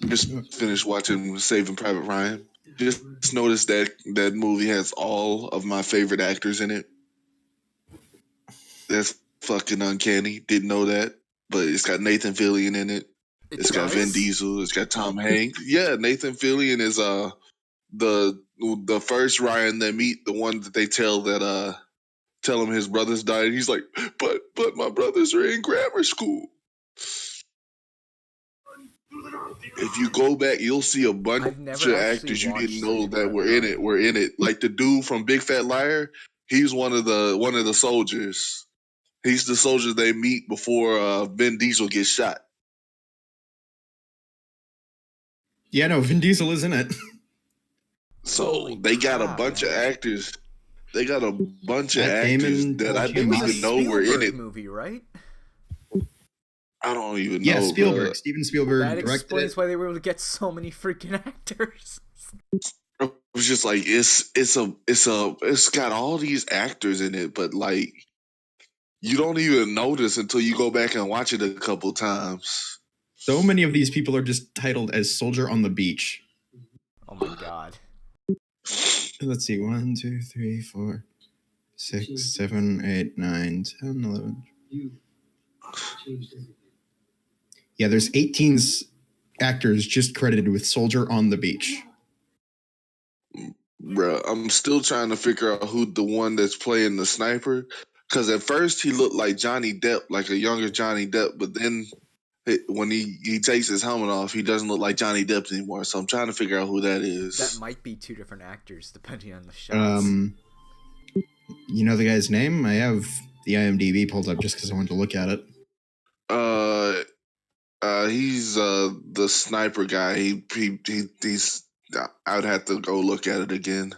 Just finished watching Saving Private Ryan. Just noticed that that movie has all of my favorite actors in it. That's fucking uncanny. Didn't know that, but it's got Nathan Fillion in it. It's got Vin Diesel. It's got Tom Hanks. Yeah, Nathan Fillion is the first Ryan they meet, the one that they tell him his brothers died. He's like, but my brothers are in grammar school. If you go back, you'll see a bunch of actors you didn't know that were in it. Were in it, like the dude from Big Fat Liar. He's one of the soldiers. He's the soldier they meet before Vin Diesel gets shot. Yeah, no, Vin Diesel is in it. So they got a bunch of actors. They got a bunch of actors that I didn't even know were in it. Movie, right? I don't even know. Yeah, Spielberg. Steven Spielberg that directed explains it. why they were able to get so many freaking actors. It was just like it's got all these actors in it, but like you don't even notice until you go back and watch it a couple times. So many of these people are just titled as Soldier on the Beach. Oh my god. Let's see, 1, 2, 3, 4, 6, 7, 8, 9, 10, 11. Yeah, there's 18 actors just credited with Soldier on the Beach. Bruh, I'm still trying to figure out who the one that's playing the sniper. Because at first he looked like Johnny Depp, like a younger Johnny Depp, but then when he takes his helmet off, he doesn't look like Johnny Depp anymore. So I'm trying to figure out who that is. That might be two different actors, depending on the shots. You know the guy's name? I have the IMDb pulled up just because I wanted to look at it. He's the sniper guy. He's. I'd have to go look at it again.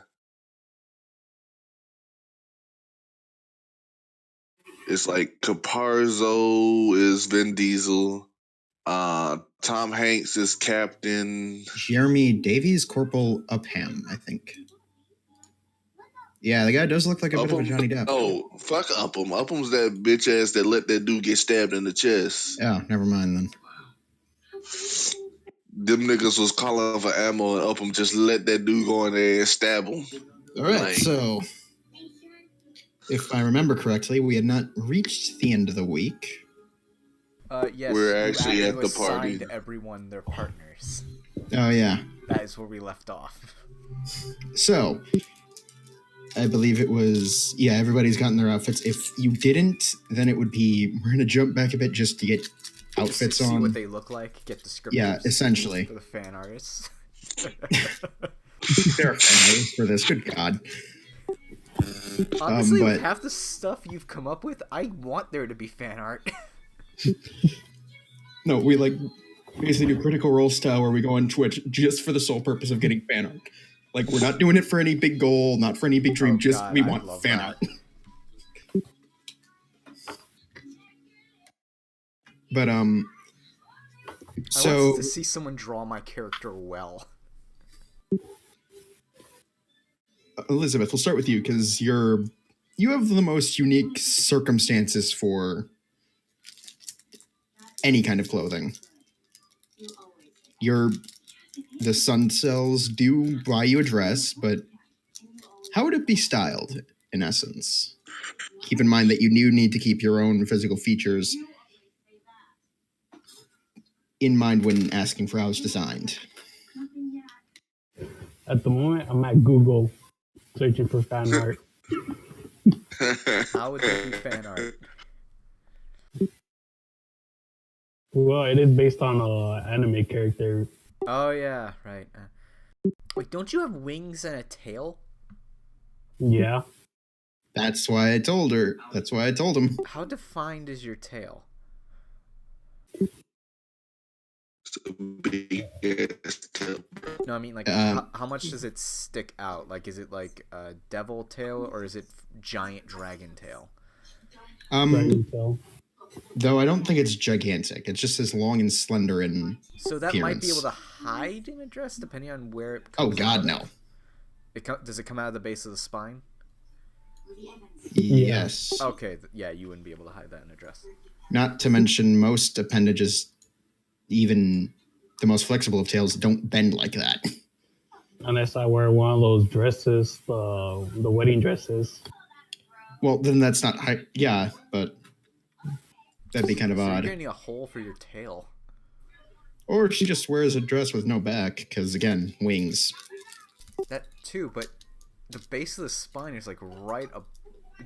It's like Caparzo is Vin Diesel. Tom Hanks is Captain. Jeremy Davies, Corporal Upham, I think. Yeah, the guy does look like a bit of a Johnny Depp. Oh, fuck Upham. Upham's that bitch ass that let that dude get stabbed in the chest. Yeah, never mind then. Them niggas was calling for ammo and Upham just let that dude go in there and stab him. All right, so if I remember correctly, we had not reached the end of the week. Yes, we're actually at the party. Assigned everyone their partners. Oh yeah, that is where we left off. So, I believe it was everybody's gotten their outfits. If you didn't, then it would be we're gonna jump back a bit just to get outfits on. See what they look like. Get descriptors. Yeah, essentially for the fan artists. There are fan artists for this. Good God. Honestly, with half the stuff you've come up with, I want there to be fan art. No, we basically do Critical Role style where we go on Twitch just for the sole purpose of getting fan art. Like, we're not doing it for any big goal, not for any big dream, we want fan art. But, I want to see someone draw my character well. Elizabeth, we'll start with you, because you have the most unique circumstances for any kind of clothing. The Sun Cells do buy you a dress, but how would it be styled, in essence? Keep in mind that you do need to keep your own physical features in mind when asking for how it's designed. At the moment, I'm at Google searching for fan art. How would there be fan art? Well, it is based on an anime character. Oh, yeah, right. Wait, don't you have wings and a tail? Yeah. That's why I told her. That's why I told him. How defined is your tail? No, I mean, like, how much does it stick out? Like, is it like a devil tail or is it giant dragon tail? Dragon tail. Though I don't think it's gigantic. It's just as long and slender in So that appearance. might be able to hide in a dress depending on where it Oh, comes God, no. Does it come out of the base of the spine? Yes. Okay, yeah, you wouldn't be able to hide that in a dress. Not to mention most appendages, even the most flexible of tails don't bend like that. Unless I wear one of those dresses, the wedding dresses. Well, then that's not high. Yeah, but that'd be kind of odd. You're getting a hole for your tail. Or she just wears a dress with no back, because again, wings. That too, but the base of the spine is like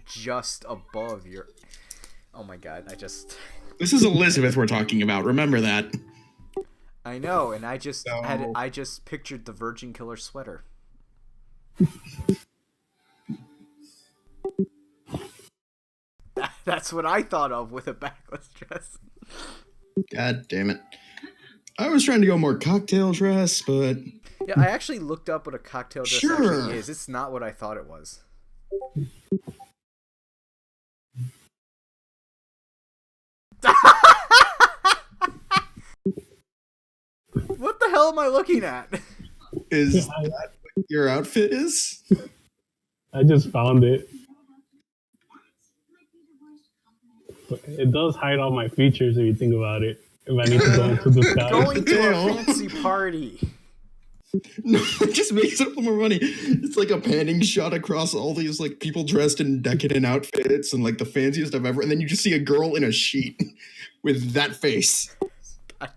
just above your. Oh my god! This is Elizabeth we're talking about. Remember that. I know, and I just pictured the Virgin Killer sweater. That's what I thought of with a backless dress. God damn it. I was trying to go more cocktail dress, but... Yeah, I actually looked up what a cocktail dress actually is. It's not what I thought it was. What the hell am I looking at? Is that what your outfit is? I just found it. It does hide all my features if you think about it. If I need to go into the sky. Going to a fancy party. No, it just makes it more funny. It's like a panning shot across all these like people dressed in decadent outfits and like the fanciest stuff ever, and then you just see a girl in a sheet with that face. God.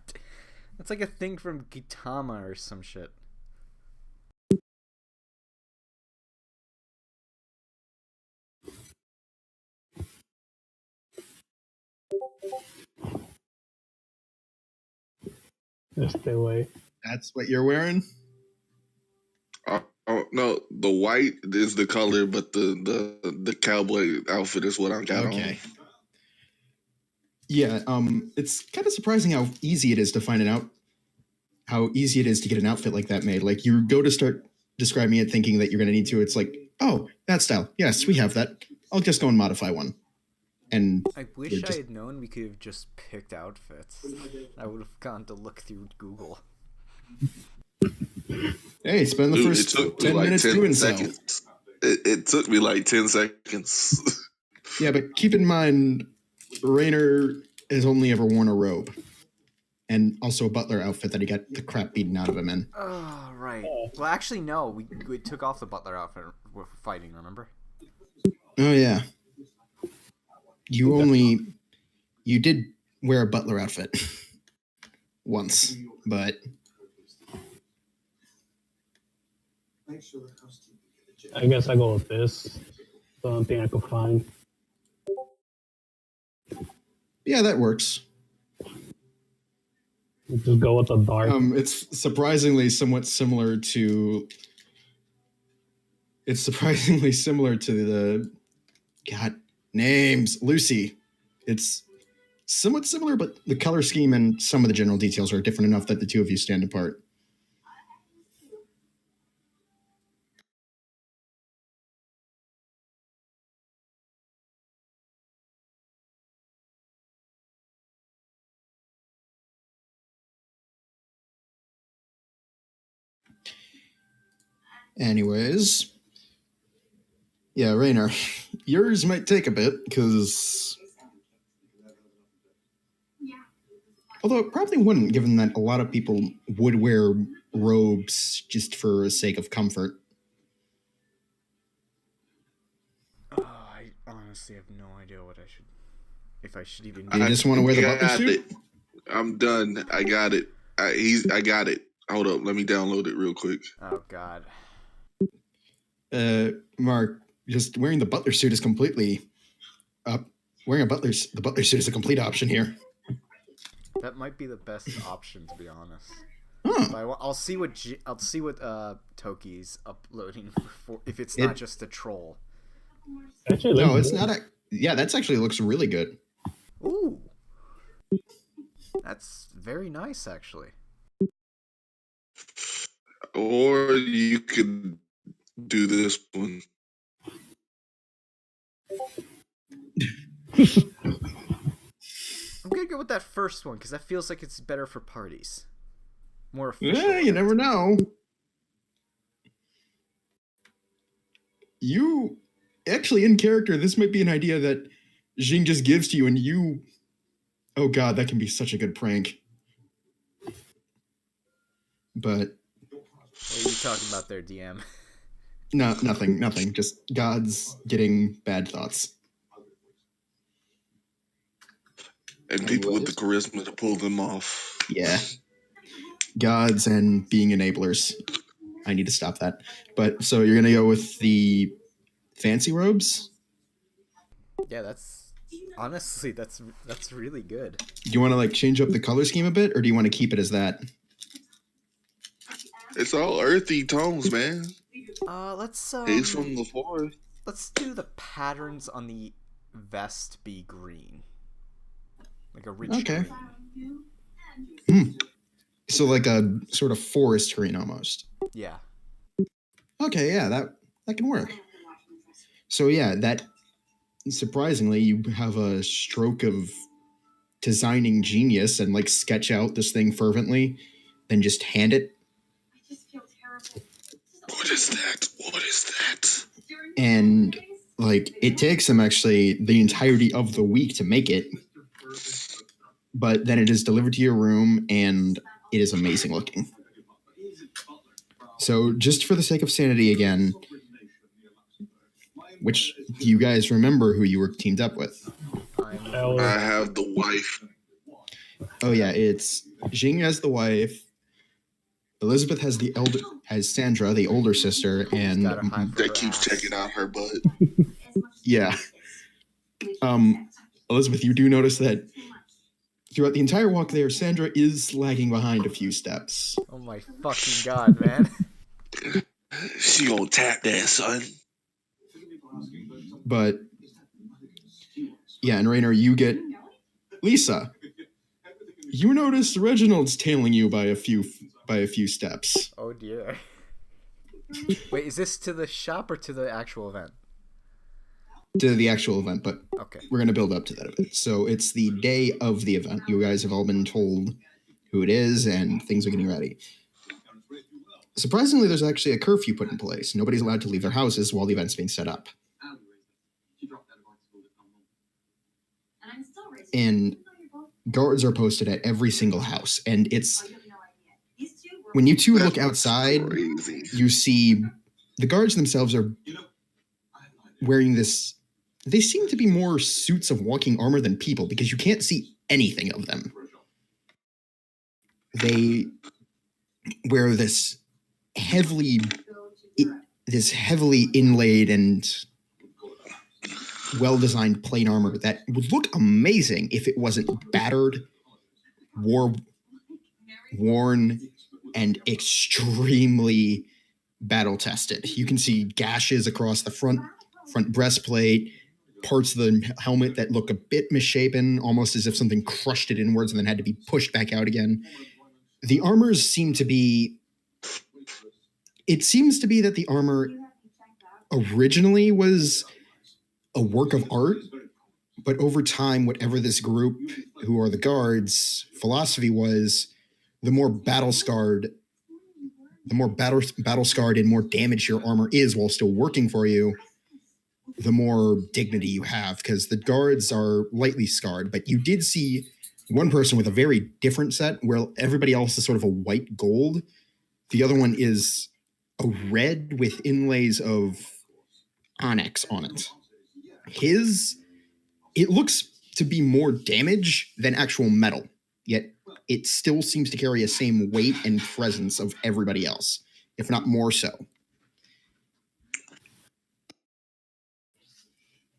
That's like a thing from Gitama or some shit. Just stay away. That's what you're wearing? Oh no, the white is the color, but the cowboy outfit is what I got on. Yeah, it's kind of surprising how easy it is to find how easy it is to get an outfit like that made. Like, you go to start describing it thinking that you're going to need to. It's like, oh, that style. Yes, we have that. I'll just go and modify one. And I wish I had known we could have just picked outfits. I would have gone to look through Google. Hey, spend the first 10 minutes doing seconds. So. It took me like 10 seconds. Yeah, but keep in mind, Rainer has only ever worn a robe. And also a butler outfit that he got the crap beaten out of him in. Oh, right. Well, actually, no. We took off the butler outfit for fighting, remember? Oh, yeah. You did wear a butler outfit once, but... I guess I go with this. The only thing I could find. Yeah, that works. Just go with the dark. It's surprisingly similar to the names Lucy. It's somewhat similar, but the color scheme and some of the general details are different enough that the two of you stand apart. Anyways, yeah, Rainer, yours might take a bit because, although it probably wouldn't, given that a lot of people would wear robes just for the sake of comfort. Oh, I honestly have no idea if I should even. You just want to wear the butler suit? I'm done. I got it. I got it. Hold up, let me download it real quick. Oh God. Mark, just wearing the butler suit is completely up. Wearing the butler suit is a complete option here. That might be the best option, to be honest. Huh. I'll see what Toki's uploading for if it's not just a troll. Actually, no, it's not. That's actually looks really good. Ooh, that's very nice, actually. Or you could do this one. I'm gonna go with that first one because that feels like it's better for parties. More official. Yeah, you never know. You actually, in character, this might be an idea that Jing just gives to you, and you. Oh God, that can be such a good prank. But what are you talking about there, DM? No, nothing. Just gods getting bad thoughts. And people with the charisma to pull them off. Yeah. Gods and being enablers. I need to stop that. But so you're going to go with the fancy robes? Yeah, that's honestly that's really good. Do you want to like change up the color scheme a bit, or do you want to keep it as that? It's all earthy tones, man. Let's He's from the forest. Let's do the patterns on the vest be green. Like a rich green. So like a sort of forest green almost. Yeah. Okay, yeah, that can work. So yeah, that surprisingly you have a stroke of designing genius and like sketch out this thing fervently, then just hand it. What is that? And like it takes them actually the entirety of the week to make it, but then it is delivered to your room and it is amazing looking. So just for the sake of sanity again, which do you guys remember who you were teamed up with? I have the wife. Oh yeah, it's Jing as the wife. Elizabeth has Sandra, the older sister, and that keeps checking out her butt. Yeah. Elizabeth, you do notice that throughout the entire walk there, Sandra is lagging behind a few steps. Oh my fucking god, man. She gonna tap that, son. But yeah, and Rainer, you get Lisa. You notice Reginald's tailing you by a few steps. Oh dear. Wait, is this to the shop or to the actual event? To the actual event, but okay, we're going to build up to that event. So it's the day of the event. You guys have all been told who it is, and things are getting ready. Surprisingly, there's actually a curfew put in place. Nobody's allowed to leave their houses while the event's being set up. And guards are posted at every single house, and it's when you two look outside, you see the guards themselves are wearing this. They seem to be more suits of walking armor than people because you can't see anything of them. They wear this heavily inlaid and well-designed plate armor that would look amazing if it wasn't battered, worn, and extremely battle-tested. You can see gashes across the front breastplate, parts of the helmet that look a bit misshapen, almost as if something crushed it inwards and then had to be pushed back out again. The armors seem to be... It seems to be that the armor originally was a work of art, but over time, whatever this group, who are the guards, philosophy was, the more battle-scarred and more damaged your armor is while still working for you, the more dignity you have, because the guards are lightly scarred. But you did see one person with a very different set where everybody else is sort of a white gold. The other one is a red with inlays of onyx on it. It looks to be more damage than actual metal, yet it still seems to carry the same weight and presence of everybody else, if not more so.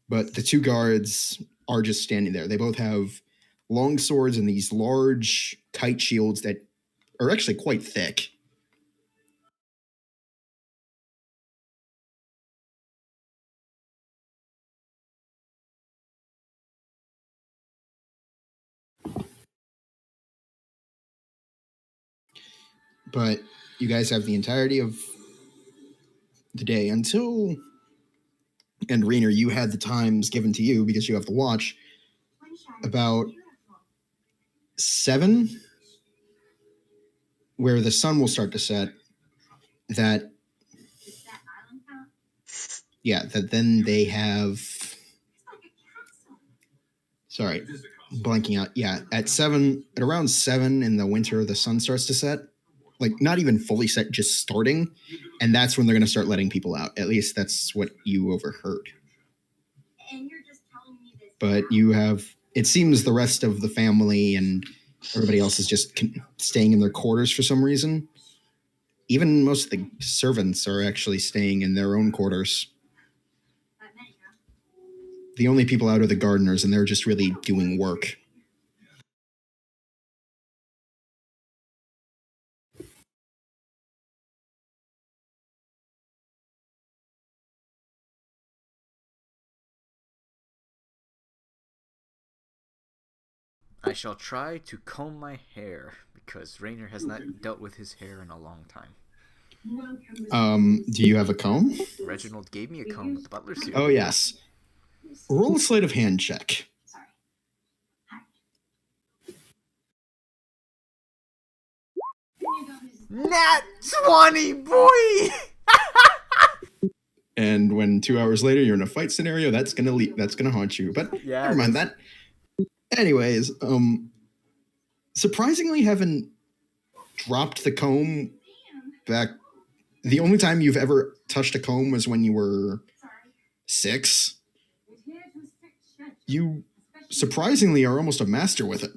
But the two guards are just standing there. They both have long swords and these large kite shields that are actually quite thick. But you guys have the entirety of the day until... And Rainer, you had the times given to you because you have the watch. About 7, where the sun will start to set, that then they have... Sorry, blanking out. Yeah, at around 7 in the winter, the sun starts to set. like not even fully set, just starting, and that's when they're going to start letting people out. At least that's what you overheard. But you have, it seems the rest of the family and everybody else is just staying in their quarters for some reason. Even most of the servants are actually staying in their own quarters. The only people out are the gardeners, and they're just really doing work. I shall try to comb my hair, because Rainer has not dealt with his hair in a long time. Do you have a comb? Reginald gave me a comb with the butler suit. Oh, yes. Roll a sleight of hand check. Nat 20, boy! And when 2 hours later you're in a fight scenario, that's gonna haunt you. But yeah, never mind that. Anyways, surprisingly, haven't dropped the comb back. The only time you've ever touched a comb was when you were 6. You surprisingly are almost a master with it.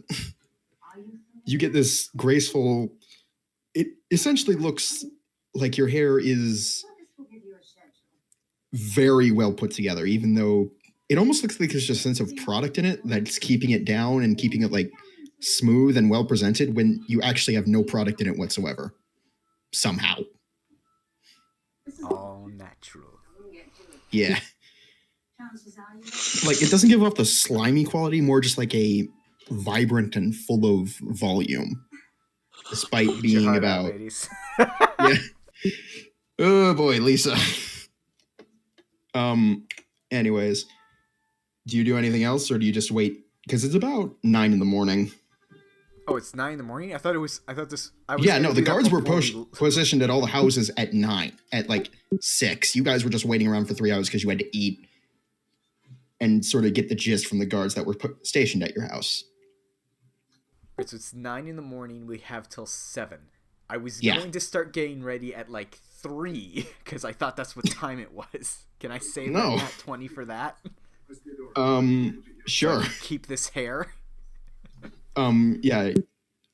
You get this graceful. It essentially looks like your hair is very well put together, even though it almost looks like there's just a sense of product in it that's keeping it down and keeping it like smooth and well presented when you actually have no product in it whatsoever. Somehow. All natural. Yeah. Like, it doesn't give off the slimy quality, more just like a vibrant and full of volume. Despite being about... yeah. Oh boy, Lisa. Anyways, do you do anything else, or do you just wait? Because it's about 9 in the morning. Oh, it's 9 in the morning? I thought this. Yeah, no, the guards were positioned at all the houses at 9, at like 6. You guys were just waiting around for 3 hours because you had to eat and sort of get the gist from the guards that were stationed at your house. Right, so it's 9 in the morning. We have till 7. I was going to start getting ready at like 3 because I thought that's what time it was. Can I save that 20 for that? Sure. So keep this hair. Yeah.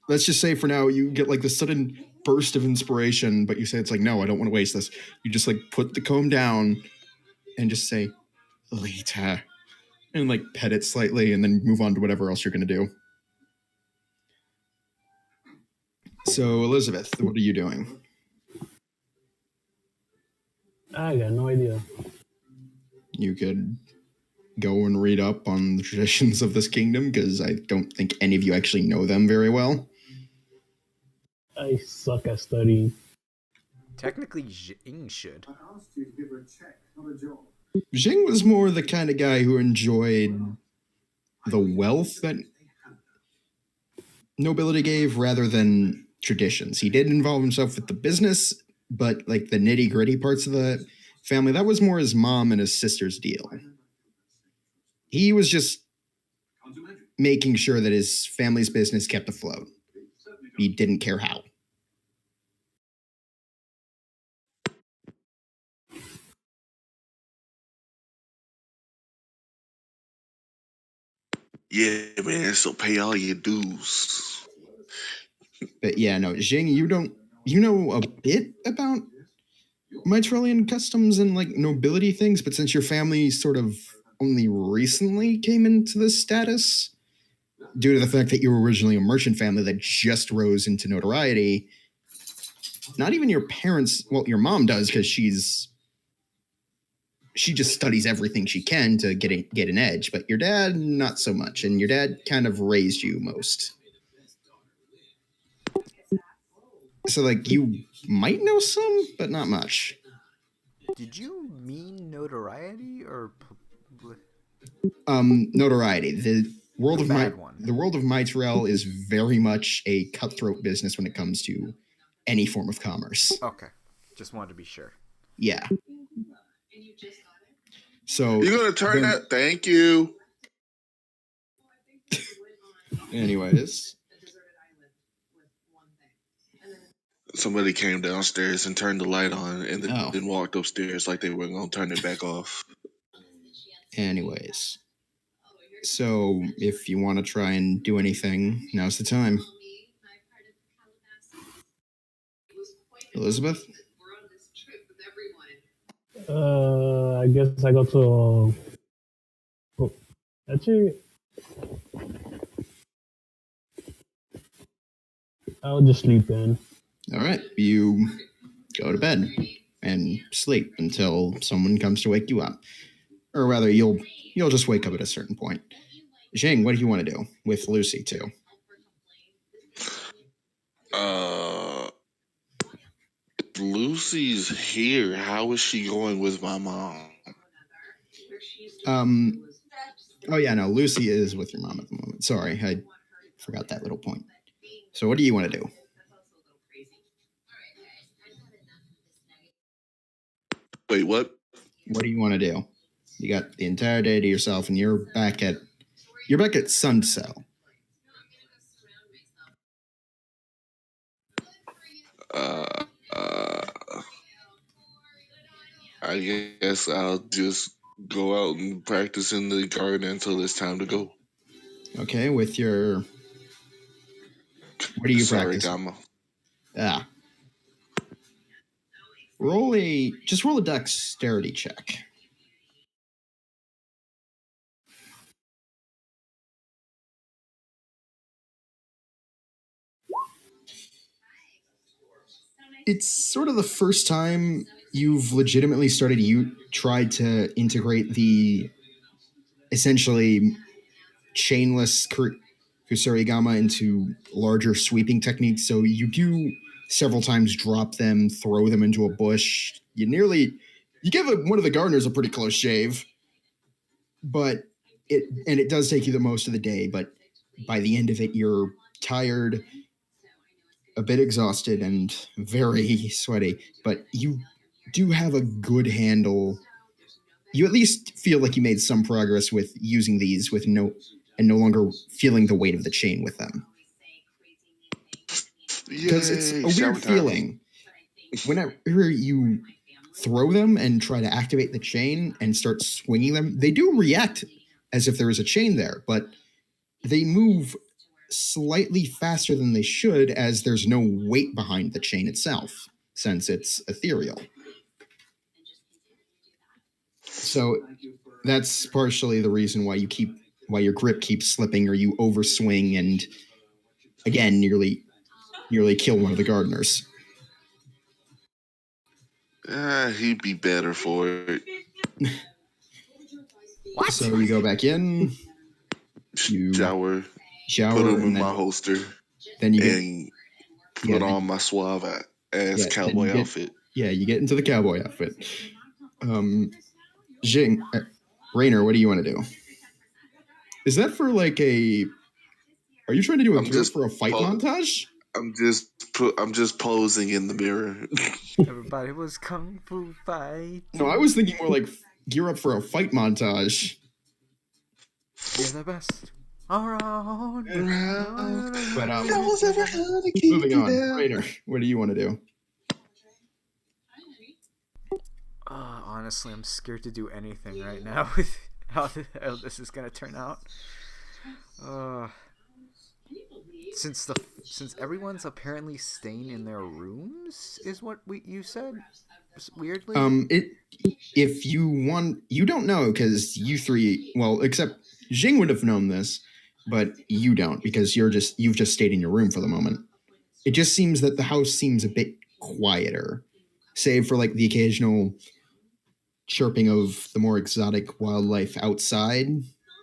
Let's just say for now you get like the sudden burst of inspiration, but you say it's like, no, I don't want to waste this. You just like put the comb down and just say, Lita, and like pet it slightly and then move on to whatever else you're going to do. So, Elizabeth, what are you doing? I got no idea. You could go and read up on the traditions of this kingdom, because I don't think any of you actually know them very well. I suck at studying. Technically, Jing should. Jing was more the kind of guy who enjoyed the wealth that nobility gave rather than traditions. He did involve himself with the business, but like the nitty-gritty parts of the family, that was more his mom and his sister's deal. He was just making sure that his family's business kept afloat. He didn't care how. Yeah, man. So pay all your dues. But yeah, no, Jing, you know a bit about Mitrelian customs and like nobility things, but since your family sort of only recently came into this status, due to the fact that you were originally a merchant family that just rose into notoriety, not even your parents, well, your mom does, because she just studies everything she can to get an edge, but your dad, not so much, and your dad kind of raised you most. So, like, you might know some, but not much. Did you mean notoriety or notoriety? The world of Mitrel is very much a cutthroat business when it comes to any form of commerce. Okay, just wanted to be sure. Yeah. So you're gonna turn that? Thank you. Anyways. Somebody came downstairs and turned the light on and then walked upstairs like they were going to turn it back off. Anyways. So, if you want to try and do anything, now's the time. Elizabeth? I guess I go to... Oh, actually... I'll just sleep in. All right. You go to bed and sleep until someone comes to wake you up. Or rather, you'll just wake up at a certain point. Jing, what do you want to do with Lucy, too? Lucy's here. How is she going with my mom? Oh, yeah, no, Lucy is with your mom at the moment. Sorry, I forgot that little point. So what do you want to do? Wait, what? What do you want to do? You got the entire day to yourself, and you're back at Suncell. I guess I'll just go out and practice in the garden until it's time to go. Okay, with your... What do you practice? Gamma. Roll a dexterity check. It's sort of the first time you've legitimately tried to integrate the essentially chainless kusarigama into larger sweeping techniques. So you do several times drop them, throw them into a bush. You give one of the gardeners a pretty close shave, but it does take you the most of the day. But by the end of it, you're tired, a bit exhausted, and very sweaty. But you do have a good handle. You at least feel like you made some progress with using these with no longer feeling the weight of the chain with them. Because it's a weird feeling. Whenever you throw them and try to activate the chain and start swinging them, they do react as if there is a chain there, but they move slightly faster than they should as there's no weight behind the chain itself, since it's ethereal. So that's partially the reason why your grip keeps slipping or you overswing and again nearly kill one of the gardeners. He'd be better for it. What? So you go back in, you shower, put him in my holster, then you put on my suave ass cowboy outfit. Yeah, you get into the cowboy outfit. Jing, Rainer, what do you want to do? Is that for like are you trying to do a gear for a fight montage? I'm just posing in the mirror. Everybody was kung fu fight. No, I was thinking more like gear up for a fight montage. You're the best around. But moving on, Rainer, what do you want to do? Honestly, I'm scared to do anything right now with how this is gonna turn out. Since everyone's apparently staying in their rooms, is what you said. Weirdly, if you want, you don't know because you three, well, except Jing would have known this, but you don't because you've just stayed in your room for the moment. It just seems that the house seems a bit quieter, save for like the occasional chirping of the more exotic wildlife outside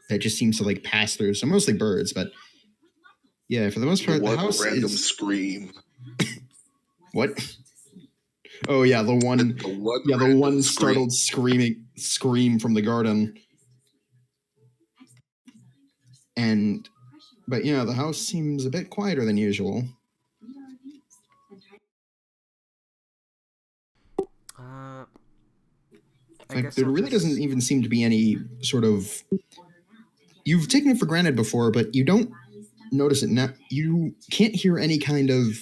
that just seems to like pass through. So mostly birds, but yeah, for the most part, the house random scream. What? Oh yeah, the one startled scream from the garden. But yeah, the house seems a bit quieter than usual. There really doesn't even seem to be any sort of... You've taken it for granted before, but you don't notice it now. You can't hear any kind of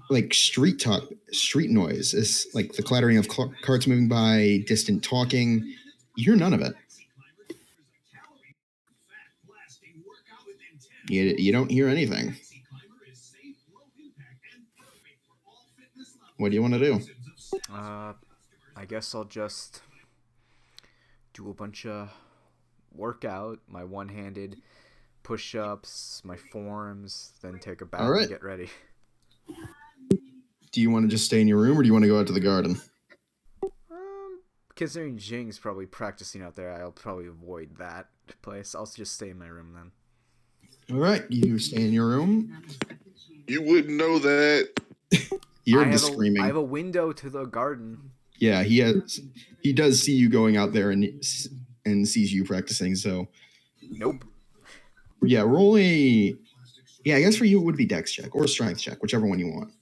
like street noise. It's like the clattering of carts moving by, distant talking. You hear none of it. You don't hear anything. What do you want to do? I guess I'll just do a bunch of workout, my one-handed push-ups, my forms, then take a bath and get ready. Do you want to just stay in your room, or do you want to go out to the garden? Considering Jing's probably practicing out there, I'll probably avoid that place. I'll just stay in my room then. All right, you stay in your room. You wouldn't know that. You're just screaming. I have a window to the garden. Yeah, he does see you going out there and sees you practicing, so. Nope. Yeah, roll a. Yeah, I guess for you it would be dex check or strength check, whichever one you want.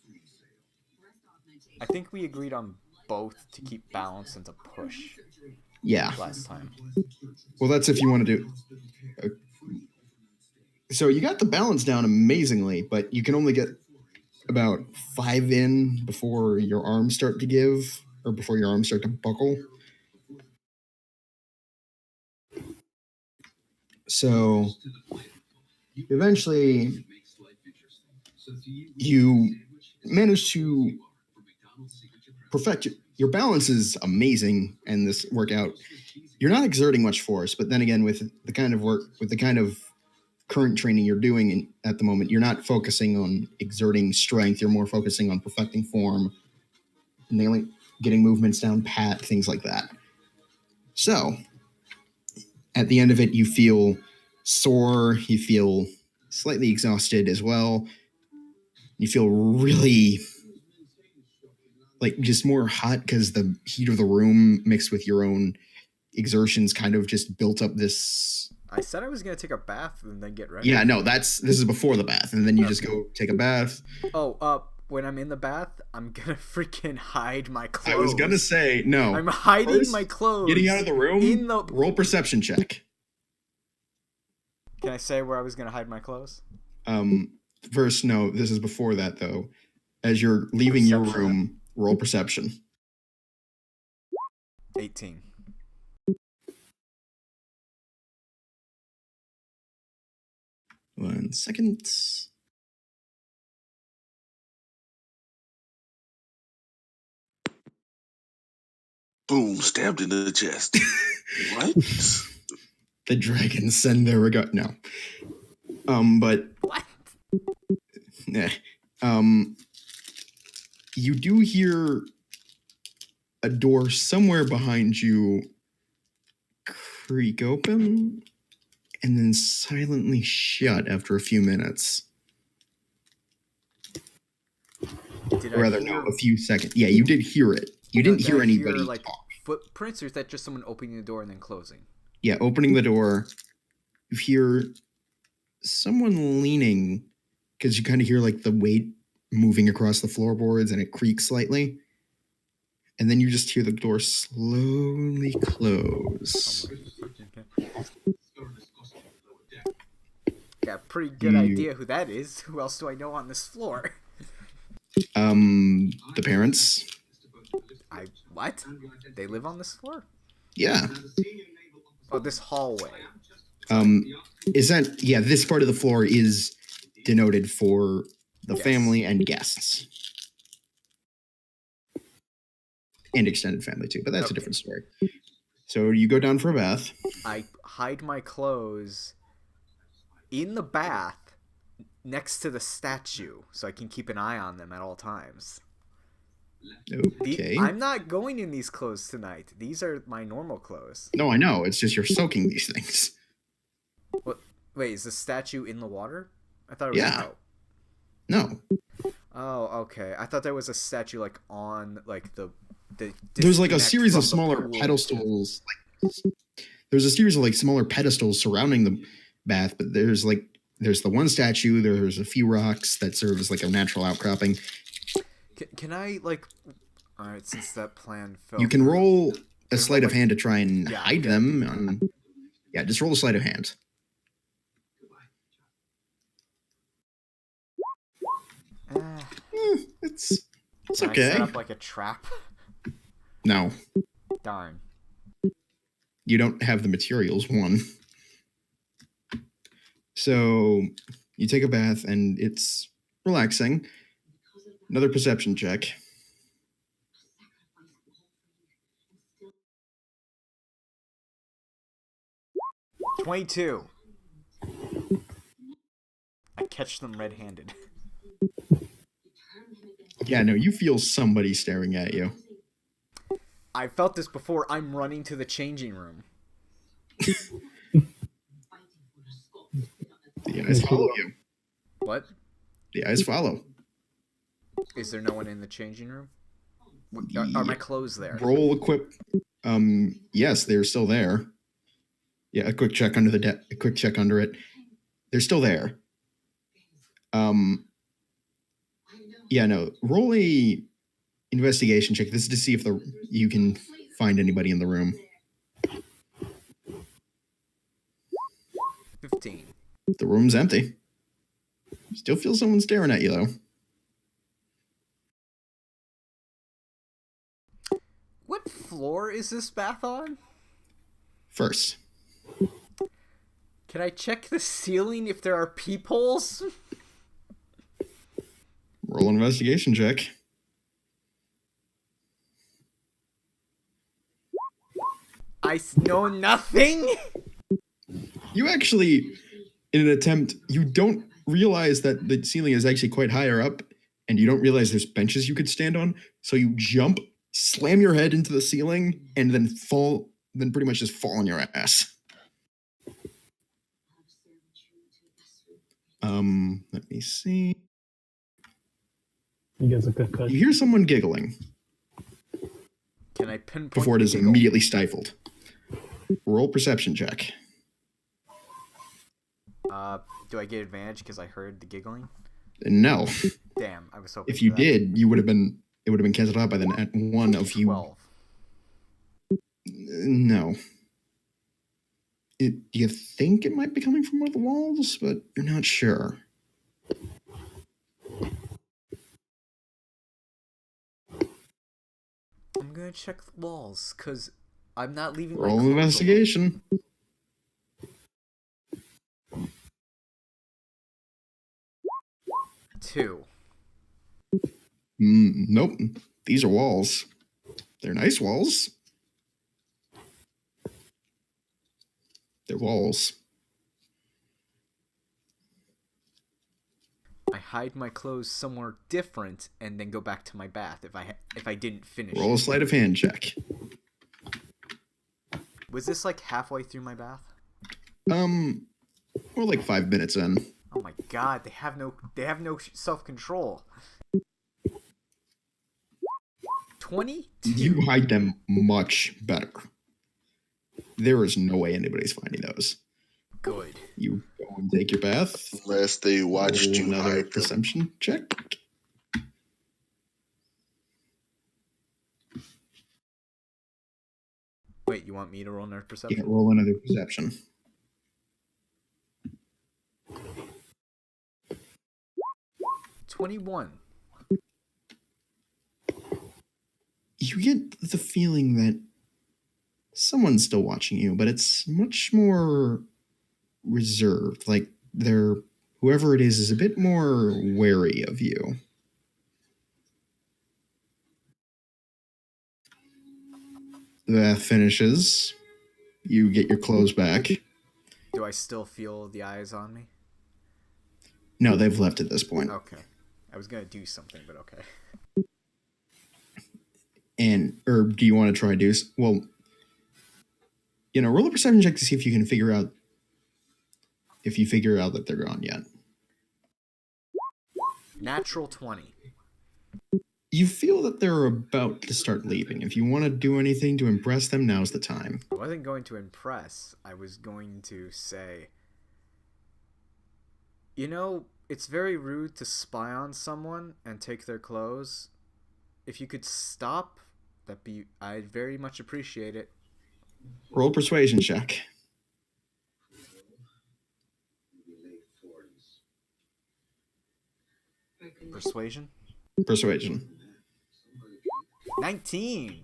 I think we agreed on both to keep balance and to push. Yeah. Last time. Well, that's if you want to do. So you got the balance down amazingly, but you can only get about 5 in before your arms start to give, or before your arms start to buckle. So eventually you manage to perfect your balance is amazing, and this workout, you're not exerting much force, but then again, with the kind of current training you're doing at the moment, you're not focusing on exerting strength. You're more focusing on perfecting form, getting movements down pat, things like that. So at the end of it, you feel sore. You feel slightly exhausted as well. You feel really like just more hot because the heat of the room mixed with your own exertions kind of just built up this. I said I was going to take a bath and then get ready. Yeah, no, this is before the bath, and then you just go take a bath. When I'm in the bath, I'm going to freaking hide my clothes. I was going to say, no. I'm hiding my clothes. Getting out of the room, roll perception check. Can I say where I was going to hide my clothes? First, no, this is before that, though. As you're leaving your room, roll perception. 18. One second. Boom, stabbed in the chest. What? The dragons send their regard. No. But what? You do hear a door somewhere behind you creak open and then silently shut after a few minutes. A few seconds. Yeah, you did hear it. You didn't hear anybody talk. Footprints, or is that just someone opening the door and then closing? Yeah, opening the door. You hear someone leaning, because you kind of hear like the weight moving across the floorboards and it creaks slightly. And then you just hear the door slowly close. Got a pretty good idea who that is. Who else do I know on this floor? The parents. What? They live on this floor? Yeah. Oh, this hallway. This part of the floor is denoted for the family and guests. And extended family too, but that's a different story. So you go down for a bath. I hide my clothes in the bath next to the statue so I can keep an eye on them at all times. Okay. I'm not going in these clothes tonight. These are my normal clothes. No, I know. It's just you're soaking these things. What? Wait, is the statue in the water? I thought it was out. No. Oh, okay. I thought there was a statue like on like the there's like a series of smaller pedestals. There's a series of like smaller pedestals surrounding the bath, but there's the one statue. There's a few rocks that serve as like a natural outcropping. Can I like? All right, since that plan fell. You can roll a sleight of hand to try and hide them. Just roll a sleight of hand. It's Can okay. I set up like a trap? No. Darn. You don't have the materials, one. So you take a bath and it's relaxing. Another perception check. $22. I catch them red-handed. Yeah, no, you feel somebody staring at you. I felt this before. I'm running to the changing room. The eyes follow you. What? The eyes follow. Is there no one in the changing room? Are my clothes there? Roll equip. Yes, they're still there. Yeah, a quick check under a quick check under it. They're still there. Yeah, no. Roll a investigation check. This is to see if you can find anybody in the room. 15. The room's empty. Still feel someone staring at you though. What floor is this bath on? First. Can I check the ceiling if there are peepholes? Roll an investigation check. I know nothing. You actually, in an attempt, you don't realize that the ceiling is actually quite higher up, and you don't realize there's benches you could stand on. So you jump, slam your head into the ceiling, and then pretty much just fall on your ass. Let me see. He gets a concussion. You hear someone giggling Can I pinpoint before it is giggle? immediately stifled. Roll perception check. Do I get advantage because I heard the giggling? No. Damn, I was hoping. If you for that. did, it would have been canceled out by the net one of you. 12. No. You think it might be coming from one of the walls, but you're not sure. I'm gonna check the walls because I'm not leaving. Roll an investigation. Two. Nope. These are walls. They're nice walls. They're walls. I hide my clothes somewhere different and then go back to my bath if I didn't finish. Roll a sleight of hand check. Was this like halfway through my bath? We're like 5 minutes in. Oh my god, they have no self-control. 22. You hide them much better. There is no way anybody's finding those. Good. You go and take your bath. Unless they watched you Another hide them. perception check. Wait, you want me to roll another perception? Yeah, roll another perception. $21. You get the feeling that someone's still watching you, but it's much more reserved. Like whoever it is a bit more wary of you. The bath finishes. You get your clothes back. Do I still feel the eyes on me? No, they've left at this point. Okay. I was gonna do something, but okay. Or do you want to try well, roll a perception check to see if you can figure out that they're gone yet. Natural 20. You feel that they're about to start leaving. If you want to do anything to impress them, now's the time. I wasn't going to impress. I was going to say, it's very rude to spy on someone and take their clothes. If you could stop, I'd very much appreciate it. Roll persuasion check. Persuasion? Persuasion. 19.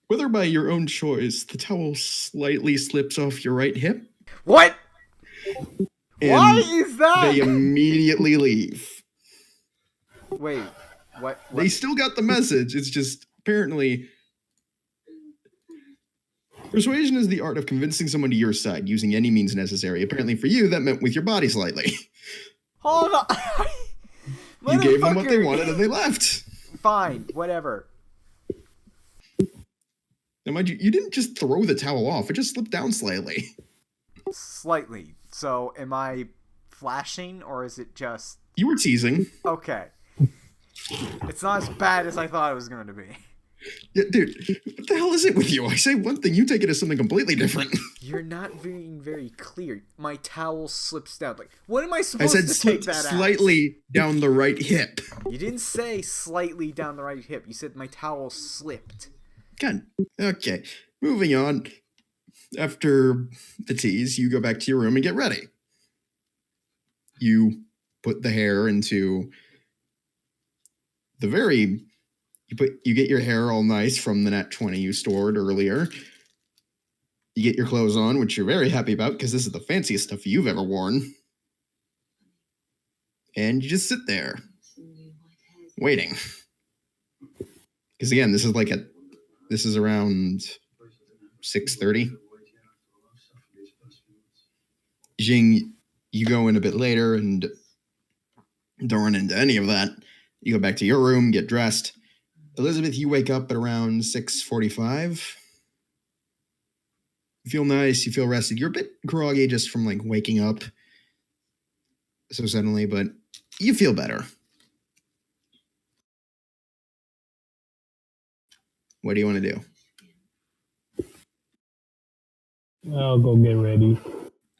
Whether by your own choice, the towel slightly slips off your right hip. What? And why is that? They immediately leave. Wait, what? They still got the message. It's just apparently persuasion is the art of convincing someone to your side using any means necessary. Apparently for you, that meant with your body slightly. Hold on. You gave them what they wanted and they left. Fine, whatever. Now, mind you, you didn't just throw the towel off. It just slipped down slightly. Slightly. So, am I flashing, or is it just... You were teasing. Okay. It's not as bad as I thought it was going to be. Yeah, dude, what the hell is it with you? I say one thing, you take it as something completely different. You're not being very clear. My towel slips down. Like, what am I supposed to take that as? Slightly down the right hip. You didn't say slightly down the right hip. You said my towel slipped. God. Okay. Moving on. After the tease, you go back to your room and get ready. You put the hair into the very... You get your hair all nice from the nat 20 you stored earlier. You get your clothes on, which you're very happy about because this is the fanciest stuff you've ever worn. And you just sit there, waiting. Because again, this is around 6:30. Jing, you go in a bit later and don't run into any of that. You go back to your room, get dressed. Elizabeth, you wake up at around 6:45. You feel nice, you feel rested. You're a bit groggy just from like waking up so suddenly, but you feel better. What do you want to do? I'll go get ready.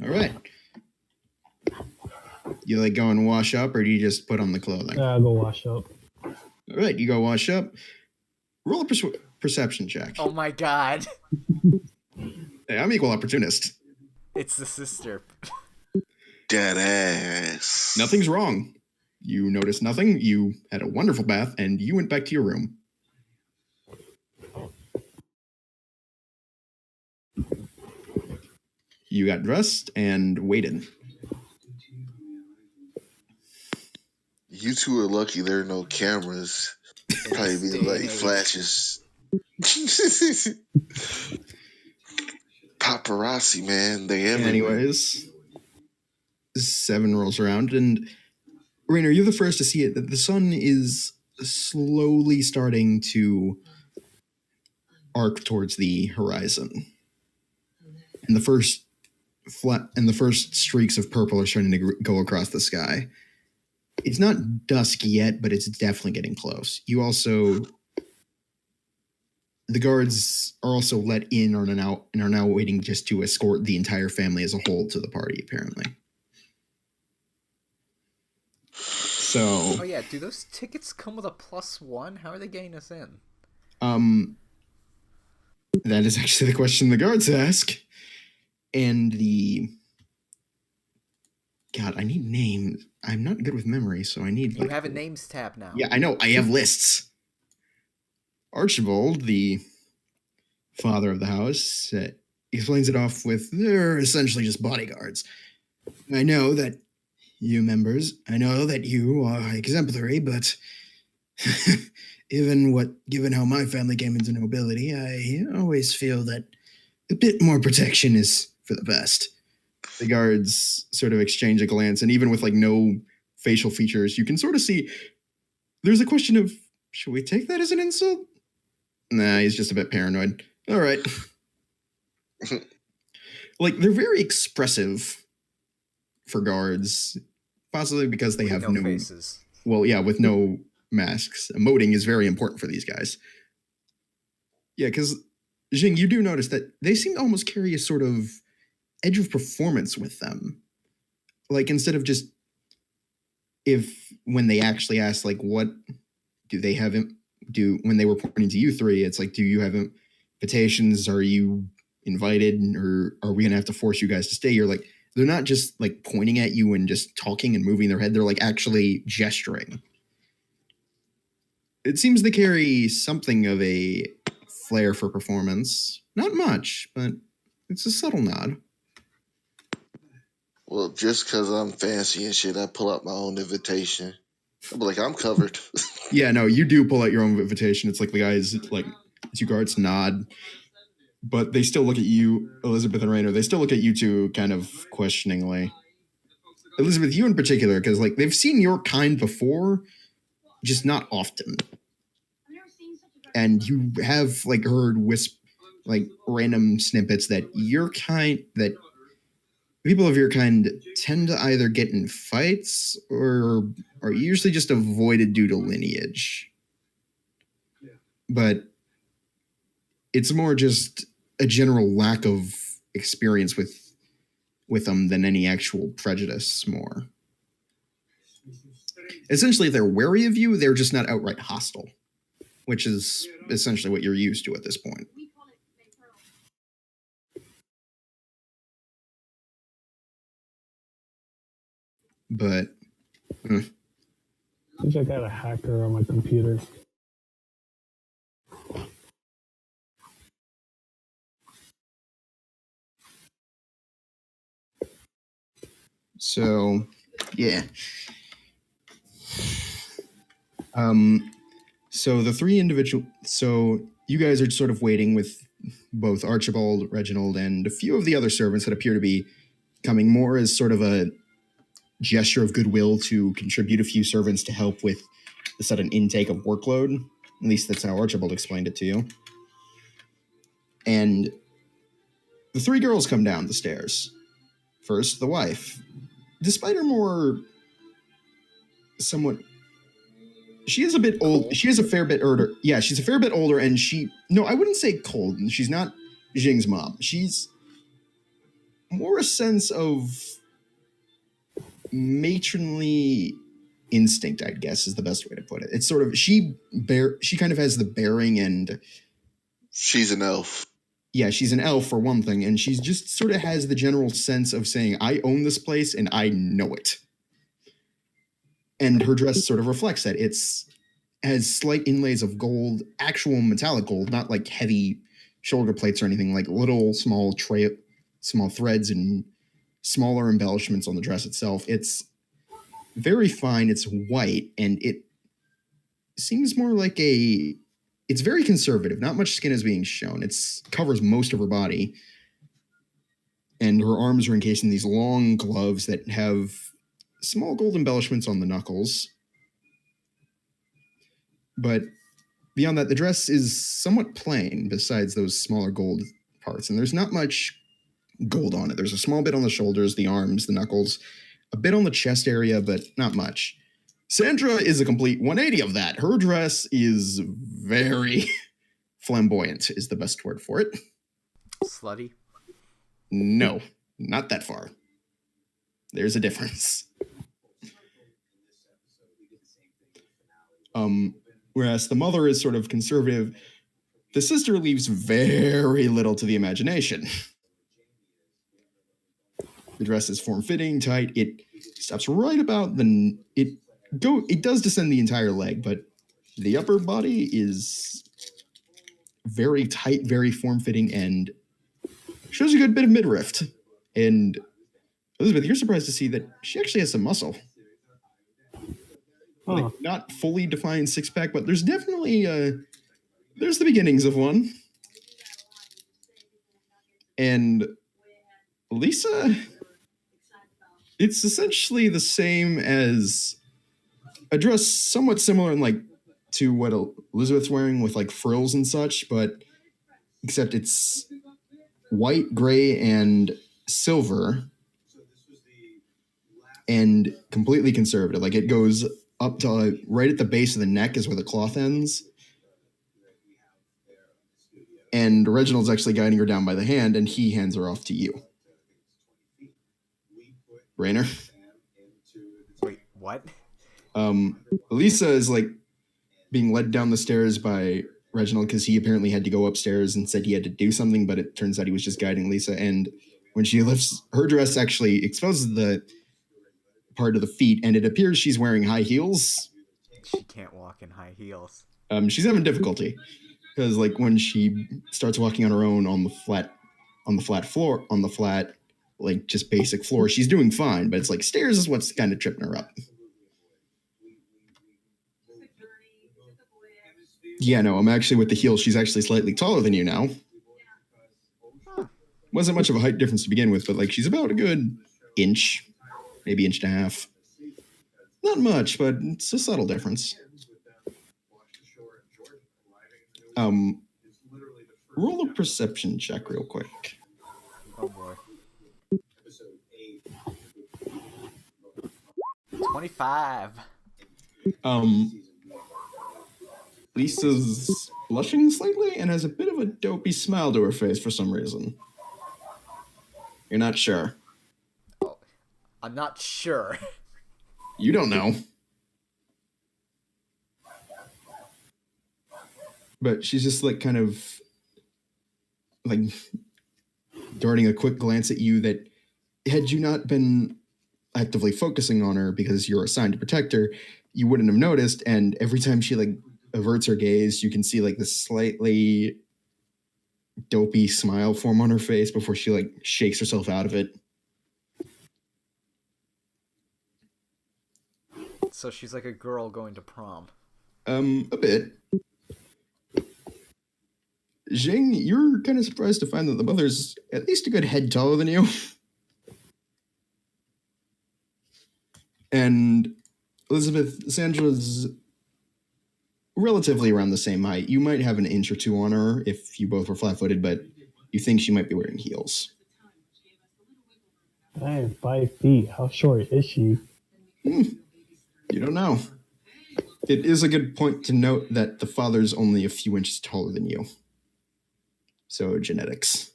All right. You like go and wash up, or do you just put on the clothing? I'll go wash up. All right, you go wash up. Roll a perception check. Oh my god. Hey, I'm equal opportunist. It's the sister. Dead ass. Nothing's wrong. You noticed nothing. You had a wonderful bath, and you went back to your room. You got dressed and waited. You two are lucky there are no cameras. Probably be like flashes. Paparazzi, man. They everywhere. Anyways, 7 rolls around, and Rainer, you're the first to see it. That the sun is slowly starting to arc towards the horizon, and the first streaks of purple are starting to go across the sky. It's not dusk yet, but it's definitely getting close. The guards are also let in and are now waiting just to escort the entire family as a whole to the party, apparently. So... Oh yeah, do those tickets come with a +1? How are they getting us in? That is actually the question the guards ask. And God, I need names. I'm not good with memory, so I need... You have a names tab now. Yeah, I know. I have lists. Archibald, the father of the house, explains it off with, they're essentially just bodyguards. I know that you members, I know that you are exemplary, but given how my family came into nobility, I always feel that a bit more protection is for the best. The guards sort of exchange a glance, and even with like no facial features, you can sort of see there's a question of, should we take that as an insult? Nah, he's just a bit paranoid. All right. Like, they're very expressive for guards, possibly because they have no faces. Well, yeah, with no masks. Emoting is very important for these guys. Yeah, because, Jing, you do notice that they seem to almost carry a sort of edge of performance with them. Like, instead of just, when they actually ask, like, what do they have, when they were pointing to you three, it's like, do you have invitations? Are you invited? Or are we going to have to force you guys to stay? You're like, they're not just like pointing at you and just talking and moving their head. They're like actually gesturing. It seems they carry something of a flair for performance. Not much, but it's a subtle nod. Well, just because I'm fancy and shit, I pull out my own invitation. I'm like, I'm covered. Yeah, no, you do pull out your own invitation. It's like the guys, like, 2 guards nod, but they still look at you, Elizabeth and Rainer. They still look at you two kind of questioningly. Elizabeth, you in particular, because like they've seen your kind before, just not often. And you have like heard like random snippets that people of your kind tend to either get in fights or are usually just avoided due to lineage. But it's more just a general lack of experience with them than any actual prejudice more. Essentially, if they're wary of you, they're just not outright hostile, which is essentially what you're used to at this point. But I think I got a hacker on my computer. so, yeah. So the 3 so you guys are sort of waiting with both Archibald, Reginald, and a few of the other servants that appear to be coming more as sort of a gesture of goodwill to contribute a few servants to help with the sudden intake of workload. At least that's how Archibald explained it to you. And the 3 girls come down the stairs. First, the wife. Despite her more somewhat... She is a bit old. She is a fair bit older. Yeah, she's a fair bit older, and I wouldn't say cold. She's not Jing's mom. She's more a sense of matronly instinct, I guess, is the best way to put it. It's sort of, she kind of has the bearing, and she's an elf. Yeah, she's an elf for one thing, and she's just sort of has the general sense of saying, I own this place and I know it. And her dress sort of reflects that. Has slight inlays of gold, actual metallic gold, not like heavy shoulder plates or anything, like little small threads and smaller embellishments on the dress itself. It's very fine. It's white, and it seems more like it's very conservative. Not much skin is being shown. It covers most of her body, and her arms are encased in these long gloves that have small gold embellishments on the knuckles. But beyond that, the dress is somewhat plain besides those smaller gold parts, and there's not much gold on it. There's a small bit on the shoulders, the arms, the knuckles, a bit on the chest area, but not much. Sandra is a complete 180 of that. Her dress is very flamboyant, is the best word for it. Slutty? No, not that far. There's a difference. Whereas the mother is sort of conservative, the sister leaves very little to the imagination. The dress is form-fitting, tight. It stops right about it does descend the entire leg, but the upper body is very tight, very form-fitting, and shows a good bit of midriff. And Elizabeth, you're surprised to see that she actually has some muscle. Like, not fully defined six-pack, but there's definitely there's the beginnings of one. And Lisa, it's essentially the same as a dress somewhat similar in like to what Elizabeth's wearing with like frills and such, but except it's white, gray, and silver, and completely conservative. Like it goes up to right at the base of the neck is where the cloth ends. And Reginald's actually guiding her down by the hand, and he hands her off to you. Rainer? Wait, what? Lisa is like being led down the stairs by Reginald because he apparently had to go upstairs and said he had to do something, but it turns out he was just guiding Lisa. And when she lifts her dress, actually exposes the part of the feet, and it appears she's wearing high heels. She can't walk in high heels. She's having difficulty because, like, when she starts walking on her own on the flat floor, like just basic floor, she's doing fine. But it's like stairs is what's kind of tripping her up. Yeah, no, I'm actually with the heels. She's actually slightly taller than you now. Wasn't much of a height difference to begin with, but like she's about a good inch, maybe inch and a half. Not much, but it's a subtle difference. Roll a perception check real quick. Oh boy. 25. Lisa's blushing slightly and has a bit of a dopey smile to her face for some reason. You're not sure. Oh, I'm not sure. You don't know. But she's just like kind of like darting a quick glance at you that had you not been actively focusing on her because you're assigned to protect her, you wouldn't have noticed. And every time she like averts her gaze, you can see like this slightly dopey smile form on her face before she like shakes herself out of it. So she's like a girl going to prom. A bit. Jing, you're kind of surprised to find that the mother's at least a good head taller than you. And Elizabeth, Sandra's relatively around the same height. You might have an inch or two on her if you both were flat-footed, but you think she might be wearing heels. I am 5 feet. How short is she? You don't know. It is a good point to note that the father's only a few inches taller than you. So, genetics.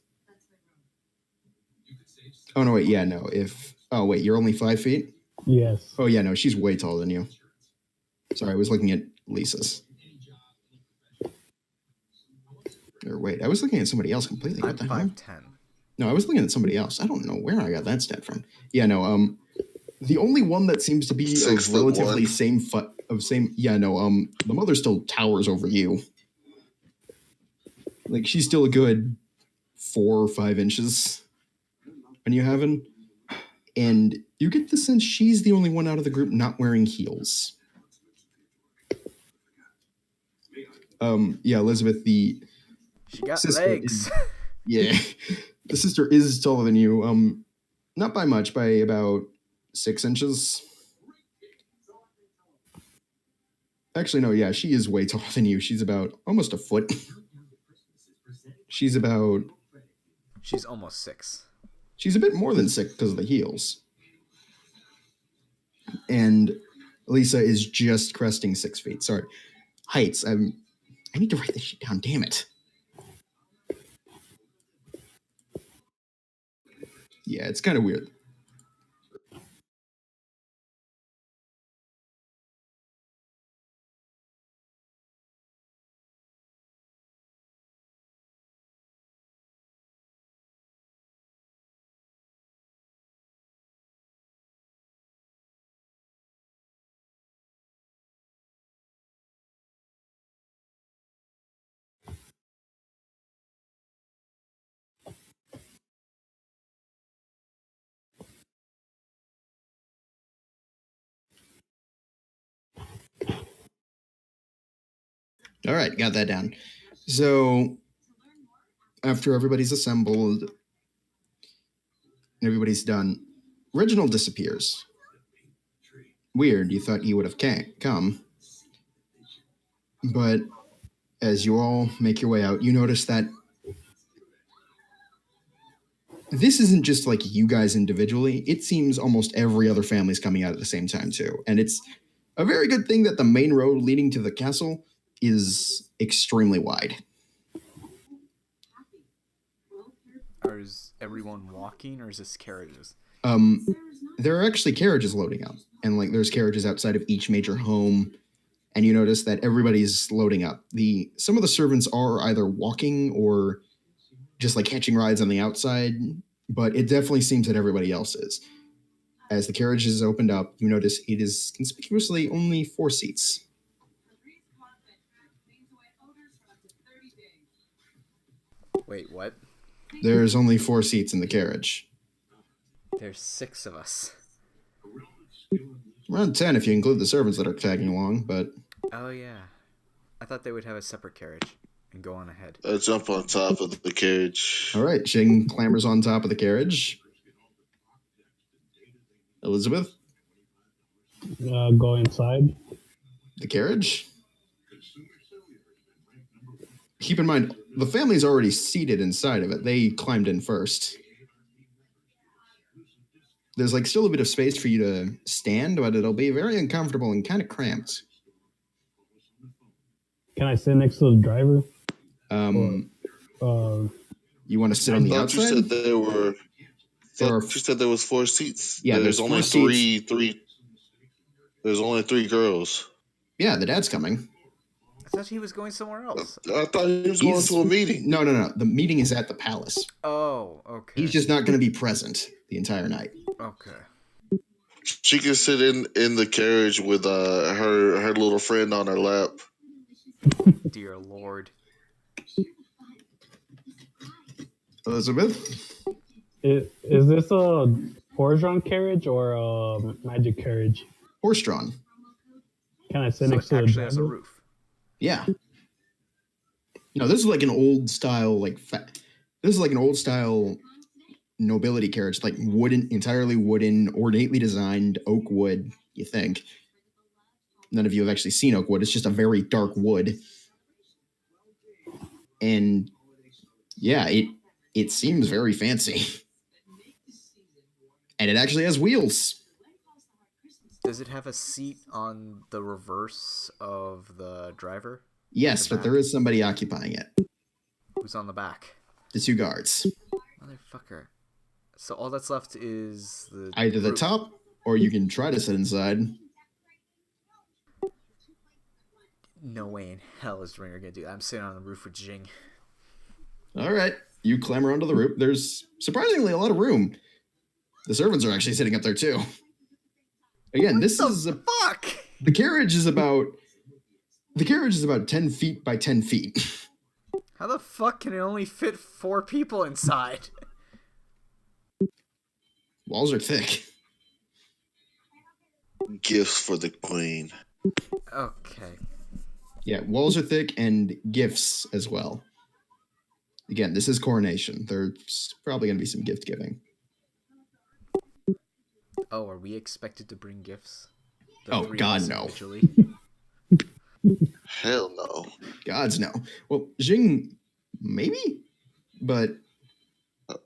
Oh, no, wait, yeah, no. Oh, wait, you're only 5 feet? Yes. Oh, yeah, no, she's way taller than you. Sorry, I was looking at Lisa's. Or wait, I was looking at somebody else completely. I'm 5'10". No, I was looking at somebody else. I don't know where I got that stat from. Yeah, no, the only one that seems to be of relatively the mother still towers over you. Like, she's still a good 4 or 5 inches when you haven't. And you get the sense she's the only one out of the group not wearing heels. Yeah, Elizabeth, she got legs. Yeah, the sister is taller than you. Not by much, by about 6 inches. Actually, no, yeah, she is way taller than you. She's about almost a foot. She's almost 6. She's a bit more than 6 because of the heels. And Lisa is just cresting 6 feet. Sorry. Heights. I need to write this shit down. Damn it. Yeah, it's kind of weird. All right, got that down. So, after everybody's assembled, everybody's done, Reginald disappears. Weird, you thought he would have come. But as you all make your way out, you notice that this isn't just like you guys individually. It seems almost every other family's coming out at the same time too. And it's a very good thing that the main road leading to the castle is extremely wide. Is everyone walking, or is this carriages? There are actually carriages loading up, and like there's carriages outside of each major home, and you notice that everybody's loading up. Some of the servants are either walking or just like catching rides on the outside, but it definitely seems that everybody else is. As the carriage is opened up, you notice it is conspicuously only 4 seats. Wait, what? There's only 4 seats in the carriage. There's 6 of us. Around 10 if you include the servants that are tagging along, but... Oh, yeah. I thought they would have a separate carriage and go on ahead. I jump on top of the carriage. All right, Jing clambers on top of the carriage. Elizabeth? Go inside. The carriage? Keep in mind, the family's already seated inside of it. They climbed in first. There's like still a bit of space for you to stand, but it'll be very uncomfortable and kind of cramped. Can I sit next to the driver? You want to sit on the outside? You said there were. You said there was 4 seats. Yeah, there's only three. There's only 3 girls. Yeah, the dad's coming. I thought he was going somewhere else. I thought he was going to a meeting. No. The meeting is at the palace. Oh, okay. He's just not going to be present the entire night. Okay. She can sit in the carriage with her little friend on her lap. Dear Lord. Elizabeth? Is this a horse-drawn carriage or a magic carriage? Horse-drawn. Can I sit next to the driver? Actually has a roof. Yeah. No, this is like an old style, this is like an old style nobility carriage, like wooden, entirely wooden, ornately designed oak wood, you think. None of you have actually seen oak wood. It's just a very dark wood. And yeah, it seems very fancy. And it actually has wheels. Does it have a seat on the reverse of the driver? Yes, but there is somebody occupying it. Who's on the back? The 2 guards. Motherfucker. So all that's left is either the top, or you can try to sit inside. No way in hell is Ringer gonna do that. I'm sitting on the roof with Jing. All right. You clamber onto the roof. There's surprisingly a lot of room. The servants are actually sitting up there too. Again, fuck? The carriage is about 10 feet by 10 feet. How the fuck can it only fit 4 people inside? Walls are thick. Gifts for the queen. Okay. Yeah, walls are thick and gifts as well. Again, this is coronation. There's probably going to be some gift giving. Oh, are we expected to bring gifts? Oh, God, no. Hell no. Gods, no. Well, Jing, maybe? But...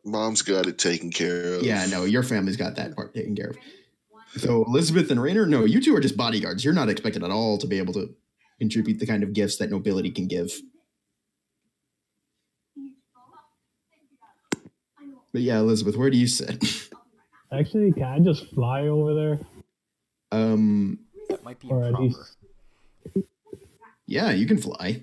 Mom's got it taken care of. Yeah, no, your family's got that part taken care of. So, Elizabeth and Rainer, no, you 2 are just bodyguards. You're not expected at all to be able to contribute the kind of gifts that nobility can give. But yeah, Elizabeth, where do you sit? Actually, can I just fly over there? That might be improper. Yeah, you can fly.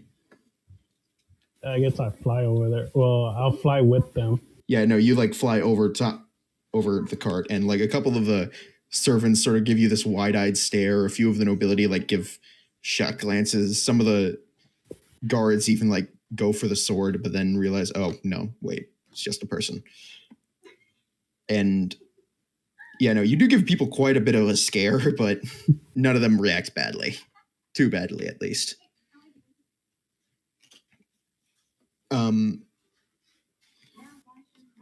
I guess I fly over there. Well, I'll fly with them. Yeah, no, you like fly over the cart, and like a couple of the servants sort of give you this wide-eyed stare. A few of the nobility like give shocked glances. Some of the guards even like go for the sword, but then realize, oh no, wait, it's just a person. And yeah, no, you do give people quite a bit of a scare, but none of them react badly. Too badly, at least.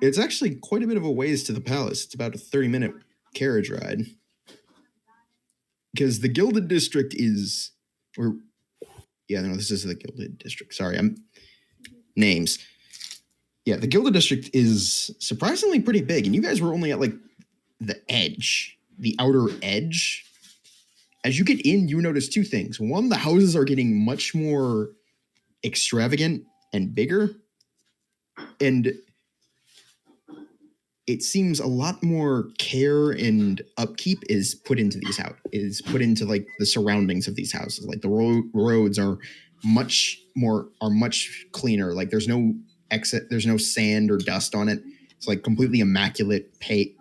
It's actually quite a bit of a ways to the palace. It's about a 30-minute carriage ride. Because the Gilded District is... this is the Gilded District. Sorry, names. Yeah, the Gilded District is surprisingly pretty big, and you guys were only at, like, the edge. The outer edge. As you get in, you notice 2 things. One, the houses are getting much more extravagant and bigger. And it seems a lot more care and upkeep is put into like the surroundings of these houses. Like the roads are much cleaner. Like there's no sand or dust on it. It's like completely immaculate,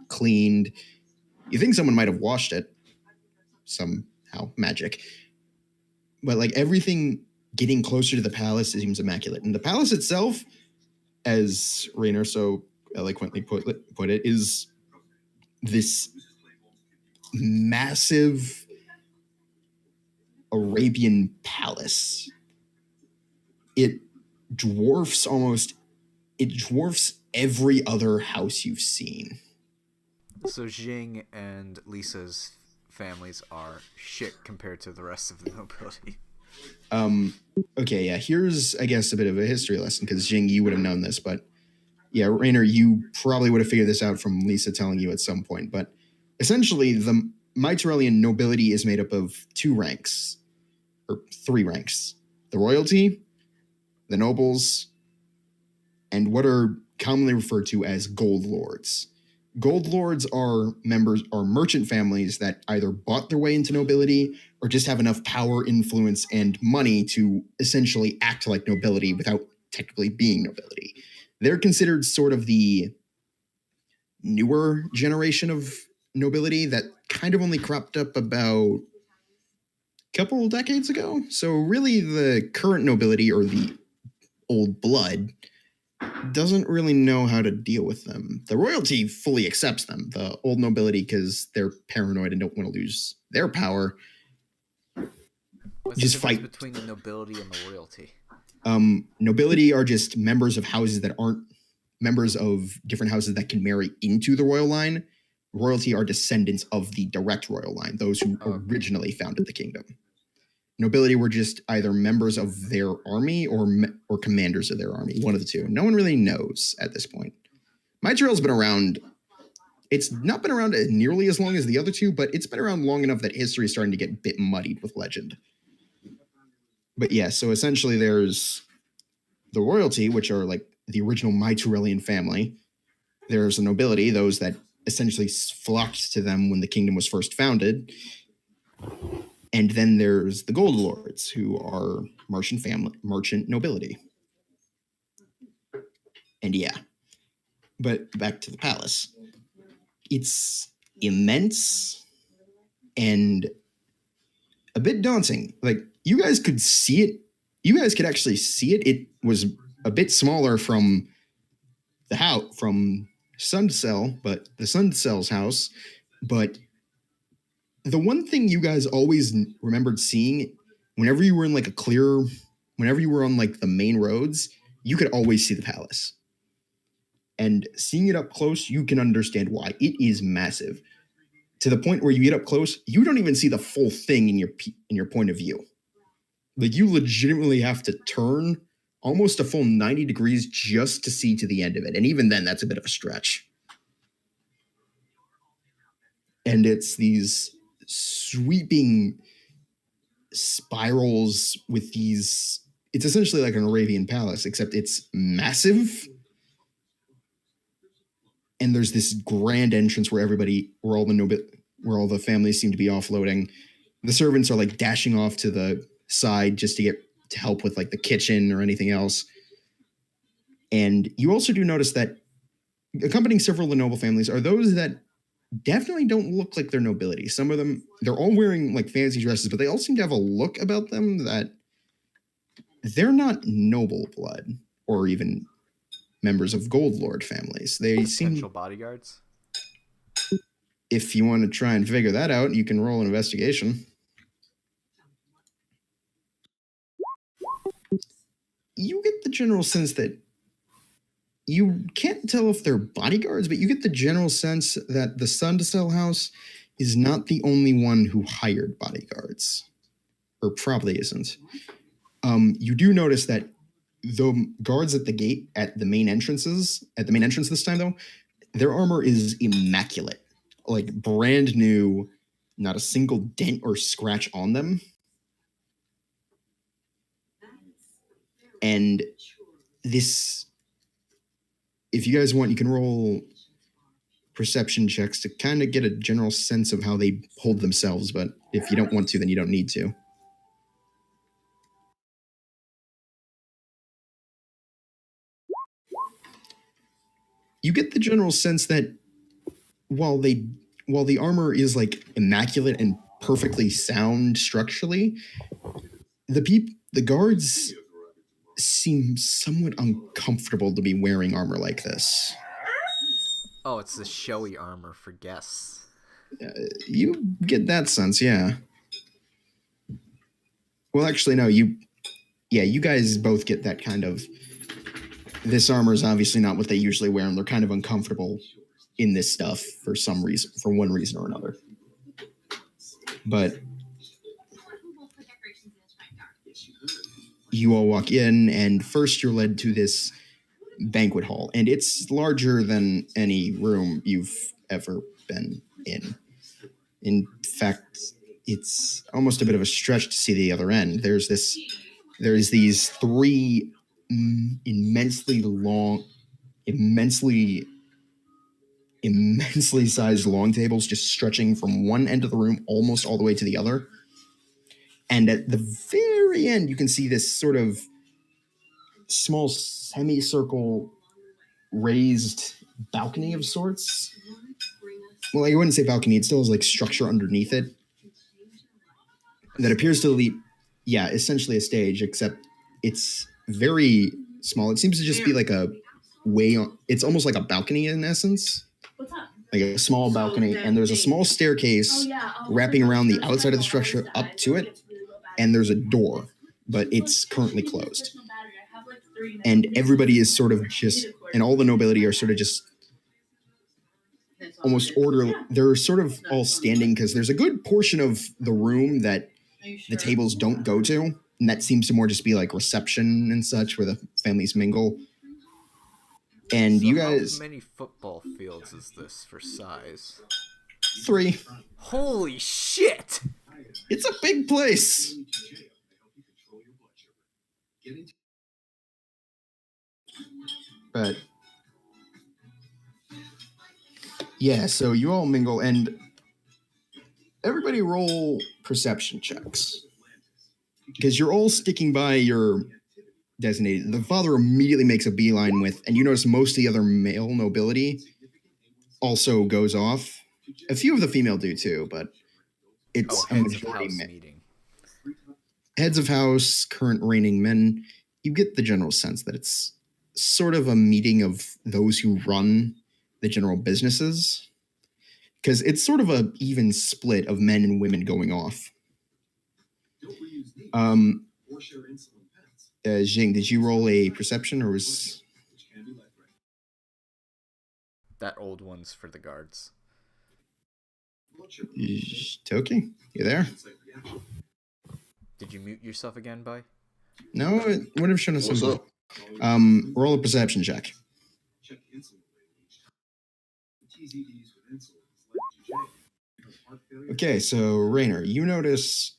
cleaned. You think someone might have washed it somehow, magic. But like everything getting closer to the palace seems immaculate. And the palace itself, as Rainer so eloquently put it, is this massive Arabian palace. It dwarfs every other house you've seen. So Jing and Lisa's families are shit compared to the rest of the nobility. Okay, yeah, here's, I guess, a bit of a history lesson, because Jing, you would have known this, but yeah, Rainer, you probably would have figured this out from Lisa telling you at some point, but essentially the Mytyrellian nobility is made up of 2 ranks, or 3 ranks. The royalty, the nobles, and what are commonly referred to as gold lords. Gold lords are merchant families that either bought their way into nobility or just have enough power, influence, and money to essentially act like nobility without technically being nobility. They're considered sort of the newer generation of nobility that kind of only cropped up about a couple decades ago. So really the current nobility, or the old blood, doesn't really know how to deal with them. The royalty fully accepts them. The old nobility, because they're paranoid and don't want to lose their power, What's just the fight. Between the nobility and the royalty? Nobility are just members of houses that aren't members of different houses that can marry into the royal line. Royalty are descendants of the direct royal line, those who originally founded the kingdom. Nobility were just either members of their army or commanders of their army, one of the two. No one really knows at this point. Mytyrell's been around. It's not been around nearly as long as the other two, but it's been around long enough that history is starting to get a bit muddied with legend. But yeah, so essentially there's the royalty, which are like the original Mytyrellian family. There's the nobility, those that essentially flocked to them when the kingdom was first founded. And then there's the gold lords, who are merchant nobility. And yeah, but back to the palace. It's immense and a bit daunting. Like, you guys could see it. You guys could actually see it. It was a bit smaller from the house, from Suncell, but the Suncell's house. But the one thing you guys always remembered seeing, whenever you were in like whenever you were on like the main roads, you could always see the palace. And seeing it up close, you can understand why. It is massive, to the point where you get up close, you don't even see the full thing in your point of view. Like, you legitimately have to turn almost a full 90 degrees just to see to the end of it. And even then, that's a bit of a stretch. And it's these sweeping spirals with these. It's essentially like an Arabian palace, except it's massive. And there's this grand entrance where all the families seem to be offloading. The servants are like dashing off to the side just to help with like the kitchen or anything else. And you also do notice that accompanying several of the noble families are those that definitely don't look like they're nobility. Some of them, they're all wearing like fancy dresses, but they all seem to have a look about them that they're not noble blood or even members of gold lord families. They Potential bodyguards. If you want to try and figure that out, you can roll an investigation. You get the general sense that you can't tell if they're bodyguards, but you get the general sense that the Suncell house is not the only one who hired bodyguards, or probably isn't. You do notice that the guards at the gate at the main entrance this time, though, their armor is immaculate, like brand new, not a single dent or scratch on them. And this, if you guys want, you can roll perception checks to kind of get a general sense of how they hold themselves. But if you don't want to, then you don't need to. you get the general sense that while the armor is like immaculate and perfectly sound structurally, the guards seem somewhat uncomfortable to be wearing armor like this. Oh, it's the showy armor for guests. You get that sense, yeah. Well, actually, no, you guys both get that kind of, this armor is obviously not what they usually wear, and they're kind of uncomfortable in this stuff for some reason, for one reason or another. But you all walk in, and first you're led to this banquet hall, and it's larger than any room you've ever been in. In fact, it's almost a bit of a stretch to see the other end. There's these three immensely sized long tables just stretching from one end of the room almost all the way to the other. And at the very end, you can see this sort of small semicircle raised balcony of sorts. Well, I wouldn't say balcony. It still has like structure underneath it that appears to lead, essentially a stage, except it's very small. It seems to just be like a way on. It's almost like a balcony in essence. What's up? Like a small balcony, and there's a small staircase wrapping around the outside of the structure up to it, and there's a door, but it's currently closed. And everybody is sort of just, and all the nobility are sort of just almost orderly. They're sort of all standing because there's a good portion of the room that the tables don't go to, and that seems to more just be like reception and such where the families mingle. And so you guys, how many football fields is this for size? 3. Holy shit! It's a big place. But yeah, so you all mingle, and everybody roll perception checks because you're all sticking by your designated. The father immediately makes a beeline with, and you notice most of the other male nobility also goes off. A few of the female do too, but it's a majority men. Heads of house, current reigning men. You get the general sense that it's sort of a meeting of those who run the general businesses, because it's sort of a even split of men and women going off. Jing, did you roll a perception, or was that old one's for the guards? Toki, you there? Did you mute yourself again, Bye? No, it would have shown us something. Roll a perception check. Okay, so Rainer, you notice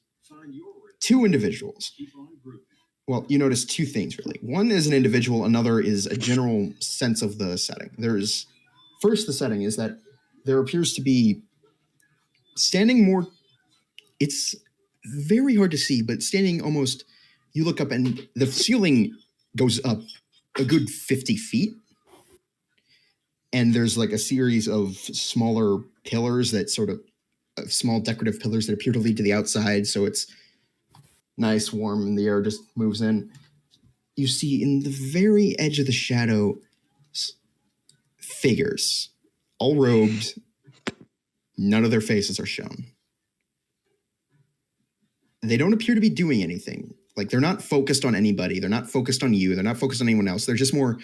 2 individuals. Well, you notice 2 things, really. One is an individual, another is a general sense of the setting. First, the setting is that there appears to be standing more, it's very hard to see, but standing almost, you look up and the ceiling goes up a good 50 feet. And there's like a series of smaller pillars that sort of, small decorative pillars that appear to lead to the outside. So it's nice, warm, and the air just moves in. You see in the very edge of the shadow figures, all robed. None of their faces are shown. They don't appear to be doing anything. Like, they're not focused on anybody. They're not focused on you. They're not focused on anyone else. They're just more,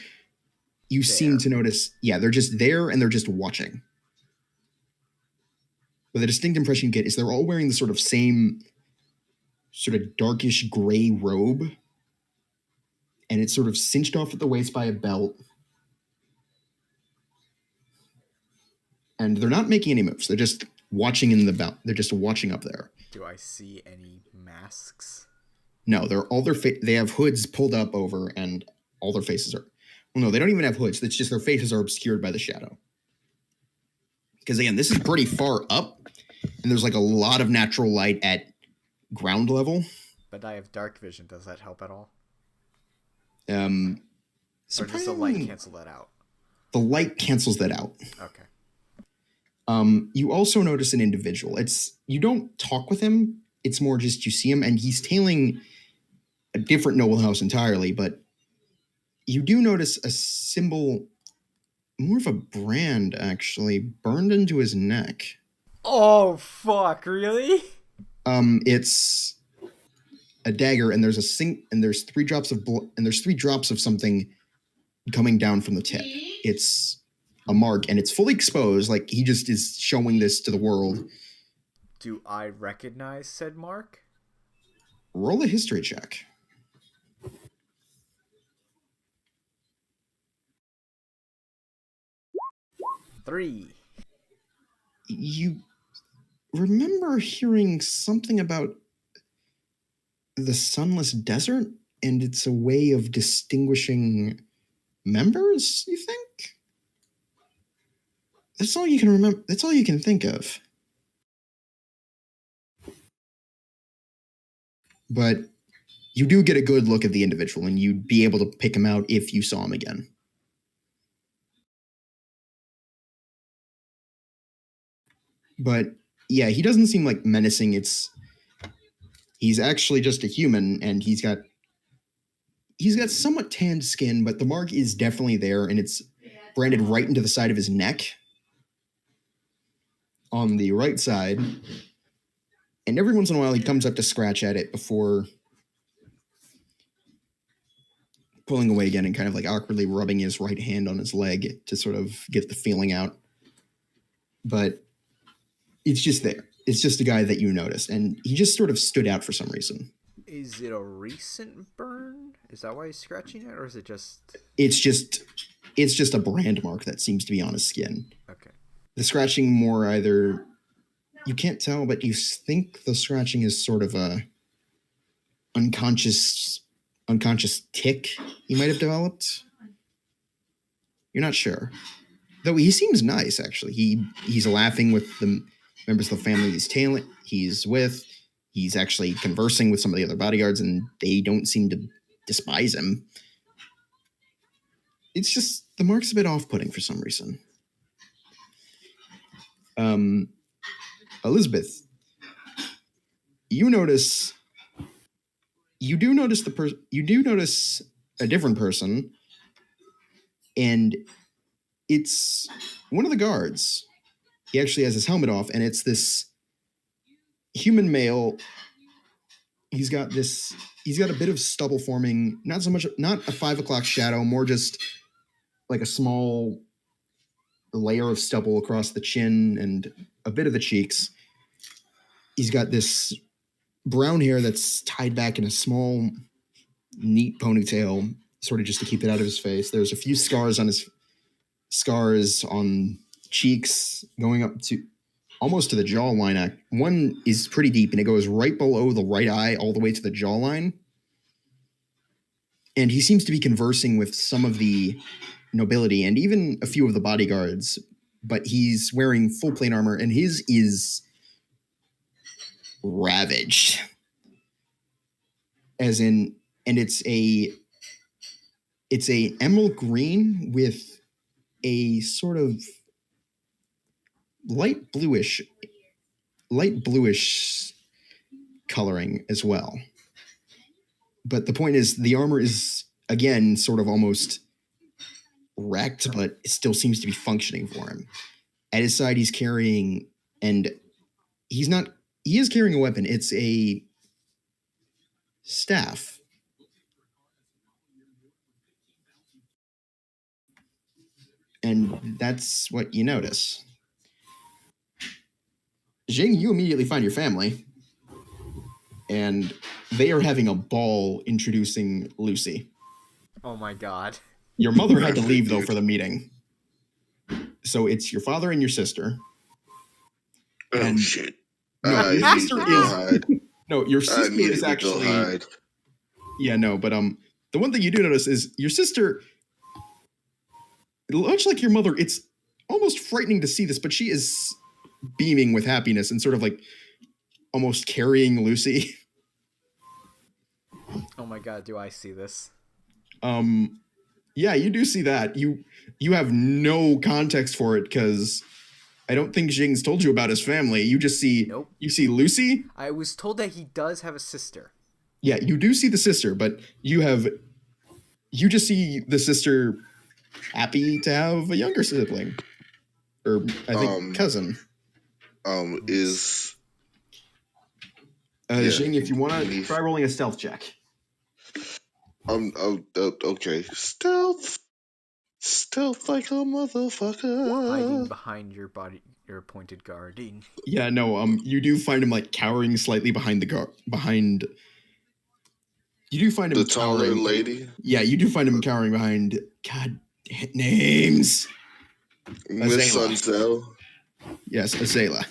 you seem to notice, they're just there and they're just watching. But the distinct impression you get is they're all wearing the sort of same sort of darkish gray robe. And it's sort of cinched off at the waist by a belt. And they're not making any moves. They're just watching in the belt. They're just watching up there. Do I see any masks? No, they have hoods pulled up over, and all their faces are. Well, no, they don't even have hoods. It's just their faces are obscured by the shadow. Because again, this is pretty far up, and there's like a lot of natural light at ground level. But I have dark vision. Does that help at all? Or does the light cancel that out? the light cancels that out. Okay. You also notice an individual. You don't talk with him. It's more just you see him, and he's tailing a different noble house entirely. But you do notice a symbol, more of a brand actually, burned into his neck. Oh fuck! Really? It's a dagger, and there's 3 drops of blood, and there's 3 drops of something coming down from the tip. It's a mark, and it's fully exposed. Like, he just is showing this to the world. Do I recognize said mark? Roll a history check. Three. You remember hearing something about the sunless desert, and it's a way of distinguishing members, you think? That's all you can remember. That's all you can think of. But you do get a good look at the individual, and you'd be able to pick him out if you saw him again. But yeah, he doesn't seem like menacing. He's actually just a human, and he's got somewhat tanned skin, but the mark is definitely there, and it's branded right into the side of his neck on the right side. And every once in a while, he comes up to scratch at it before pulling away again and kind of like awkwardly rubbing his right hand on his leg to sort of get the feeling out. But it's just there. It's just a guy that you noticed, and he just sort of stood out for some reason. Is it a recent burn? Is that why he's scratching it, or is it just... It's just a brand mark that seems to be on his skin. Okay. The scratching more either... You can't tell, but you think the scratching is sort of a unconscious tick he might have developed. You're not sure. Though he seems nice, actually. He's laughing with the members of the family he's with. He's actually conversing with some of the other bodyguards, and they don't seem to despise him. It's just, the mark's a bit off-putting for some reason. Elizabeth, you do notice a different person, and it's one of the guards. He actually has his helmet off, and it's this human male. He's got a bit of stubble forming, not a 5 o'clock shadow, more just like a small layer of stubble across the chin and a bit of the cheeks. He's got this brown hair that's tied back in a small, neat ponytail, sort of just to keep it out of his face. There's a few scars on cheeks going up to almost to the jawline. One is pretty deep, and it goes right below the right eye all the way to the jawline. And he seems to be conversing with some of the nobility and even a few of the bodyguards, but he's wearing full plate armor, and his is ravaged. As in, and it's a emerald green with a sort of light bluish coloring as well. But the point is, the armor is, again, sort of almost wrecked, but it still seems to be functioning for him. At his side, he is carrying a weapon. It's a staff. And that's what you notice. Jing, you immediately find your family, and they are having a ball introducing Lucy. Oh my god. Your mother had to leave, though, for the meeting. So it's your father and your sister. Oh, shit. No, your sister is... No, your sister is actually... Hide. Yeah, no, but the one thing you do notice is your sister, much like your mother, it's almost frightening to see this, but she is beaming with happiness and sort of like almost carrying Lucy. Oh my god, do I see this? Yeah, you do see that. You have no context for it because I don't think Jing's told you about his family. You just see You see Lucy. I was told that he does have a sister. Yeah, you do see the sister, but you just see the sister happy to have a younger sibling. Or I think cousin. Jing, if you want to try rolling a stealth check. Okay. Stealth like a motherfucker. Hiding behind your appointed guarding. Yeah, no, you do find him like cowering slightly behind you do find him the taller lady. Yeah, you do find him cowering behind God names. Miss Sunzel. Yes, Azela.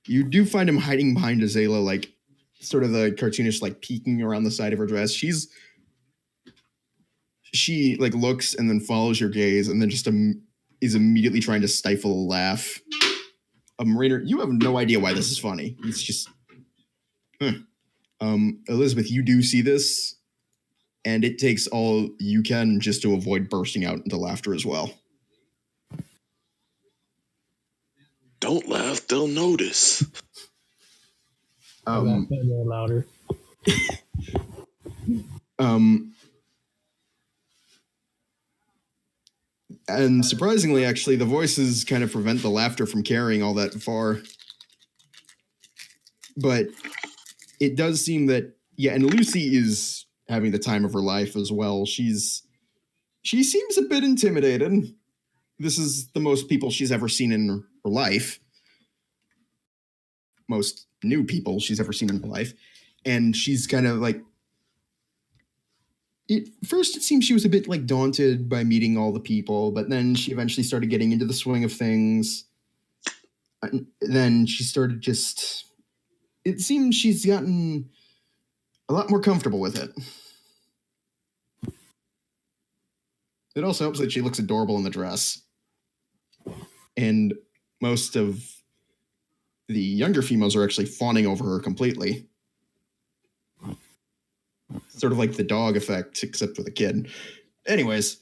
You do find him hiding behind Azela, like sort of the cartoonish, like peeking around the side of her dress. She like looks and then follows your gaze and then just is immediately trying to stifle a laugh. Rainer, you have no idea why this is funny. It's just, Elizabeth, you do see this, and it takes all you can just to avoid bursting out into laughter as well. Don't laugh; they'll notice. Laugh a little louder. And surprisingly, actually, the voices kind of prevent the laughter from carrying all that far. But it does seem that, yeah, and Lucy is having the time of her life as well. She seems a bit intimidated. This is the most people she's ever seen in her life. Most new people she's ever seen in her life. And she's kind of like, first it seems she was a bit like daunted by meeting all the people, but then she eventually started getting into the swing of things. And then she started it seems she's gotten a lot more comfortable with it. It also helps that she looks adorable in the dress. And most of the younger females are actually fawning over her completely. Sort of like the dog effect, except with a kid. Anyways,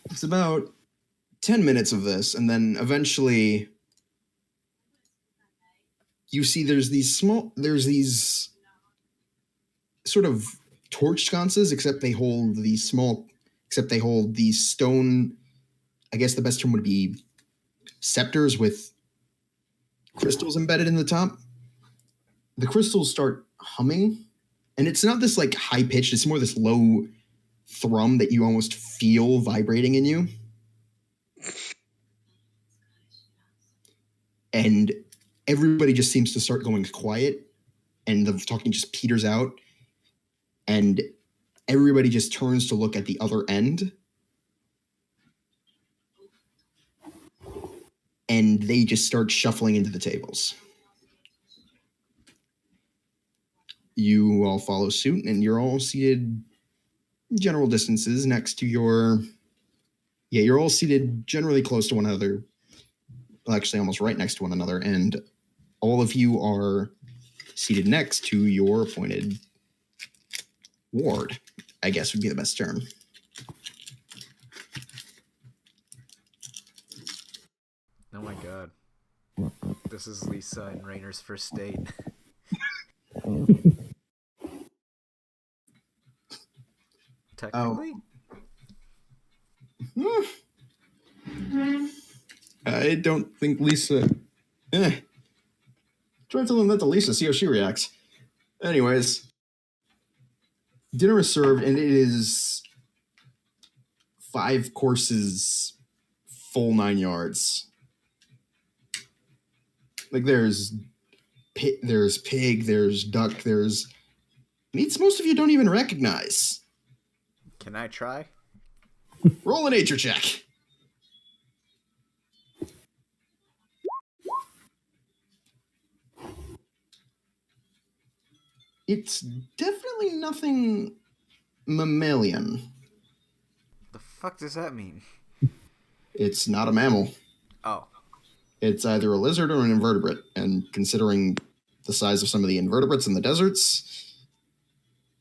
it's about 10 minutes of this, and then eventually you see there's these sort of torch sconces, except they hold these stone, I guess the best term would be scepters with crystals embedded in the top. The crystals start humming, and it's not this like high pitched, it's more this low thrum that you almost feel vibrating in you. And everybody just seems to start going quiet, and the talking just peters out, and everybody just turns to look at the other end, and they just start shuffling into the tables. You all follow suit, and you're all seated general distances next to you're all seated generally close to one another. Well, actually, almost right next to one another, and all of you are seated next to your appointed ward, I guess would be the best term. Oh my god. This is Lisa and Rainer's first date. Technically? I don't think Lisa... Try telling that to Lisa, see how she reacts. Anyways, dinner is served, and it is 5 courses, full 9 yards. Like there's pig, there's duck, there's meats most of you don't even recognize. Can I try? Roll a nature check. It's definitely nothing mammalian. The fuck does that mean? It's not a mammal. Oh. It's either a lizard or an invertebrate, and considering the size of some of the invertebrates in the deserts,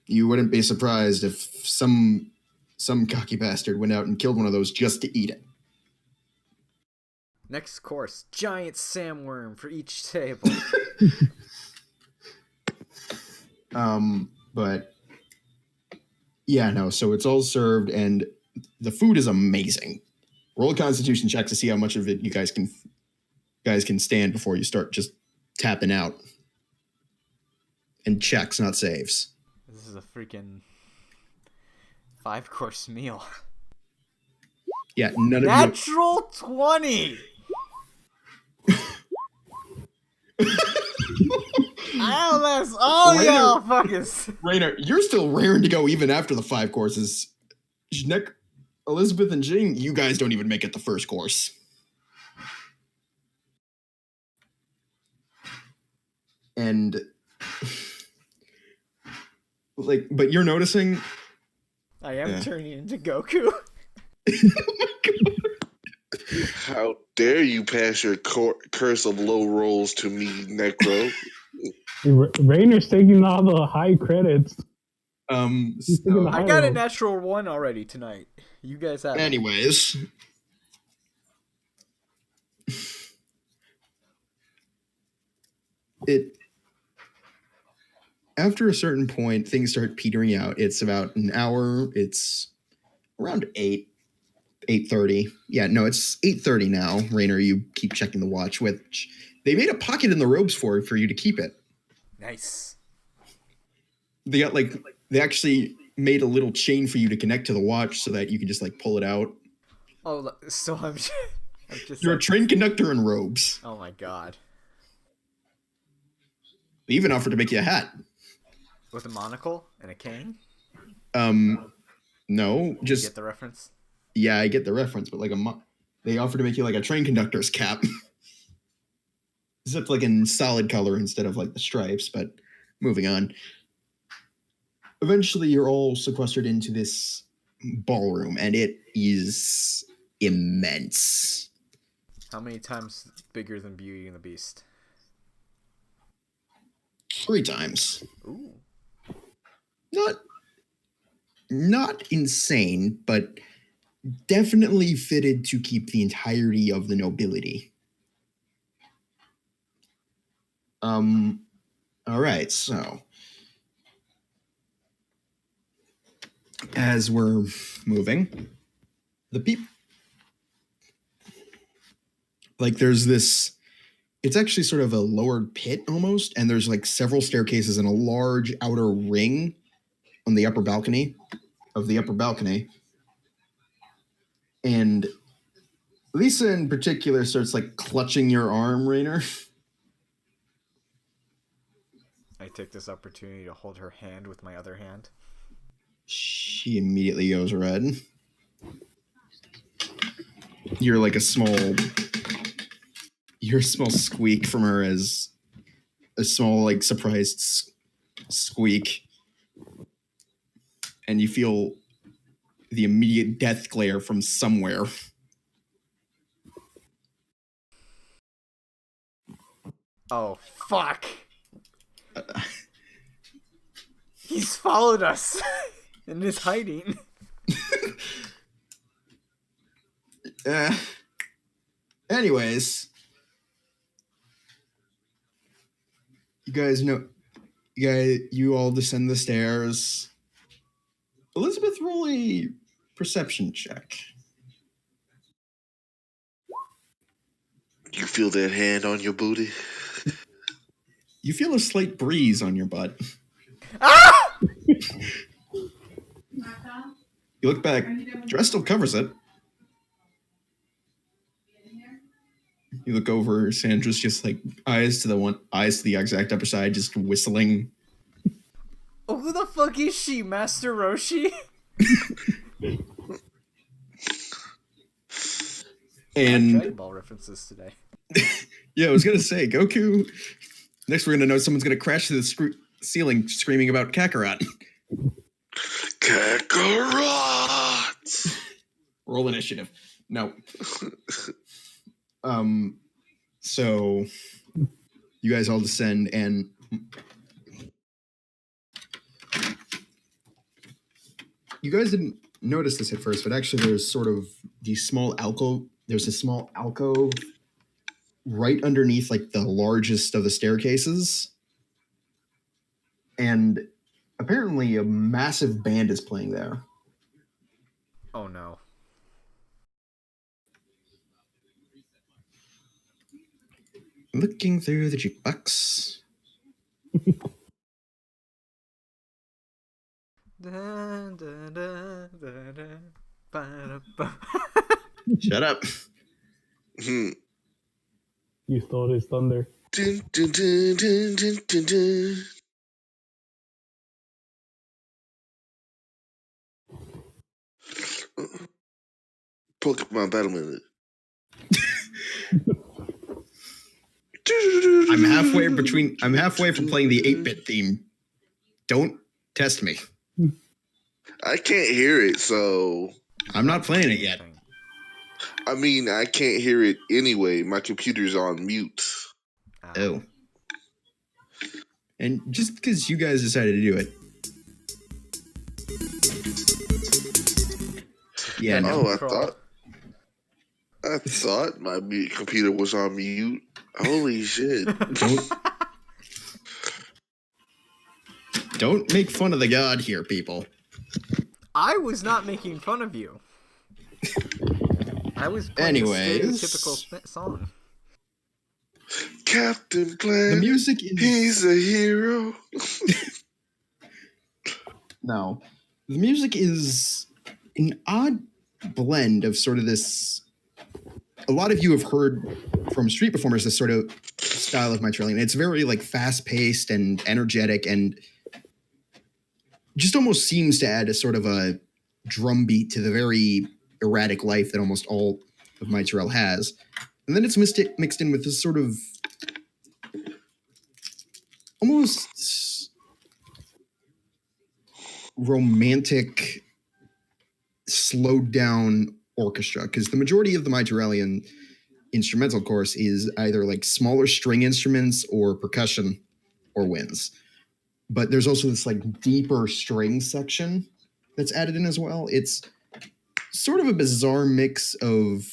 you wouldn't be surprised if some some cocky bastard went out and killed one of those just to eat it. Next course, giant sandworm for each table. But yeah, no. So it's all served, and the food is amazing. Roll a Constitution check to see how much of it you guys can stand before you start just tapping out. And checks, not saves. This is a freaking 5-course meal. Yeah, none of you. Natural 20. I'll all y'all fuckers. Rainer, you're still raring to go even after the 5 courses. Nick, Elizabeth, and Jane, you guys don't even make it the first course. And but you're noticing. I am turning into Goku. Oh my God. How dare you pass your curse of low rolls to me, Necro? Rainer's taking all the high credits. I got a natural 1 already tonight. You guys have. Anyways. After a certain point, things start petering out. It's about an hour. It's around 8:30. Yeah, no, it's 8:30 now. Rainer, you keep checking the watch, which they made a pocket in the robes for you to keep it. Nice. They got they actually made a little chain for you to connect to the watch so that you can just pull it out. Oh, so I'm just. You're a train conductor in robes. Oh my God. They even offered to make you a hat. With a monocle and a cane? No, just You get the reference? Yeah, I get the reference, but they offered to make you a train conductor's cap. Except in solid color instead of the stripes, but moving on. Eventually you're all sequestered into this ballroom, and it is immense. How many times bigger than Beauty and the Beast? 3 times. Ooh. Not insane, but definitely fitted to keep the entirety of the nobility. All right, so as we're moving, the people there's this. It's actually sort of a lowered pit almost, and there's several staircases and a large outer ring on the upper balcony. And Lisa in particular starts clutching your arm, Rainer. I take this opportunity to hold her hand with my other hand. She immediately goes red. You're a small squeak from her, as a small surprised squeak. And you feel the immediate death glare from somewhere. Oh, fuck. He's followed us and is hiding. Anyways, you all descend the stairs. Elizabeth, roll a perception check. You feel that hand on your booty? You feel a slight breeze on your butt. Ah! You look back. Dress still covers it. You look over. Sandra's just eyes to the exact upper side, just whistling. Oh, who the fuck is she, Master Roshi? And Dragon Ball references today. Yeah, I was gonna say Goku. Next, we're gonna know someone's gonna crash to the ceiling, screaming about Kakarot. Kakarot! Roll initiative. No. So you guys all descend, and you guys didn't notice this at first, but actually there's sort of these small alcove. There's a small alcove right underneath like the largest of the staircases. And apparently a massive band is playing there. Oh no. Looking through the jukebox. Shut up. You stole his thunder. Dun, dun, dun, dun, dun, dun, dun. Pokemon Battle Minute. I'm halfway from playing the 8-bit theme. Don't test me. I can't hear it, so I'm not playing it yet. I mean, I can't hear it anyway. My computer's on mute. Oh. And just because you guys decided to do it. Yeah, no. Oh, I thought my computer was on mute. Holy shit. Don't make fun of the god here, people. I was not making fun of you. I was playing a stereotypical song. Captain Planet. The music is... He's a hero. No. The music is an odd blend of sort of this... A lot of you have heard from street performers this sort of style of Mitralian. It's very like fast-paced and energetic and just almost seems to add a sort of a drum beat to the very erratic life that almost all of Mitrel has. And then it's mixed in with this sort of almost romantic, slowed down orchestra, because the majority of the Mitralian instrumental course is either like smaller string instruments or percussion or winds. But there's also this like deeper string section that's added in as well. It's sort of a bizarre mix of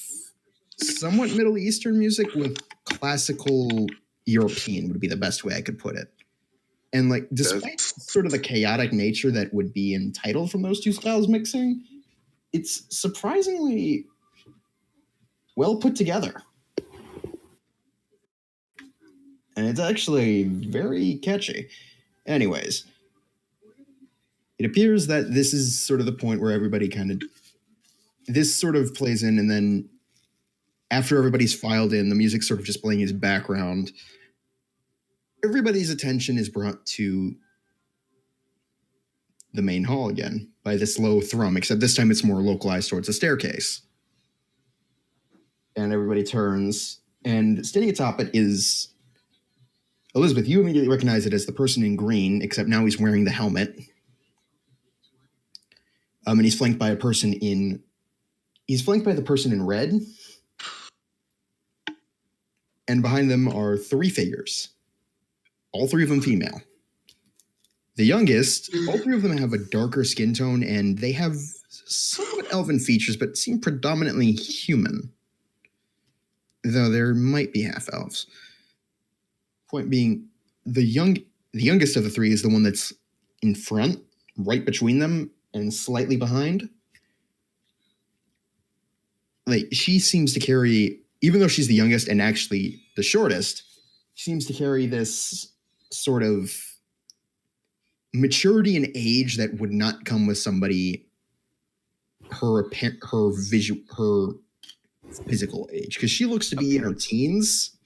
somewhat Middle Eastern music with classical European would be the best way I could put it. And like, despite sort of the chaotic nature that would be entitled from those two styles mixing, it's surprisingly well put together. And it's actually very catchy. Anyways, it appears that this is sort of the point where everybody this sort of plays in, and then after everybody's filed in, the music's sort of just playing as background. Everybody's attention is brought to the main hall again by this low thrum, except this time it's more localized towards a staircase. And everybody turns, and standing atop it is Elizabeth. You immediately recognize it as the person in green, except now he's wearing the helmet. And he's flanked by the person in red. And behind them are three figures. All three of them female. The youngest, all three of them have a darker skin tone, and they have somewhat elven features, but seem predominantly human. Though there might be half-elves. Point being, the youngest of the three is the one that's in front, right between them, and slightly behind. Like, she seems to carry, even though she's the youngest and actually the shortest, she seems to carry this sort of maturity and age that would not come with somebody her physical age, because she looks to be in her teens,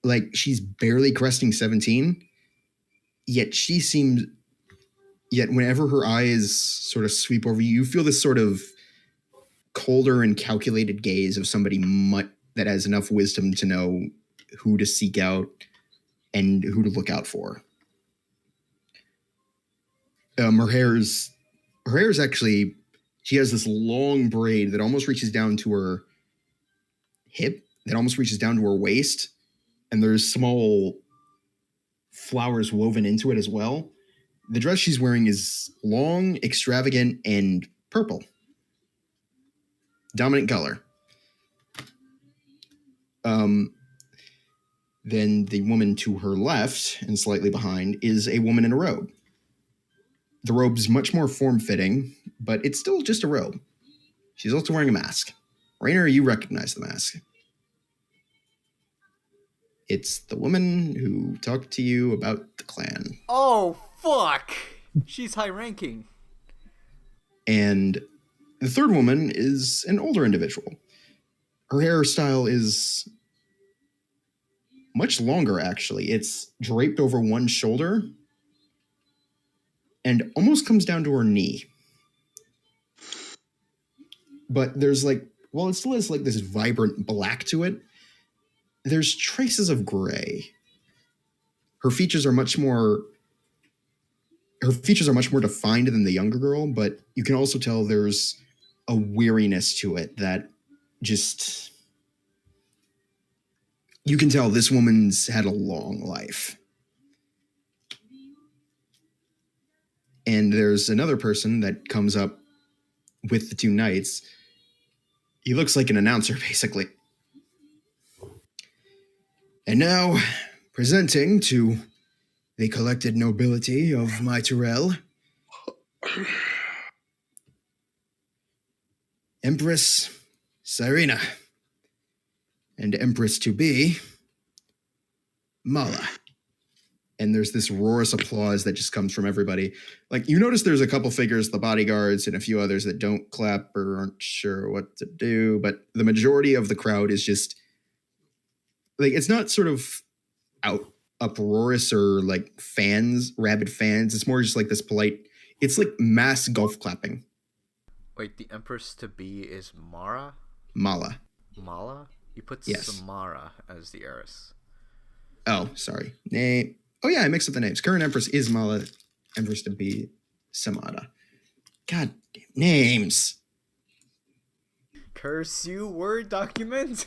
like she's barely cresting 17, yet whenever her eyes sort of sweep over you, you feel this sort of colder and calculated gaze of somebody that has enough wisdom to know who to seek out and who to look out for. Her hair's actually, she has this long braid that almost reaches down to her hip, that almost reaches down to her waist, and there's small flowers woven into it as well. The dress she's wearing is long, extravagant, and purple. Dominant color. Then the woman to her left and slightly behind is a woman in a robe. The robe's much more form-fitting, but it's still just a robe. She's also wearing a mask. Rainer, you recognize the mask. It's the woman who talked to you about the clan. Oh, fuck! She's high-ranking. And the third woman is an older individual. Her hairstyle is much longer, actually. It's draped over one shoulder and almost comes down to her knee. But there's it still has like this vibrant black to it. There's traces of gray. Her features are much more defined than the younger girl, but you can also tell there's a weariness to it that just... You can tell this woman's had a long life. And there's another person that comes up with the two knights. He looks like an announcer, basically. And now, presenting to the collected nobility of my Tyrell, Empress Cyrena, and Empress-to-be, Mala. And there's this roarous applause that just comes from everybody. Like, you notice there's a couple figures, the bodyguards and a few others that don't clap or aren't sure what to do, but the majority of the crowd is just, like, it's not sort of uproarious or, like, fans, rabid fans. It's more just like this polite, it's like mass golf clapping. Wait, the Empress-to-be is Mara? Mala. Mala? You put Samara as the heiress. Oh, sorry. Oh, yeah, I mixed up the names. Current Empress is Mala. Empress-to-be Samara. God damn names. Curse you, Word document.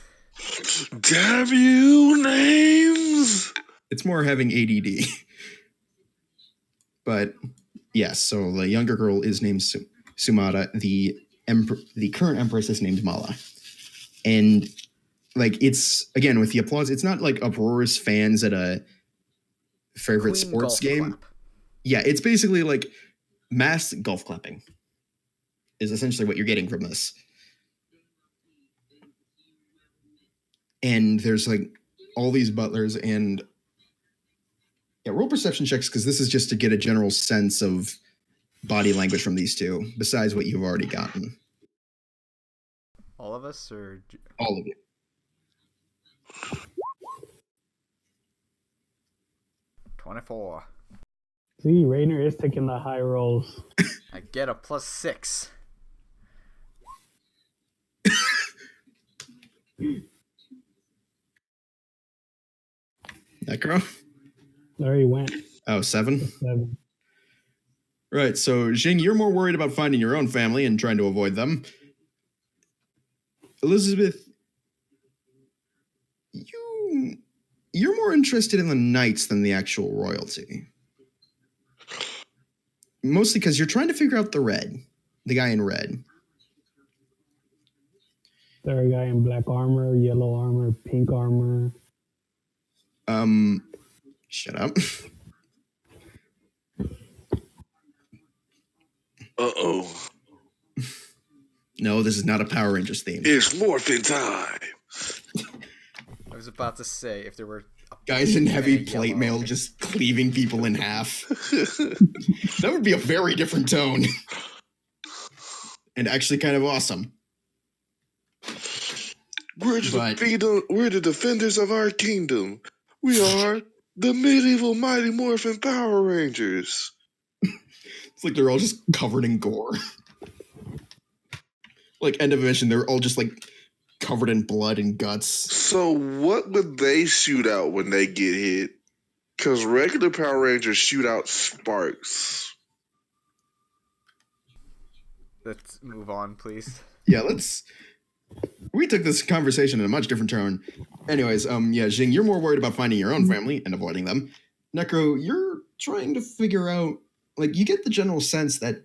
Damn you, names. It's more having ADD. But, yes, so the younger girl is named Sumara. The current Empress is named Mala. And... like, it's, again, with the applause, it's not like uproarious fans at a favorite Queen sports game. Clap. Yeah, it's basically like mass golf clapping is essentially what you're getting from this. And there's like all these butlers and roll perception checks because this is just to get a general sense of body language from these two, besides what you've already gotten. All of us, or all of you? 24. See, Rainer is taking the high rolls. I get a +6. Necro? There he went. Oh, 7? 7. Right, so Jing, you're more worried about finding your own family and trying to avoid them. Elizabeth, you're more interested in the knights than the actual royalty. Mostly because you're trying to figure out the guy in red. There a guy in black armor, yellow armor, pink armor. Shut up. Uh-oh. No, this is not a Power Rangers theme. It's morphin' time. I was about to say, if there were... guys in heavy plate mail just cleaving people in half. That would be a very different tone. And actually kind of awesome. We're the defenders of our kingdom. We are the medieval Mighty Morphin Power Rangers. It's like they're all just covered in gore. Like, end of mission, they're all just like covered in blood and guts. So what would they shoot out when they get hit? Because regular Power Rangers shoot out sparks. Let's move on, please. Yeah, we took this conversation in a much different tone. Anyways, Jing, you're more worried about finding your own family and avoiding them. Necro, you're trying to figure out, like, you get the general sense that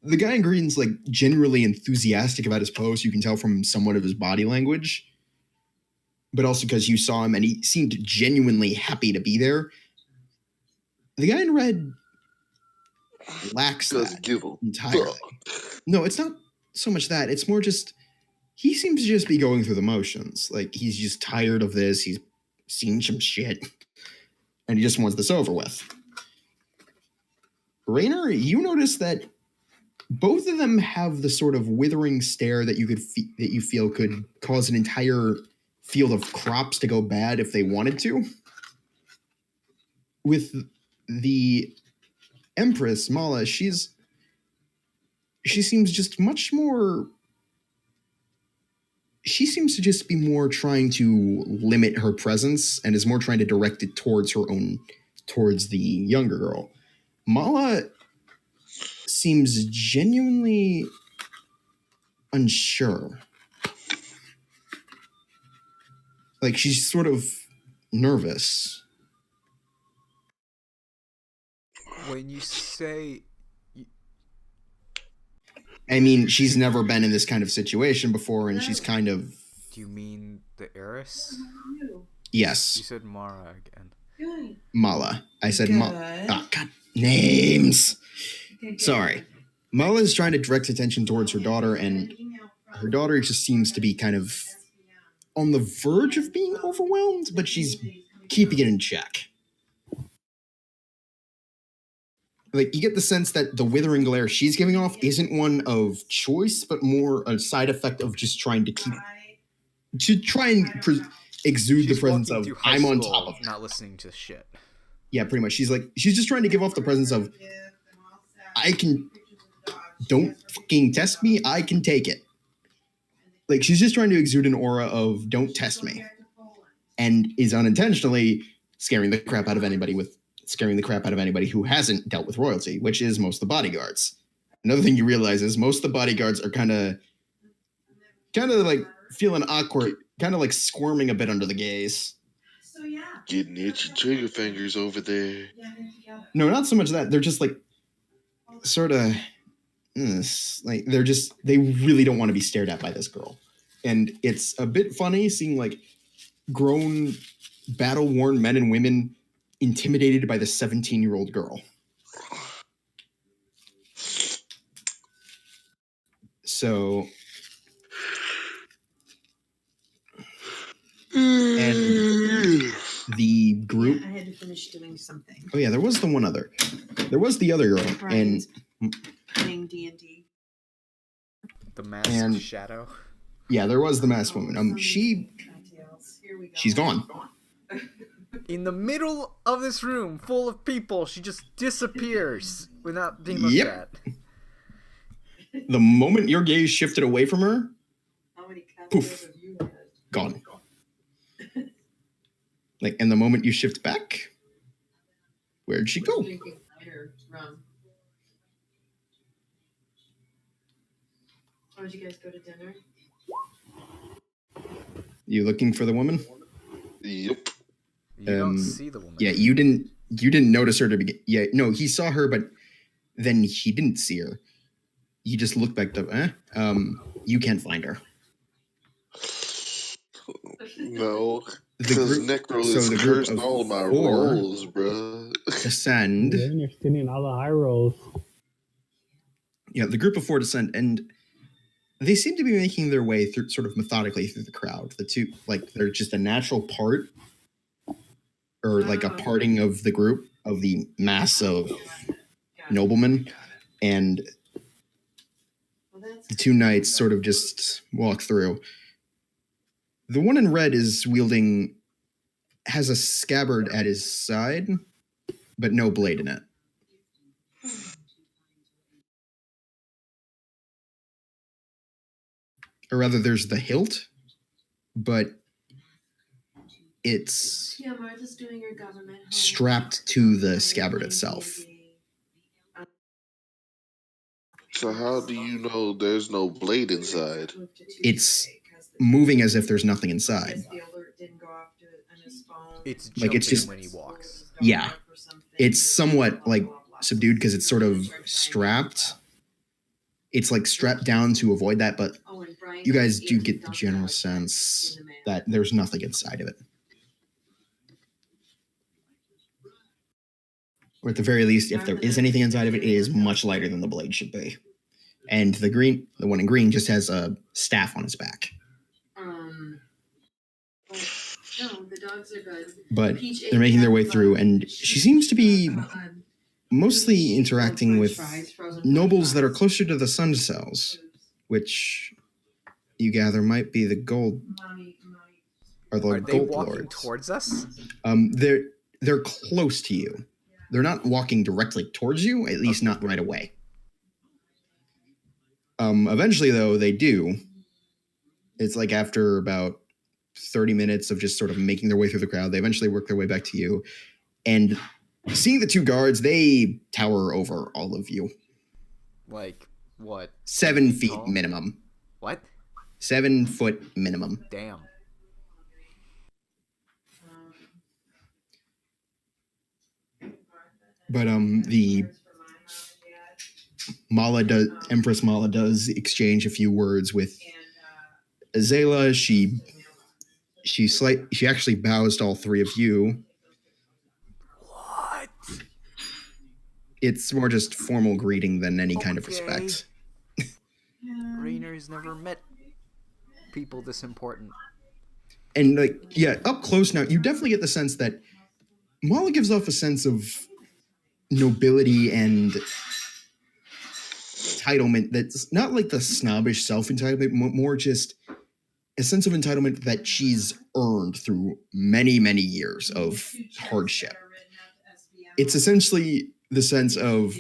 The guy in green's like generally enthusiastic about his pose. You can tell from somewhat of his body language, but also because you saw him and he seemed genuinely happy to be there. The guy in red lacks that entirely. No, it's not so much that. It's more just he seems to just be going through the motions. Like he's just tired of this. He's seen some shit, and he just wants this over with. Raynor, you notice that both of them have the sort of withering stare that you feel could cause an entire field of crops to go bad if they wanted to. With the Empress Mala, she seems just much more. She seems to just be more trying to limit her presence and is more trying to direct it towards the younger girl. Mala seems genuinely unsure. Like she's sort of nervous. When you say... I mean, she's never been in this kind of situation before, and she's kind of... Do you mean the heiress? Yes. You said Mara again. Mala. I said God. Names! Sorry. Mala is trying to direct attention towards her daughter, and her daughter just seems to be kind of on the verge of being overwhelmed, but she's keeping it in check. Like, you get the sense that the withering glare she's giving off isn't one of choice, but more a side effect of just trying to exude the presence of, I'm on top of her. Not listening to shit. Yeah, pretty much. She's just trying to give off the presence of, don't fucking test me, I can take it. Like, she's just trying to exude an aura of, don't test me. And is unintentionally scaring the crap out of anybody who hasn't dealt with royalty, which is most of the bodyguards. Another thing you realize is most of the bodyguards are kind of like feeling awkward, kind of like squirming a bit under the gaze. Getting itchy trigger fingers over there. No, not so much that. They're just like sort of like they really don't want to be stared at by this girl. And it's a bit funny seeing like grown, battle-worn men and women intimidated by the 17-year-old girl. So, and the group. I had to finish doing something. Oh yeah, there was the other girl, and playing D&D. The masked shadow. Yeah, there was the masked woman. She's gone. In the middle of this room full of people, she just disappears without being looked at. The moment your gaze shifted away from her, poof, gone. Like, and the moment you shift back, where'd she go? Oh, did you guys go to dinner? You looking for the woman? Yep. You don't see the woman. Yeah, you didn't notice her to begin. Yeah, no, he saw her, but then he didn't see her. He just looked back up. You can't find her. No, because Necro is cursed all my rolls, bro. Descend. Yeah, you're stealing all the high rolls. Yeah, the group of 4 descend, and they seem to be making their way through, sort of methodically through the crowd. The two, like, they're just a natural part, or like a parting of the group, of the mass of noblemen, and the two knights sort of just walk through. The one in red has a scabbard at his side, but no blade in it. Or rather, there's the hilt, but it's strapped to the scabbard itself. So how do you know there's no blade inside? It's moving as if there's nothing inside. It's like it's just when he walks. Yeah, it's somewhat like subdued because it's sort of strapped, it's like strapped down to avoid that, but Oh, and Brian you guys has do ears get the dumped general out sense in the mail. that there's nothing inside of it. Or at the very least, if there is anything inside of it, it is much lighter than the blade should be. And the one in green just has a staff on his back. No, the dogs are good. But they're making their way through, and she seems to be mostly interacting with nobles that are closer to the sun cells, which you gather might be the gold or the Are they gold walking lords. towards us? They're close to you. They're not walking directly towards you, at least not right away. Eventually, though, they do. It's like after about 30 minutes of just sort of making their way through the crowd, they eventually work their way back to you. And seeing the two guards, they tower over all of you. Like, what? 7 feet tall? minimum. What? 7 foot minimum. Damn. But the Empress Mala does exchange a few words with Azela. She actually bows to all three of you. What? It's more just formal greeting than any kind of respect. Rainer has never met people this important. And like, yeah, up close now, you definitely get the sense that Mala gives off a sense of nobility and entitlement that's not like the snobbish self-entitlement, more just a sense of entitlement that she's earned through many, many years of hardship. It's essentially the sense of,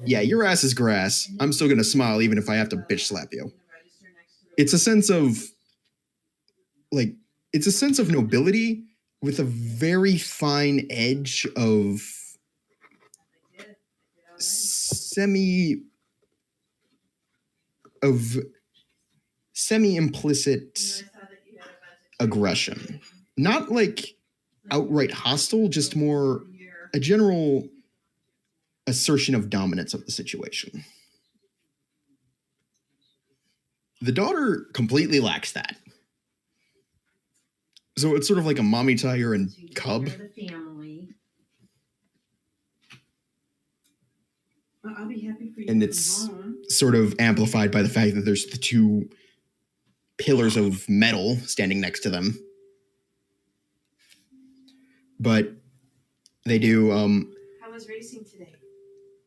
yeah, your ass is grass. I'm still going to smile even if I have to bitch slap you. It's a sense of, like, it's a sense of nobility with a very fine edge of semi-implicit aggression. Not like outright hostile, just more a general assertion of dominance of the situation. The daughter completely lacks that. So it's sort of like a mommy tiger and cub. I'll be happy for you. And it's sort of amplified by the fact that there's the two pillars of metal standing next to them. But they do How was racing today?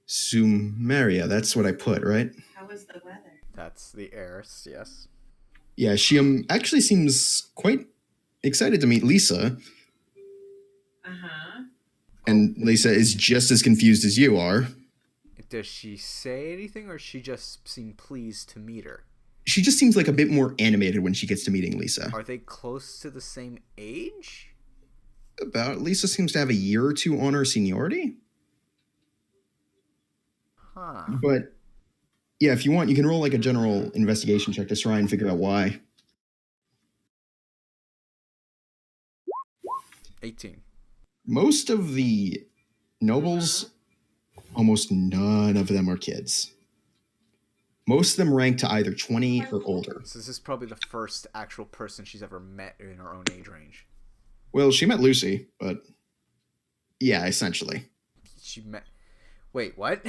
Sumeria, that's what I put, right? How was the weather? That's the heiress, yes. Yeah, she actually seems quite excited to meet Lisa. Uh-huh. And Lisa is just as confused as you are. Does she say anything, or she just seem pleased to meet her? She just seems like a bit more animated when she gets to meeting Lisa. Are they close to the same age? About. Lisa seems to have a year or two on her seniority. Huh. But, yeah, if you want, you can roll like a general investigation check to try and figure out why. 18. Most of the nobles, almost none of them are kids. Most of them rank to either 20 or older. So this is probably the first actual person she's ever met in her own age range. Well, she met Lucy, but yeah, essentially. She met... Wait, what?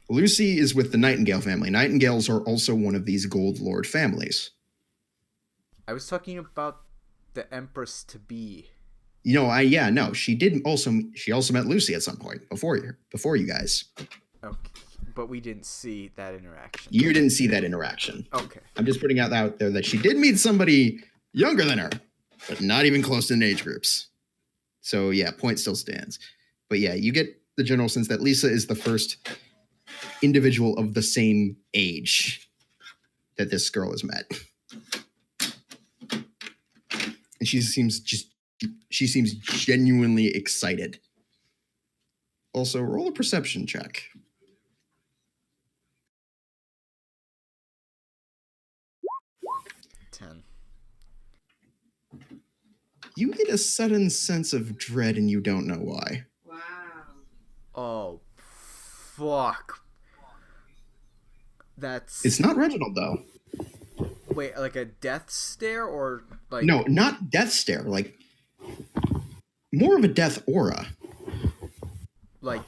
Lucy is with the Nightingale family. Nightingales are also one of these Gold Lord families. I was talking about the Empress-to-be. You know, she also met Lucy at some point before you guys. Okay, but we didn't see that interaction. You didn't see that interaction. Okay. I'm just putting out there that she did meet somebody younger than her, but not even close in age groups. So yeah, point still stands. But yeah, you get the general sense that Lisa is the first individual of the same age that this girl has met. And she seems genuinely excited. Also, roll a perception check. 10. You get a sudden sense of dread and you don't know why. Wow. Oh, fuck. It's not Reginald, though. Wait, like a death stare or like... No, not death stare. Like, more of a death aura. Like,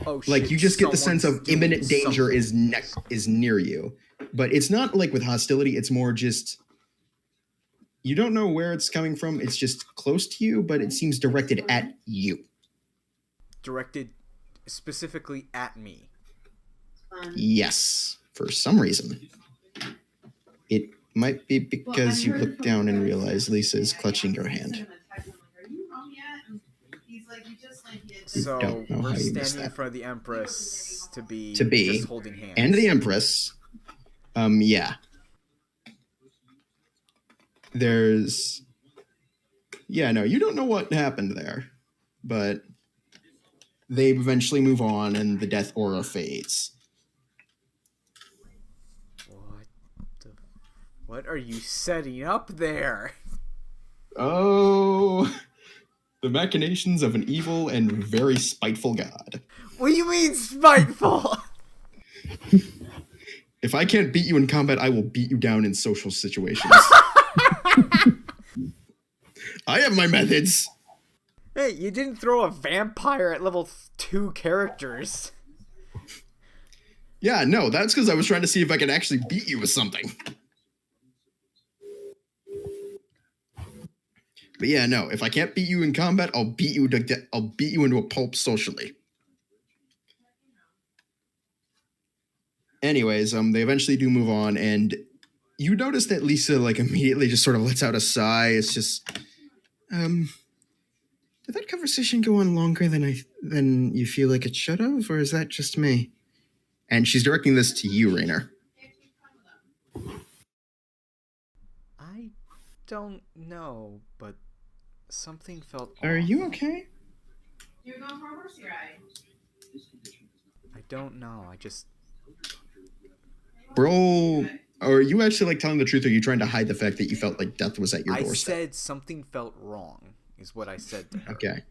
oh shit. Like, you just get the sense of imminent danger something. is near you. But it's not like with hostility. It's more just... You don't know where it's coming from. It's just close to you, but it seems directed at you. Directed specifically at me. Yes, for some reason. It might be because you look down and realize Lisa is clutching your hand. So we're standing in front of the Empress to be just holding hands. And the Empress. Yeah. There's... Yeah, no, you don't know what happened there. But they eventually move on and the death aura fades. What are you setting up there? Oh, the machinations of an evil and very spiteful god. What do you mean spiteful? If I can't beat you in combat, I will beat you down in social situations. I have my methods. Hey, you didn't throw a vampire at level 2 characters. Yeah, no, that's because I was trying to see if I could actually beat you with something. But yeah, no, if I can't beat you in combat, I'll beat you into a pulp socially. Anyways, they eventually do move on, and you notice that Lisa, like, immediately just sort of lets out a sigh. It's just, did that conversation go on longer than you feel like it should have, or is that just me? And she's directing this to you, Rainer. I don't know, but something felt off. Are you okay? You're going for a horsey ride. I don't know. I just... Bro, are you actually like telling the truth, or are you trying to hide the fact that you felt like death was at your doorstep? I said something felt wrong, is what I said to her. Okay.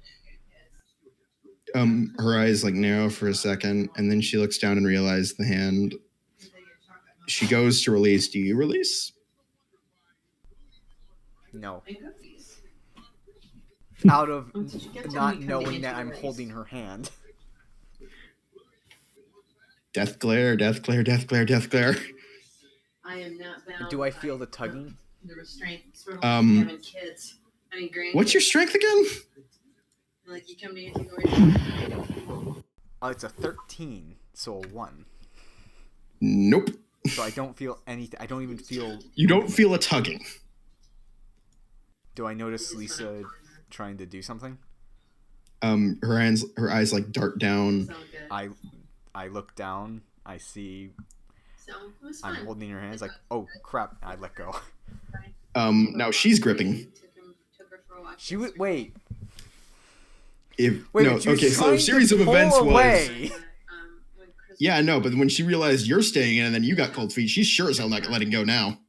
Her eyes like narrow for a second, and then she looks down and realizes the hand. She goes to release. Do you release? No. Out of not knowing that I'm holding her hand. Death glare, death glare, death glare, death glare. I am not bound. Do I feel the tugging? The restraint. Sort of like having kids. I mean, grandkids. What's your strength again? Like you come to take away. Oh, it's a 13, so a 1. Nope. So I don't feel anything. I don't even feel... You don't feel a tugging. Do I notice Lisa trying to do something? Her eyes like dart down. I look down. I see. So it was I'm fun. holding her hands. Like, oh crap! I let go. Now she's gripping. Took her for a walk. She would wait. If Wait, no, okay. So a series of events was. Yeah, no, but when she realized you're staying in, and then you got cold feet, she's sure as hell not letting go now.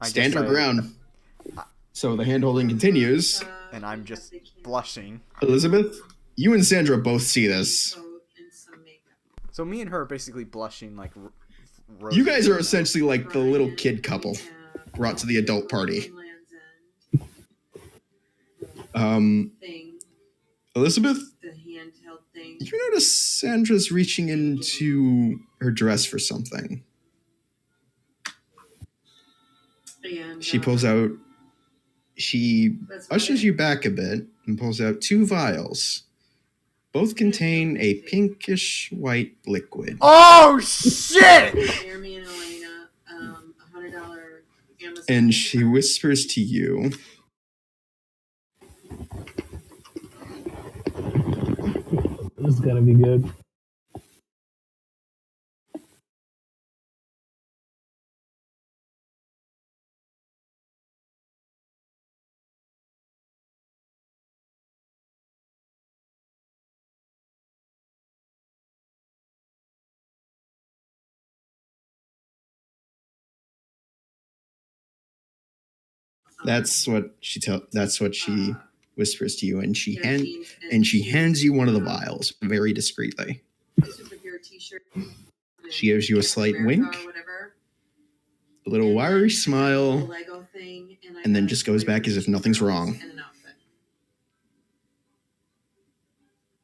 Stand her ground. So the hand holding continues. And I'm just blushing. Elizabeth, you and Sandra both see this. So me and her are basically blushing like. You guys are essentially like the little kid couple brought to the adult party. Elizabeth, you notice Sandra's reaching into her dress for something. She pulls out. She ushers you back a bit and pulls out 2 vials. Both contain a pinkish white liquid. Oh shit! Jeremy and Elena, $100 Amazon. And she whispers to you. This is gonna be good. That's what she whispers to you, and she hands you one of the vials very discreetly. her T-shirt. She gives you a slight wink, Or whatever. a little wiry smile, Lego thing, and then just goes back as if nothing's wrong. And an outfit.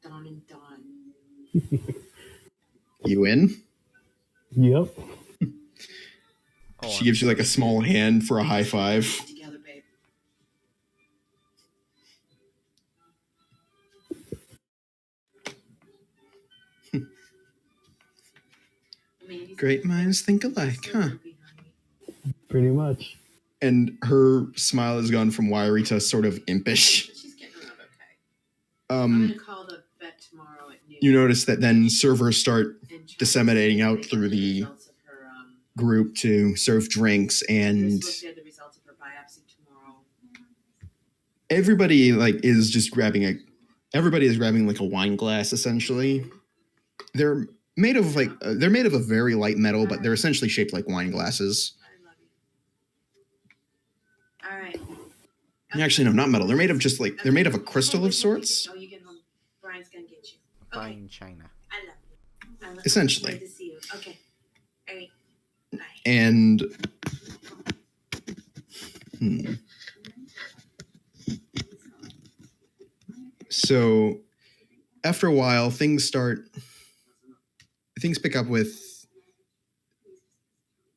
Dawn and Dawn. You in? Yep. She gives you like a small hand for a high five. Together, babe. Great minds think alike, huh? Pretty much. And her smile has gone from wiry to sort of impish. She's getting around okay. I'm gonna call the vet tomorrow at noon. You notice that then servers start disseminating out through the group to serve drinks, and the results of her biopsy tomorrow. everybody is grabbing like a wine glass essentially. They're made of a very light metal, but they're essentially shaped like wine glasses. I love you. All right. Actually, no, not metal. They're made of they're made of a crystal of sorts. Oh, you get home. Brian's gonna get you. Fine China. I love you. Essentially. Glad to see you. Okay. All right. Bye. And so after a while, things pick up with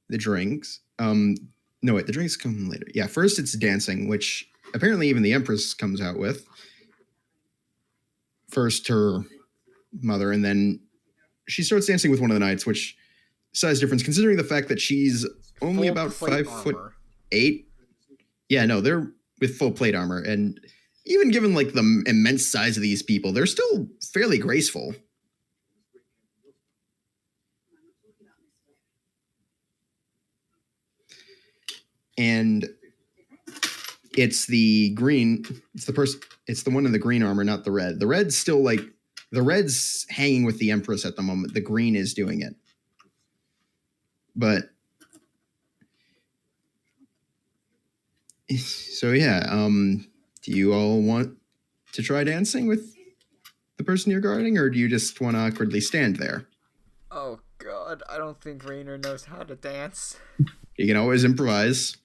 the drinks. No, wait, the drinks come later. Yeah, first it's dancing, which apparently even the Empress comes out with. First her mother, and then she starts dancing with one of the knights, which size difference, considering the fact that she's only Full about plate 5'8". Yeah, no, they're with full plate armor, and even given the immense size of these people, they're still fairly graceful. And it's the one in the green armor, not the red. The red's still the red's hanging with the Empress at the moment. The green is doing it. But so yeah, do you all want to try dancing with the person you're guarding, or do you just want to awkwardly stand there? Oh God, I don't think Rainer knows how to dance. You can always improvise.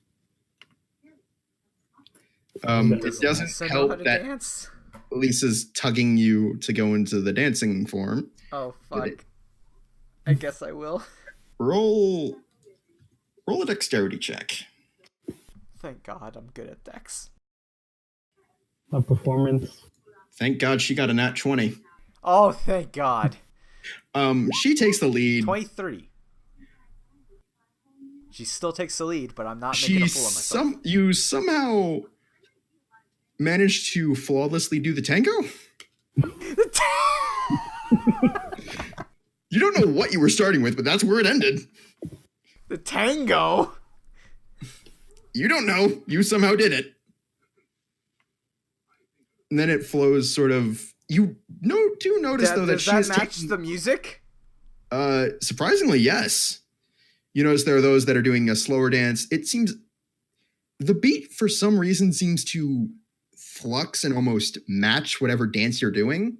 It doesn't help that dance? Lisa's tugging you to go into the dancing form. Oh fuck. I guess I will. Roll a dexterity check. Thank God I'm good at dex. A performance. Thank God she got a nat 20. Oh, thank God. She takes the lead. 23. She still takes the lead, but I'm not making a fool of myself. You somehow managed to flawlessly do the tango? You don't know what you were starting with, but that's where it ended. The tango? You don't know. You somehow did it. And then it flows sort of... You do notice, though, that she is taking... Does that match the music? Surprisingly, yes. You notice there are those that are doing a slower dance. It seems... The beat, for some reason, seems to flux and almost match whatever dance you're doing.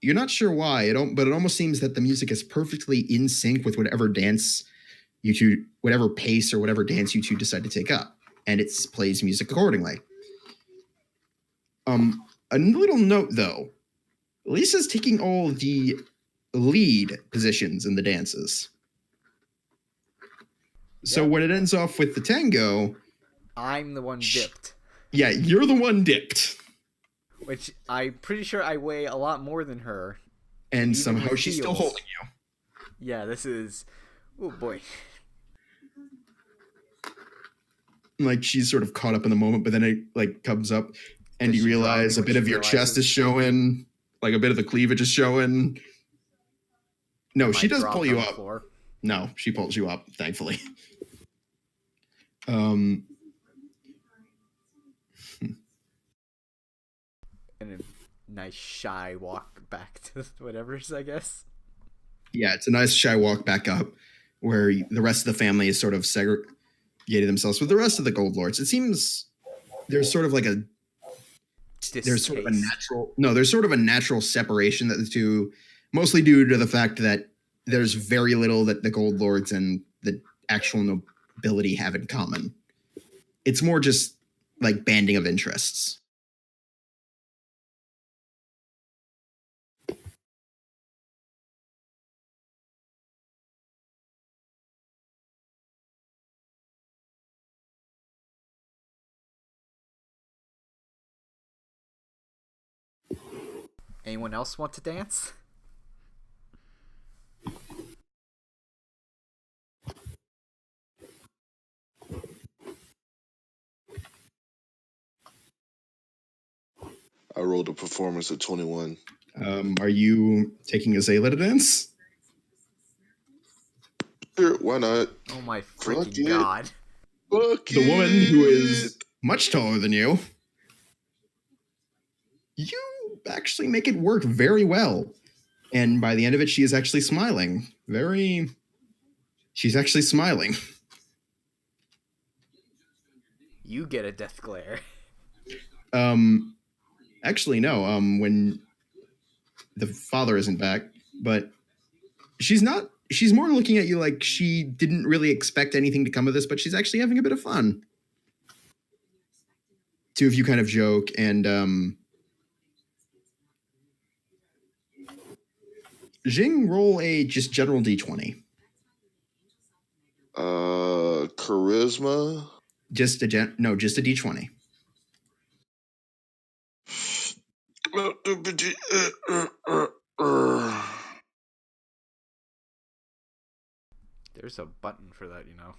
You're not sure why, but it almost seems that the music is perfectly in sync with whatever dance you two, whatever pace or whatever dance you two decide to take up, and it plays music accordingly. A little note though, Lisa's taking all the lead positions in the dances. So when it ends off with the tango, I'm the one dipped. Yeah, you're the one dipped. Which I'm pretty sure I weigh a lot more than her. And somehow she's still holding you. Yeah, this is... Oh, boy. She's sort of caught up in the moment, but then it comes up and you realize a bit of your chest is showing. A bit of the cleavage is showing. No, she does pull you up. No, she pulls you up, thankfully. And a nice shy walk back to whatever's, I guess. Yeah, it's a nice shy walk back up where the rest of the family is sort of segregated themselves with the rest of the Gold Lords. It seems there's sort of a there's sort of a natural separation that the two, mostly due to the fact that there's very little that the Gold Lords and the actual nobility have in common. It's more just like banding of interests. Anyone else want to dance? I rolled a performance of 21. Are you taking a Zayla to dance? Sure, why not? Oh my freaking god. Fuck the woman who is much taller than you, you actually make it work very well. And by the end of it, she is actually smiling. She's actually smiling. You get a death glare. Actually, no. When the father isn't back, but she's not. She's more looking at you like she didn't really expect anything to come of this, but she's actually having a bit of fun. Two of you kind of joke, and Jing, roll a just general D20. Charisma. Just a D20. There's a button for that, you know.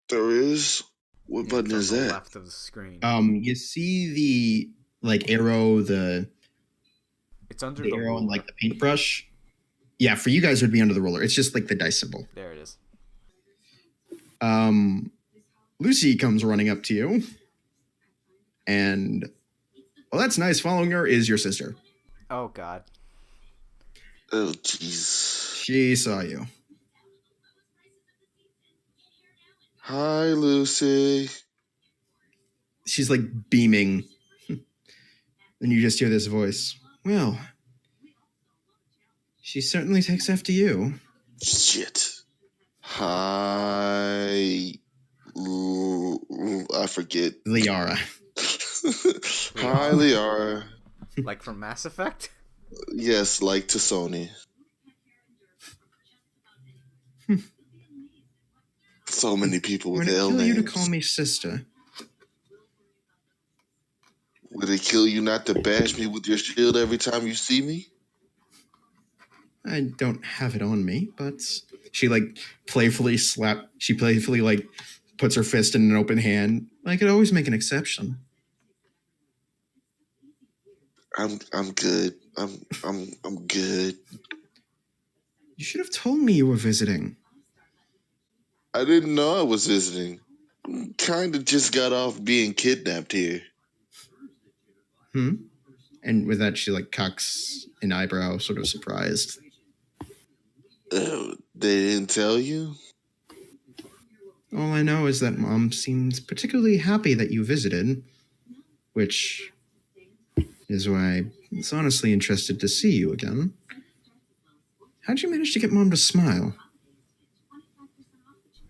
There is. What button is on the that? left of the screen. You see the arrow, it's under the the arrow ruler. and like the paintbrush. Yeah, for you guys it would be under the ruler. It's just like the dice symbol. There it is. Lucy comes running up to you, and well, that's nice. Following her is your sister. Oh god. Oh jeez. She saw you. Hi, Lucy. She's like beaming. Then you just hear this voice. Well, she certainly takes after you. Shit. Hi. I forget. Liara. Hi, Liara. Like from Mass Effect? Yes, like to Sony. So many people with Would it L kill names. you to call me sister? Would it kill you not to bash me with your shield every time you see me? I don't have it on me, but she playfully puts her fist in an open hand. I could always make an exception. I'm good. I'm good. You should have told me you were visiting. I didn't know I was visiting. Kind of just got off being kidnapped here. And with that, she cocks an eyebrow, sort of surprised. They didn't tell you? All I know is that Mom seems particularly happy that you visited, which is why it's honestly interested to see you again. How'd you manage to get Mom to smile?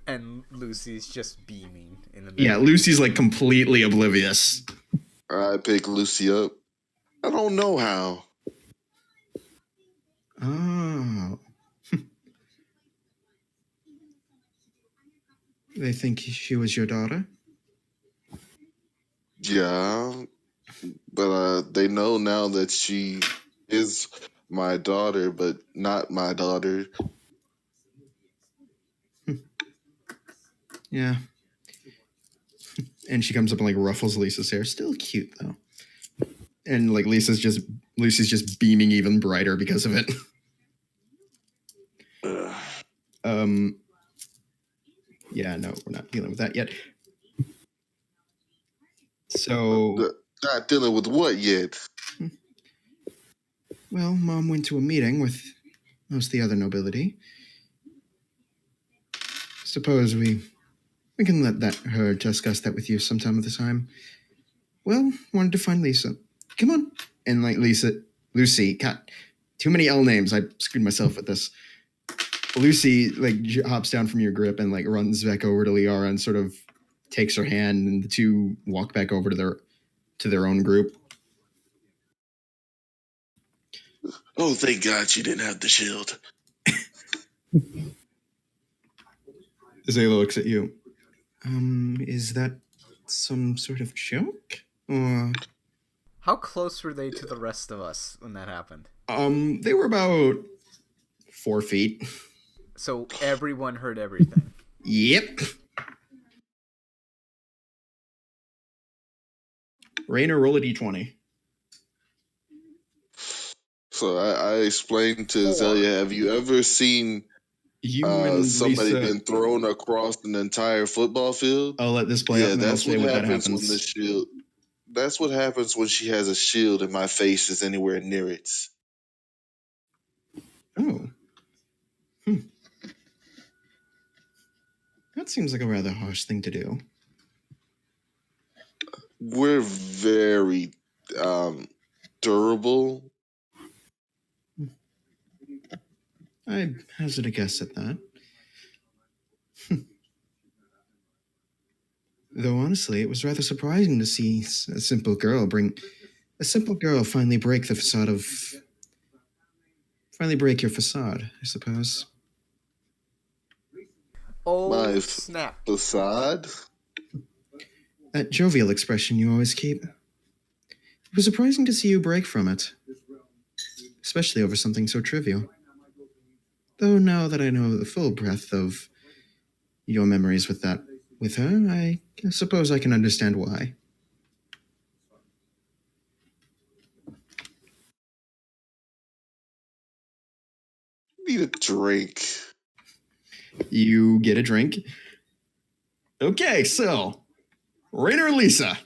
And Lucy's just beaming in the middle. Yeah, Lucy's completely oblivious. I pick Lucy up. I don't know how. Oh. They think she was your daughter? Yeah, but they know now that she is my daughter, but not my daughter. Yeah. And she comes up and ruffles Lisa's hair. Still cute though. And Lucy's just beaming even brighter because of it. Yeah, no, we're not dealing with that yet. So not dealing with what yet? Well, Mom went to a meeting with most of the other nobility. Suppose we can let her discuss that with you sometime of the time. Well, wanted to find Lisa. Come on. And like Lucy, God, too many L names. I screwed myself with this. Lucy like hops down from your grip and like runs back over to Liara and sort of takes her hand, and the two walk back over to their own group. Oh, thank God she didn't have the shield. Zayla looks at you. Is that some sort of joke? Or... How close were they to the rest of us when that happened? They were about 4 feet. So everyone heard everything. Yep. Rainer, roll a d20. So I explained to 4. Zelia, have you ever seen somebody Lisa... been thrown across an entire football field? I'll let this play out and then I'll say what that happens. When the shield. That's what happens when she has a shield and my face is anywhere near it. Oh. That seems like a rather harsh thing to do. We're very durable. I hazard a guess at that. Though honestly, it was rather surprising to see a simple girl finally break your facade, I suppose. Oh, My snap. Facade? That jovial expression you always keep. It was surprising to see you break from it. Especially over something so trivial. Though now that I know the full breadth of your memories with her, I suppose I can understand why. Need a drink. You get a drink. Okay, so Rainer and Lisa,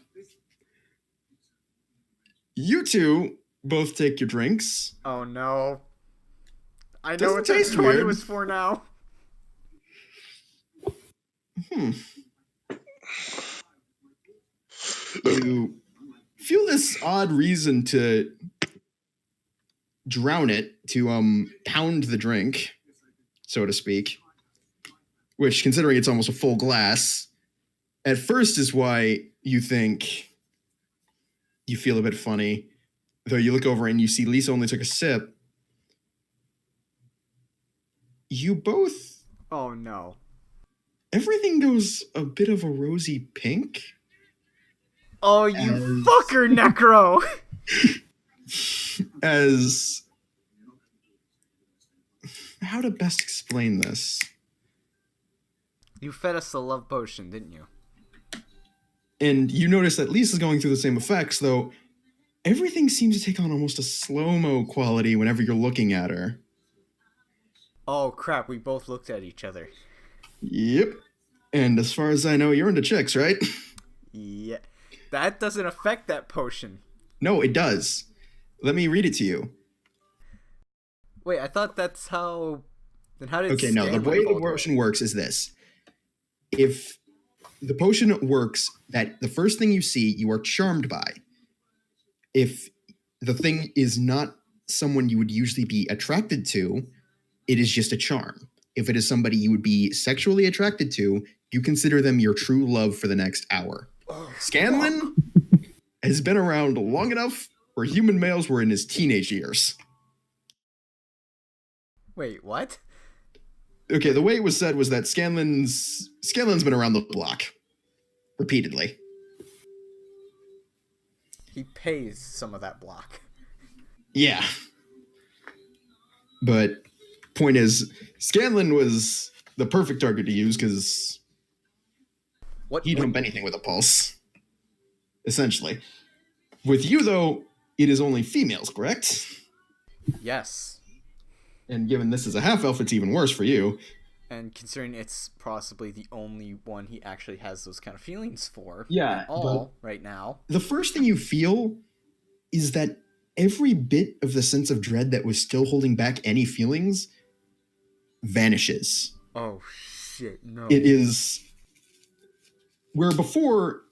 you two both take your drinks. Oh no. I know Doesn't what that taste 20 weird. was for now. You feel this odd reason to drown it, to pound the drink, so to speak, which, considering it's almost a full glass, at first is why you think you feel a bit funny, though you look over and you see Lisa only took a sip. You both... Oh no. Everything goes a bit of a rosy pink. Oh, you fucker, Necro! As... How to best explain this? You fed us the love potion, didn't you? And you notice that Lisa's going through the same effects, though everything seems to take on almost a slow-mo quality whenever you're looking at her. Oh crap, we both looked at each other. Yep. And as far as I know, you're into chicks, right? Yeah. That doesn't affect that potion. No, it does. Let me read it to you. Wait, I thought that's how... Then how did... Okay, no, the way the potion works is this. If the potion works that the first thing you see, you are charmed by. If the thing is not someone you would usually be attracted to, it is just a charm. If it is somebody you would be sexually attracted to, you consider them your true love for the next hour. Scanlan has been around long enough where human males were in his teenage years. Wait, what? Okay, the way it was said was that Scanlan's been around the block. Repeatedly. He pays some of that block. Yeah. But point is, Scanlan was the perfect target to use because he'd hump anything with a pulse. Essentially. With you, though, it is only females, correct? Yes. And given this is a half-elf, it's even worse for you. And considering it's possibly the only one he actually has those kind of feelings for Yeah, right now. The first thing you feel is that every bit of the sense of dread that was still holding back any feelings vanishes. Oh, shit, no. It is... Where before,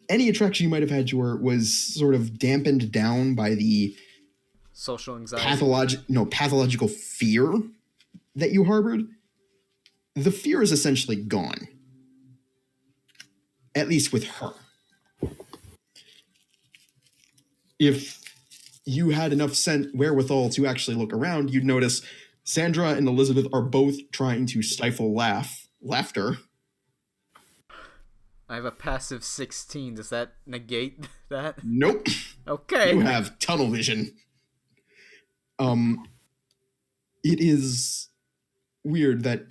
any attraction you might have had to her was sort of dampened down by the social anxiety, pathological fear that you harbored. The fear is essentially gone, at least with her. If you had enough wherewithal to actually look around, you'd notice Sandra and Elizabeth are both trying to stifle laughter. I have a passive 16. Does that negate that? Nope. Okay. You have tunnel vision. It is weird that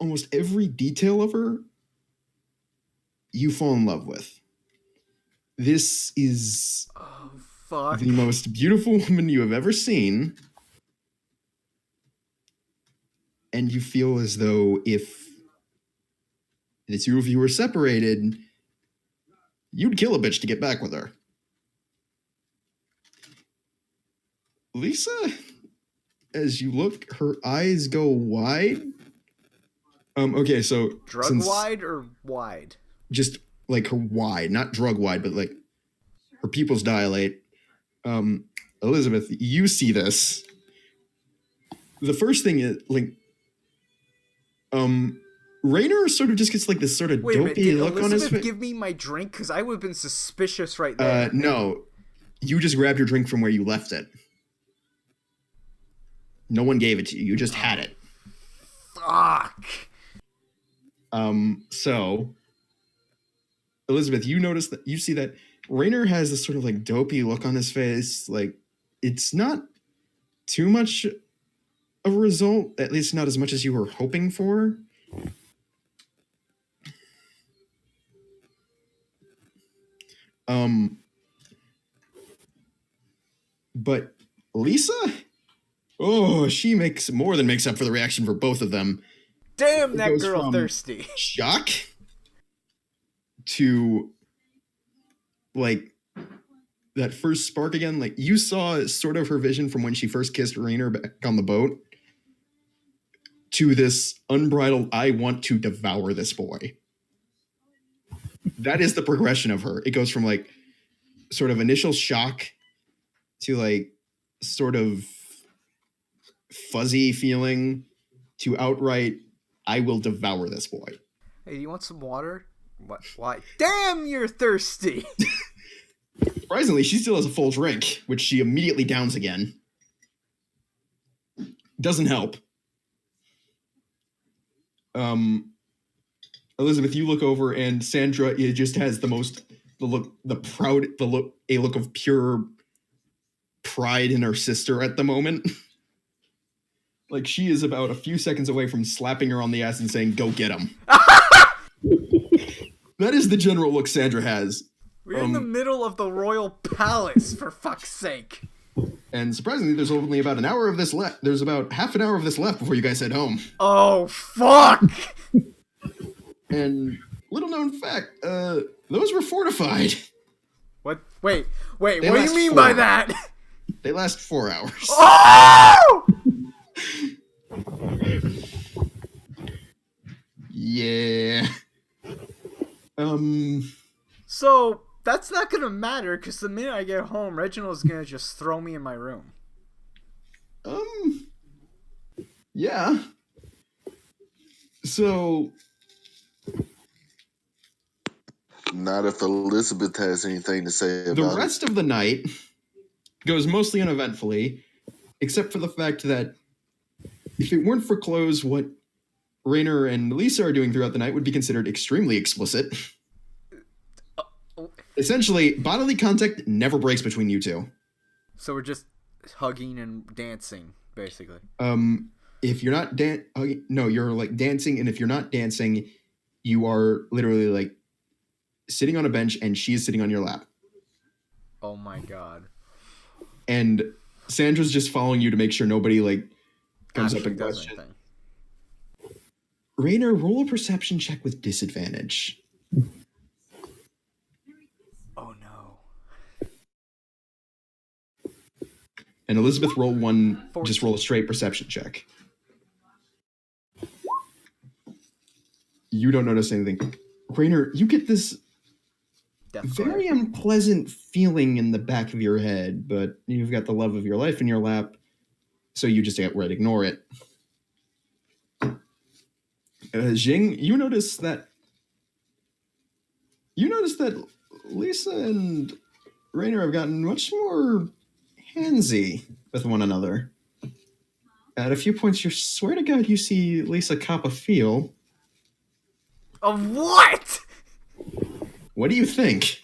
almost every detail of her you fall in love with. This is the most beautiful woman you have ever seen. And you feel as though if the two of you were separated, you'd kill a bitch to get back with her. Lisa, as you look, her eyes go wide. Okay, so drug wide or wide? Just like her wide, not drug wide, but like her pupils dilate. Elizabeth, you see this. The first thing is like, Rainer sort of just gets like this sort of dopey look on his face. Give me my drink, because I would have been suspicious right there. No, you just grabbed your drink from where you left it. No one gave it to you. You just had it. Fuck. So, Elizabeth, you see that Rainer has this sort of like dopey look on his face. Like, it's not too much of a result, at least not as much as you were hoping for. But Lisa, she makes more than makes up for the reaction for both of them. Damn, that girl thirsty. Shock to like that first spark again. Like you saw sort of her vision from when she first kissed Rainer back on the boat to this unbridled, I want to devour this boy. That is the progression of her. It goes from like sort of initial shock to like sort of fuzzy feeling to outright, I will devour this boy. Hey, do you want some water? What? Why? Damn, you're thirsty. Surprisingly, she still has a full drink, which she immediately downs again. Doesn't help. Elizabeth, you look over and Sandra just has a look of pure pride in her sister at the moment. Like she is about a few seconds away from slapping her on the ass and saying, "Go get him." That is the general look Sandra has. We're in the middle of the royal palace, for fuck's sake. And surprisingly, there's only about an hour of this left. There's about half an hour of this left before you guys head home. Oh, fuck! And little known fact, those were fortified. What? Wait, what do you mean by that? They last 4 hours. Oh! Yeah. So, that's not gonna matter, because the minute I get home, Reginald's gonna just throw me in my room. Yeah. So... Not if Elizabeth has anything to say about it. The rest of the night goes mostly uneventfully, except for the fact that if it weren't for clothes, what Rainer and Lisa are doing throughout the night would be considered extremely explicit. Essentially, bodily contact never breaks between you two. So we're just hugging and dancing, basically. If you're not you're like dancing, and if you're not dancing, you are literally like sitting on a bench and she's sitting on your lap. Oh my god. And Sandra's just following you to make sure nobody like comes up and questions. Rainer, roll a perception check with disadvantage. Oh no. And Elizabeth, roll 1, 14. just roll a straight perception check. You don't notice anything. Rainer, you get this very unpleasant feeling in the back of your head, but you've got the love of your life in your lap, so you just outright ignore it. Jing, you notice that Lisa and Rainer have gotten much more handsy with one another. At a few points, you swear to God you see Lisa cop a feel. Of what? What do you think?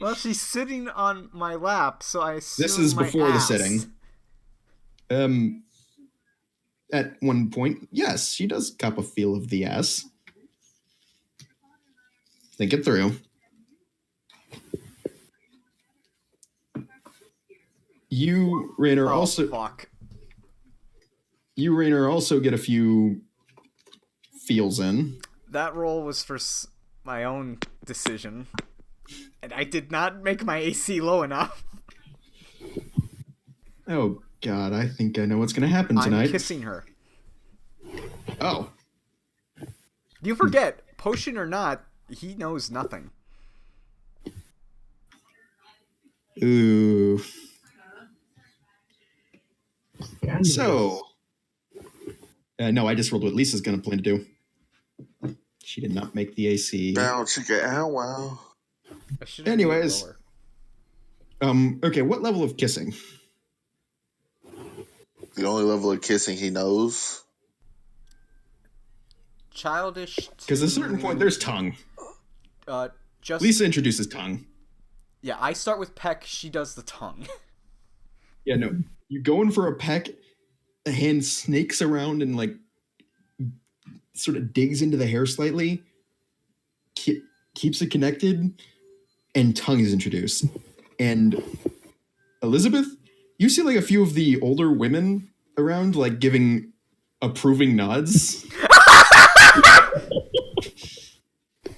Well, she's sitting on my lap, so I assume this is before ass. the sitting. At one point, yes, she does cop a feel of the ass. Think it through. You, Rainer, also get a few feels in. That roll was for my own decision, and I did not make my AC low enough. Oh God, I think I know what's going to happen tonight. I'm kissing her. Oh. You forget, potion or not, he knows nothing. Ooh. So. No, I just rolled what Lisa's going to plan to do. She did not make the AC. Wow. Anyways. Okay, what level of kissing? The only level of kissing he knows. Childish. Because at a certain point, there's tongue. Just Lisa introduces tongue. Yeah, I start with peck. She does the tongue. Yeah, no. You go in for a peck. The hand snakes around and like sort of digs into the hair slightly. Keeps it connected, and tongue is introduced. And Elizabeth, you see like a few of the older women around, like giving approving nods.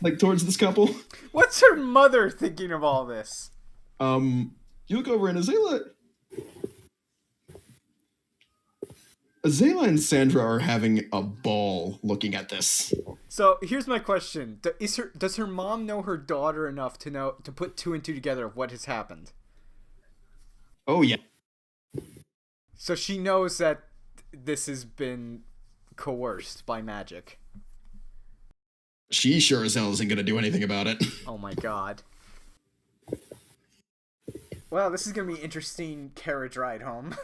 Like towards this couple. What's her mother thinking of all this? You look over and Azela and Sandra are having a ball looking at this. So here's my question: does her mom know her daughter enough to put two and two together of what has happened? Oh yeah. So she knows that this has been coerced by magic. She sure as hell isn't going to do anything about it. Oh my God. Well, this is going to be an interesting carriage ride home.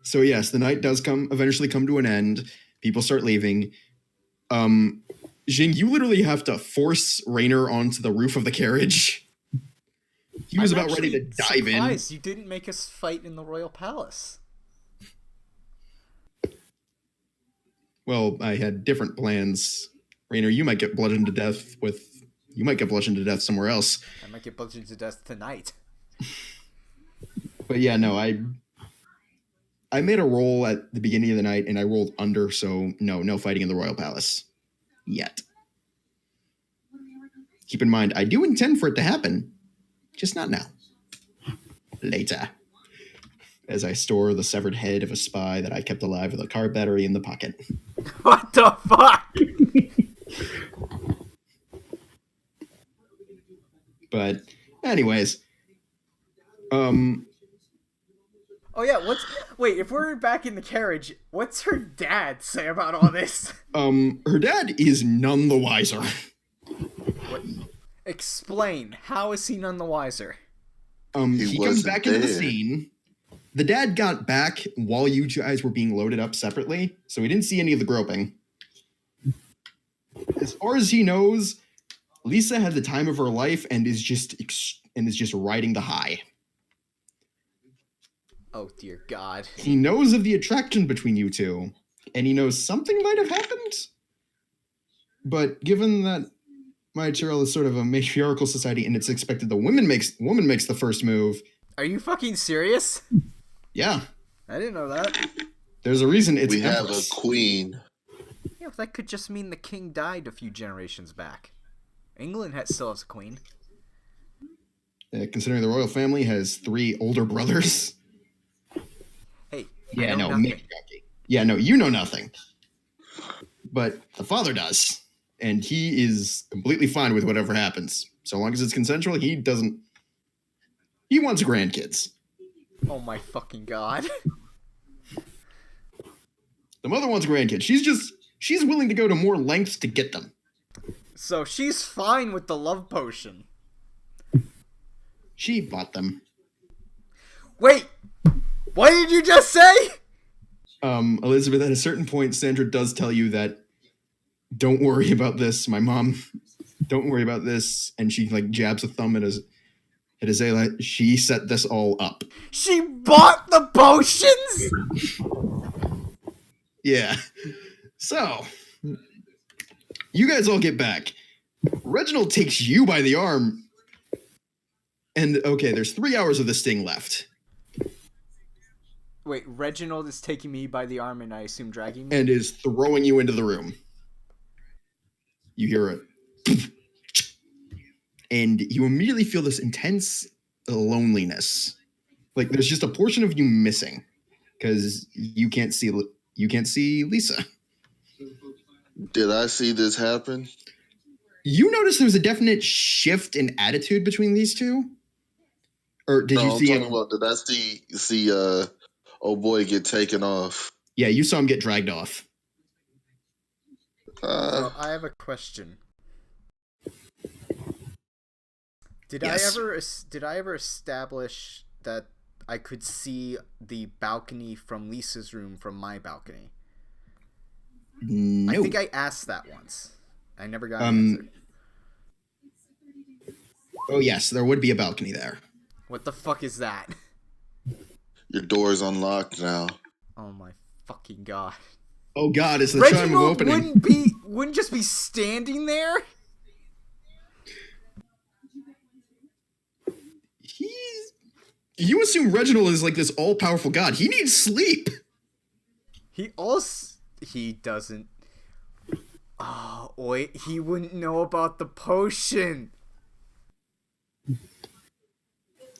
So yes, the night does eventually come to an end. People start leaving. Jing, you literally have to force Rainer onto the roof of the carriage. He was about ready to dive in. You didn't make us fight in the royal palace. Well, I had different plans. Rainer, you might get bludgeoned to death somewhere else. I might get bludgeoned to death tonight. But yeah, no, I made a roll at the beginning of the night and I rolled under, so no fighting in the royal palace. Yet. Keep in mind, I do intend for it to happen. Just not now. Later. As I store the severed head of a spy that I kept alive with a car battery in the pocket. What the fuck? But, anyways. Oh yeah, wait, if we're back in the carriage, what's her dad say about all this? Her dad is none the wiser. What? Explain. How is he none the wiser? He comes back into the scene. The dad got back while you guys were being loaded up separately, so he didn't see any of the groping. As far as he knows, Lisa had the time of her life and is just riding the high. Oh dear God. He knows of the attraction between you two, and he knows something might have happened. But given that my Tyrell is sort of a matriarchal society and it's expected the woman makes the first move. Are you fucking serious? Yeah. I didn't know that. There's a reason it's We have Empress. a queen. Yeah, that could just mean the king died a few generations back. England still has a queen. Considering the royal family has 3 older brothers. Hey, Yeah, no, nothing. yeah, no, you know nothing. But the father does. and he is completely fine with whatever happens. So long as it's consensual, he wants grandkids. Oh my fucking god. The mother wants grandkids. She's willing to go to more lengths to get them. So she's fine with the love potion. She bought them. Wait! What did you just say? Elizabeth, at a certain point, Sandra does tell you that don't worry about this. My mom, don't worry about this. And she like jabs a thumb at Azalea. She set this all up. She bought the potions? Yeah. So, you guys all get back. Reginald takes you by the arm. And, okay, there's 3 hours of this thing left. Wait, Reginald is taking me by the arm and I assume dragging me? And is throwing you into the room. You hear it. And you immediately feel this intense loneliness. Like, there's just a portion of you missing. Because you can't see Lisa. Did I see this happen? You notice there's a definite shift in attitude between these two? Or did you see him? Did I see old boy get taken off? Yeah, you saw him get dragged off. So I have a question. Did I ever establish that I could see the balcony from Lisa's room from my balcony? No. I think I asked that once. I never got an answer. Oh yes, there would be a balcony there. What the fuck is that? Your door's unlocked now. Oh my fucking god. Oh god, it's the Reginald chime of opening. wouldn't just be standing there? You assume Reginald is like this all-powerful god. He needs sleep. He doesn't. Oh, wait, he wouldn't know about the potion.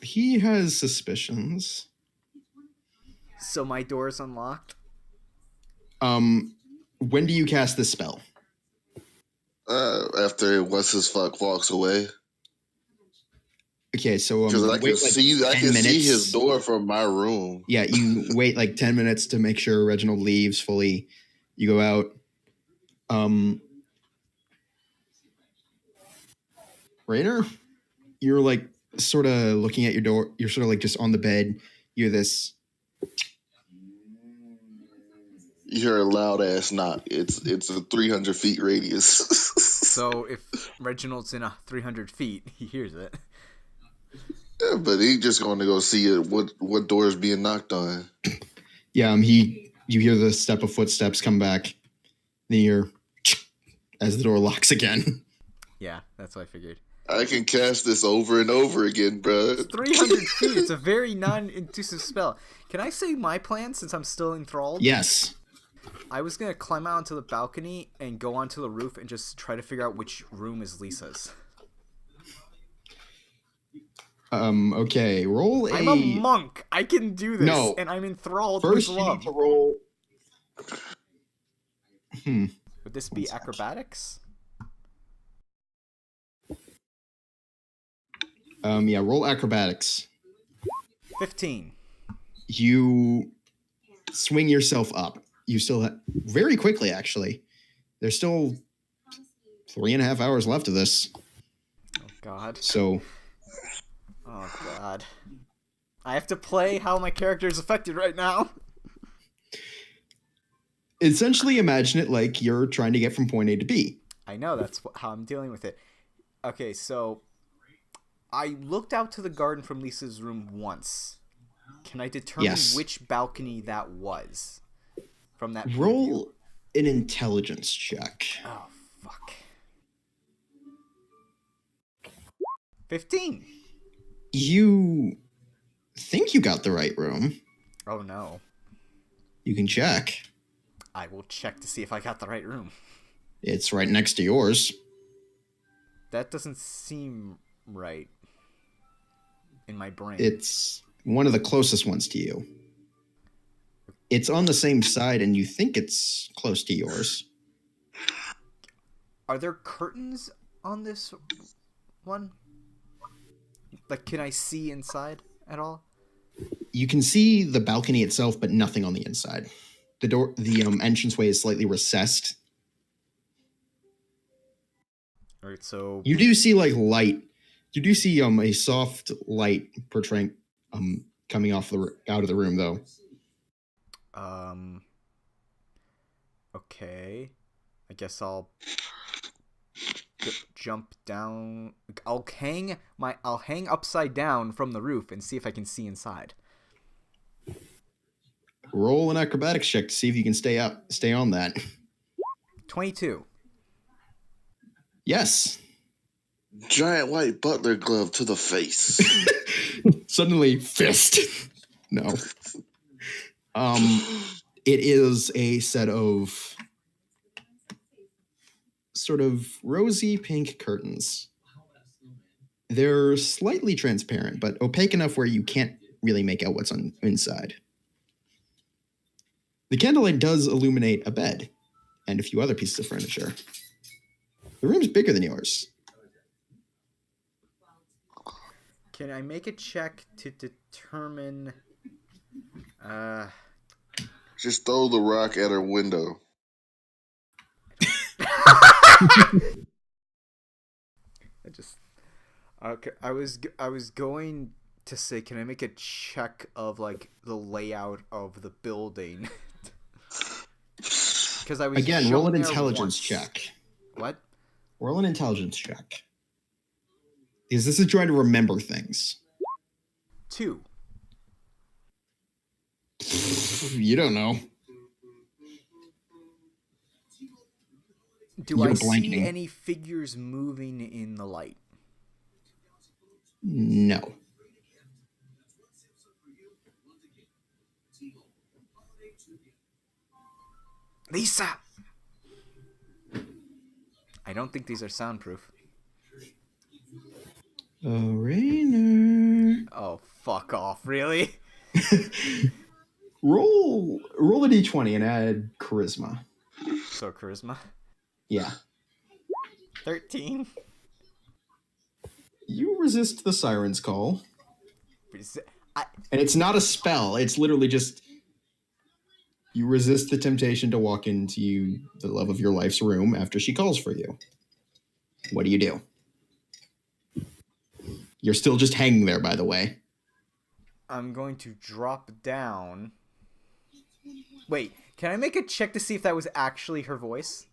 He has suspicions. So my door's unlocked? When do you cast this spell? After what's his fuck walks away. Okay, so because I can see his door from my room. Yeah, you wait like 10 minutes to make sure Reginald leaves fully. You go out. Rainer, you're like sort of looking at your door. You're sort of like just on the bed. You hear this. You hear a loud ass knock. It's a 300 feet radius. So if Reginald's in 300 feet, he hears it. Yeah, but he's just going to go see it. What door is being knocked on? Yeah, you hear the step of footsteps come back. Then you hear as the door locks again. Yeah, that's what I figured. I can cast this over and over again, bro. It's 300 feet. It's a very non-intuitive spell. Can I say my plan since I'm still enthralled? Yes. I was going to climb out onto the balcony and go onto the roof and just try to figure out which room is Lisa's. Okay, roll a... I'm a monk. I can do this. No. And I'm enthralled First with you love. need to roll... Would this be acrobatics? Yeah, roll acrobatics. 15. You swing yourself up. You still very quickly, actually. There's still 3.5 hours left of this. Oh, God. So... Oh, God. I have to play how my character is affected right now. Essentially, imagine it like you're trying to get from point A to B. I know, that's how I'm dealing with it. Okay, so... I looked out to the garden from Lisa's room once. Can I determine which balcony that was? From that roll an intelligence check. Oh, fuck. 15. You think you got the right room. Oh, no. You can check. I will check to see if I got the right room. It's right next to yours. That doesn't seem right in my brain. It's one of the closest ones to you. It's on the same side, and you think it's close to yours. Are there curtains on this one? Like, can I see inside at all? You can see the balcony itself, but nothing on the inside. The entranceway is slightly recessed. All right, so you do see like light. You do see a soft light portraying coming out of the room though. Okay. I guess I'll jump down. I'll hang upside down from the roof and see if I can see inside. Roll an acrobatics check to see if you can stay on that. 22. Yes. Giant white butler glove to the face. Suddenly, fist. No. It is a set of sort of rosy pink curtains. They're slightly transparent, but opaque enough where you can't really make out what's inside. The candlelight does illuminate a bed and a few other pieces of furniture. The room's bigger than yours. Can I make a check to determine... Just throw the rock at her window. I was going to say, can I make a check of like the layout of the building? Because I was again roll an intelligence check. What? Roll an intelligence check. Because this is trying to remember things. 2. You don't know. Do I see any figures moving in the light? No. Lisa! I don't think these are soundproof. Rainer. Oh, fuck off. Really? Roll a d20 and add charisma. So charisma? Yeah. 13. You resist the siren's call. And it's not a spell. It's literally just... You resist the temptation to walk into the love of your life's room after she calls for you. What do you do? You're still just hanging there, by the way. I'm going to drop down. Wait, can I make a check to see if that was actually her voice?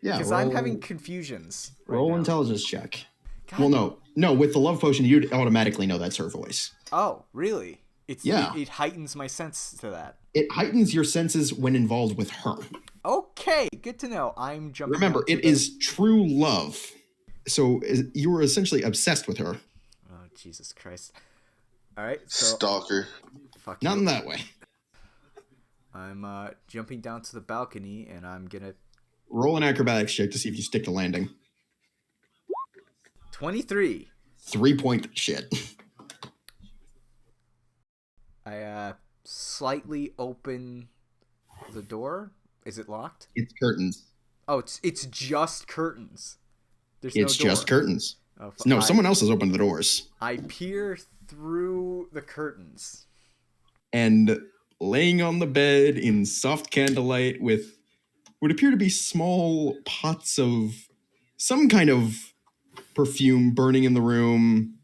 Yeah, because I'm having confusions. Roll intelligence check. God. Well, no. With the love potion, you'd automatically know that's her voice. Oh, really? Yeah. It heightens my sense to that. It heightens your senses when involved with her. Okay, good to know. I'm jumping. Remember, it is true love. So you were essentially obsessed with her. Oh, Jesus Christ. All right. So, stalker. Fuck Not in that way. I'm jumping down to the balcony, and I'm going to... Roll an acrobatics check to see if you stick to landing. 23. 3-point shit. I slightly open the door. Is it locked? It's curtains. Oh, it's just curtains. It's no just curtains. Oh, no, someone else has opened the doors. I peer through the curtains. And laying on the bed in soft candlelight with what appear to be small pots of some kind of perfume burning in the room.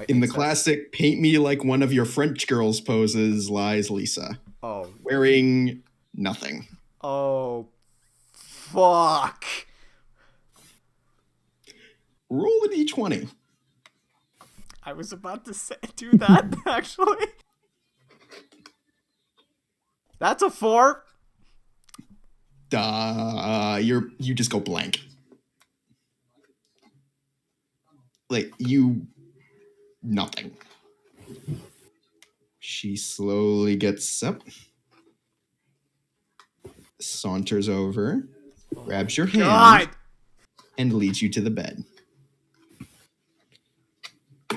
In the classic paint me like one of your French girls poses lies Lisa. Oh. Wearing nothing. Oh, fuck. Roll a d20. I was about to do that, actually. That's a 4. You just go blank. Like, nothing. She slowly gets up, saunters over, grabs your hand, and leads you to the bed.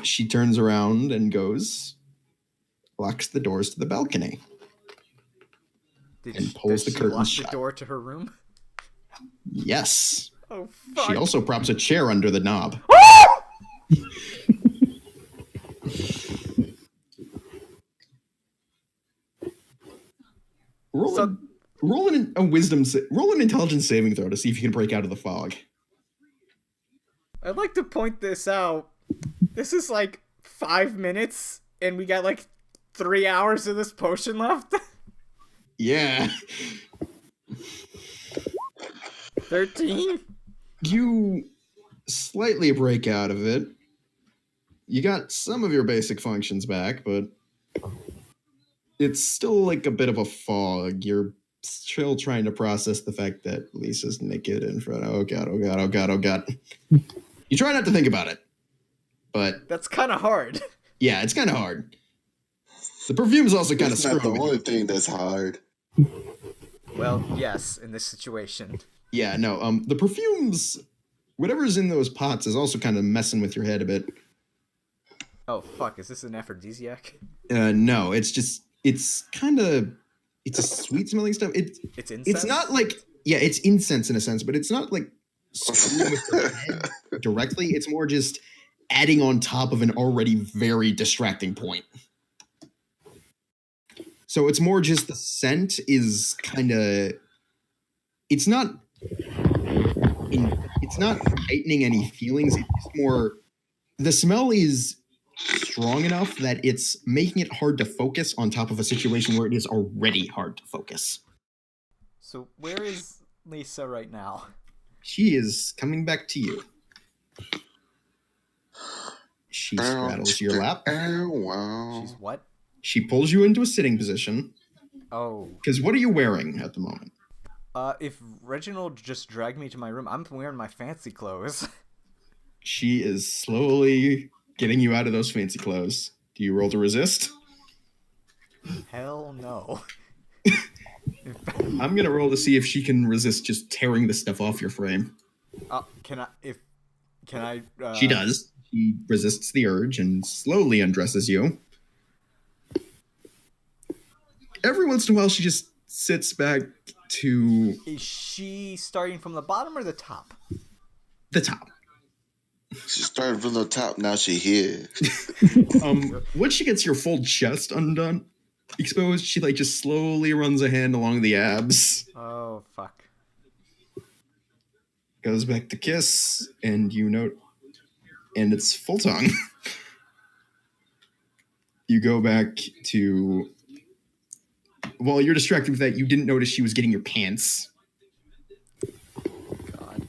She turns around and goes, locks the doors to the balcony, and pulls the curtains shut. Lock the door to her room? Yes. Oh, fuck. She also props a chair under the knob. Roll an intelligence saving throw to see if you can break out of the fog. I'd like to point this out. This is like 5 minutes, and we got like 3 hours of this potion left. Yeah. 13? You slightly break out of it. You got some of your basic functions back, but it's still like a bit of a fog. You're still trying to process the fact that Lisa's naked in front of... Oh god, oh god, oh god, oh god. You try not to think about it, but... That's kind of hard. Yeah, it's kind of hard. The perfume's also kind of screwing. It's not the only you. thing that's hard. Well, yes, in this situation. Yeah, no, the perfumes... Whatever's in those pots is also kind of messing with your head a bit. Oh, fuck, is this an aphrodisiac? No, it's just... It's kind of... It's a sweet-smelling stuff. It's incense? It's not like... Yeah, it's incense in a sense, but it's not like screwing with your head directly. It's more just adding on top of an already very distracting point. So it's more just the scent is kind of... It's not heightening any feelings. It's more... The smell is strong enough that it's making it hard to focus on top of a situation where it is already hard to focus. So where is Lisa right now? She is coming back to you. She straddles your lap. She's what? She pulls you into a sitting position. Oh. Because what are you wearing at the moment? If Reginald just dragged me to my room, I'm wearing my fancy clothes. She is slowly getting you out of those fancy clothes. Do you roll to resist? Hell no. I'm gonna roll to see if she can resist just tearing the stuff off your frame. Can I? She does. She resists the urge and slowly undresses you. Every once in a while, she just sits back to... Is she starting from the bottom or the top? The top. She started from the top, now she here. Once she gets your full chest undone, exposed, she like just slowly runs a hand along the abs. Oh, fuck. Goes back to kiss, and you note... And it's full tongue. You go back to... While you're distracted with that, you didn't notice she was getting your pants. God.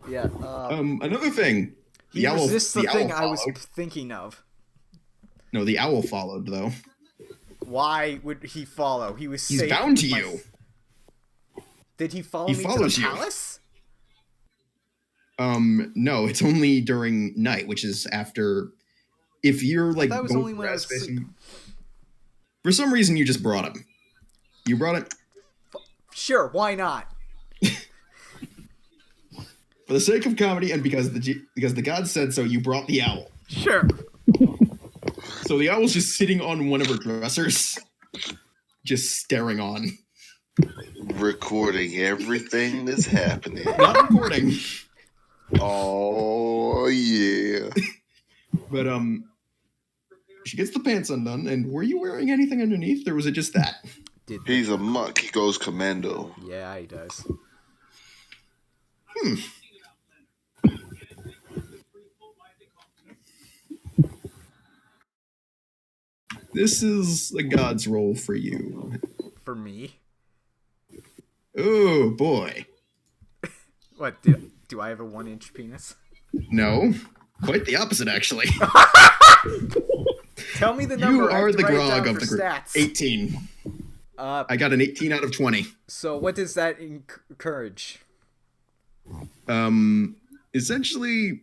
Yeah. Another thing. He resists the thing I was thinking of. No, the owl followed, though. Why would he follow? He's bound to you. Did he follow me to the palace? No, it's only during night, which is after... If you're, like... That was only when I was asleep. For some reason, you just brought him. You brought it? Sure, why not? For the sake of comedy and because the gods said so, you brought the owl. Sure. So the owl's just sitting on one of her dressers, just staring on. Recording everything that's happening. Not recording. Oh, yeah. But, she gets the pants undone, and were you wearing anything underneath, or was it just that? He's a monk. He goes commando. Yeah, he does. This is the god's role for you. For me? Oh, boy. What, do I have a 1-inch penis? No. Quite the opposite, actually. Tell me the number. You are the grog of the group. Stats. 18. I got an 18 out of 20. So what does that encourage? Essentially,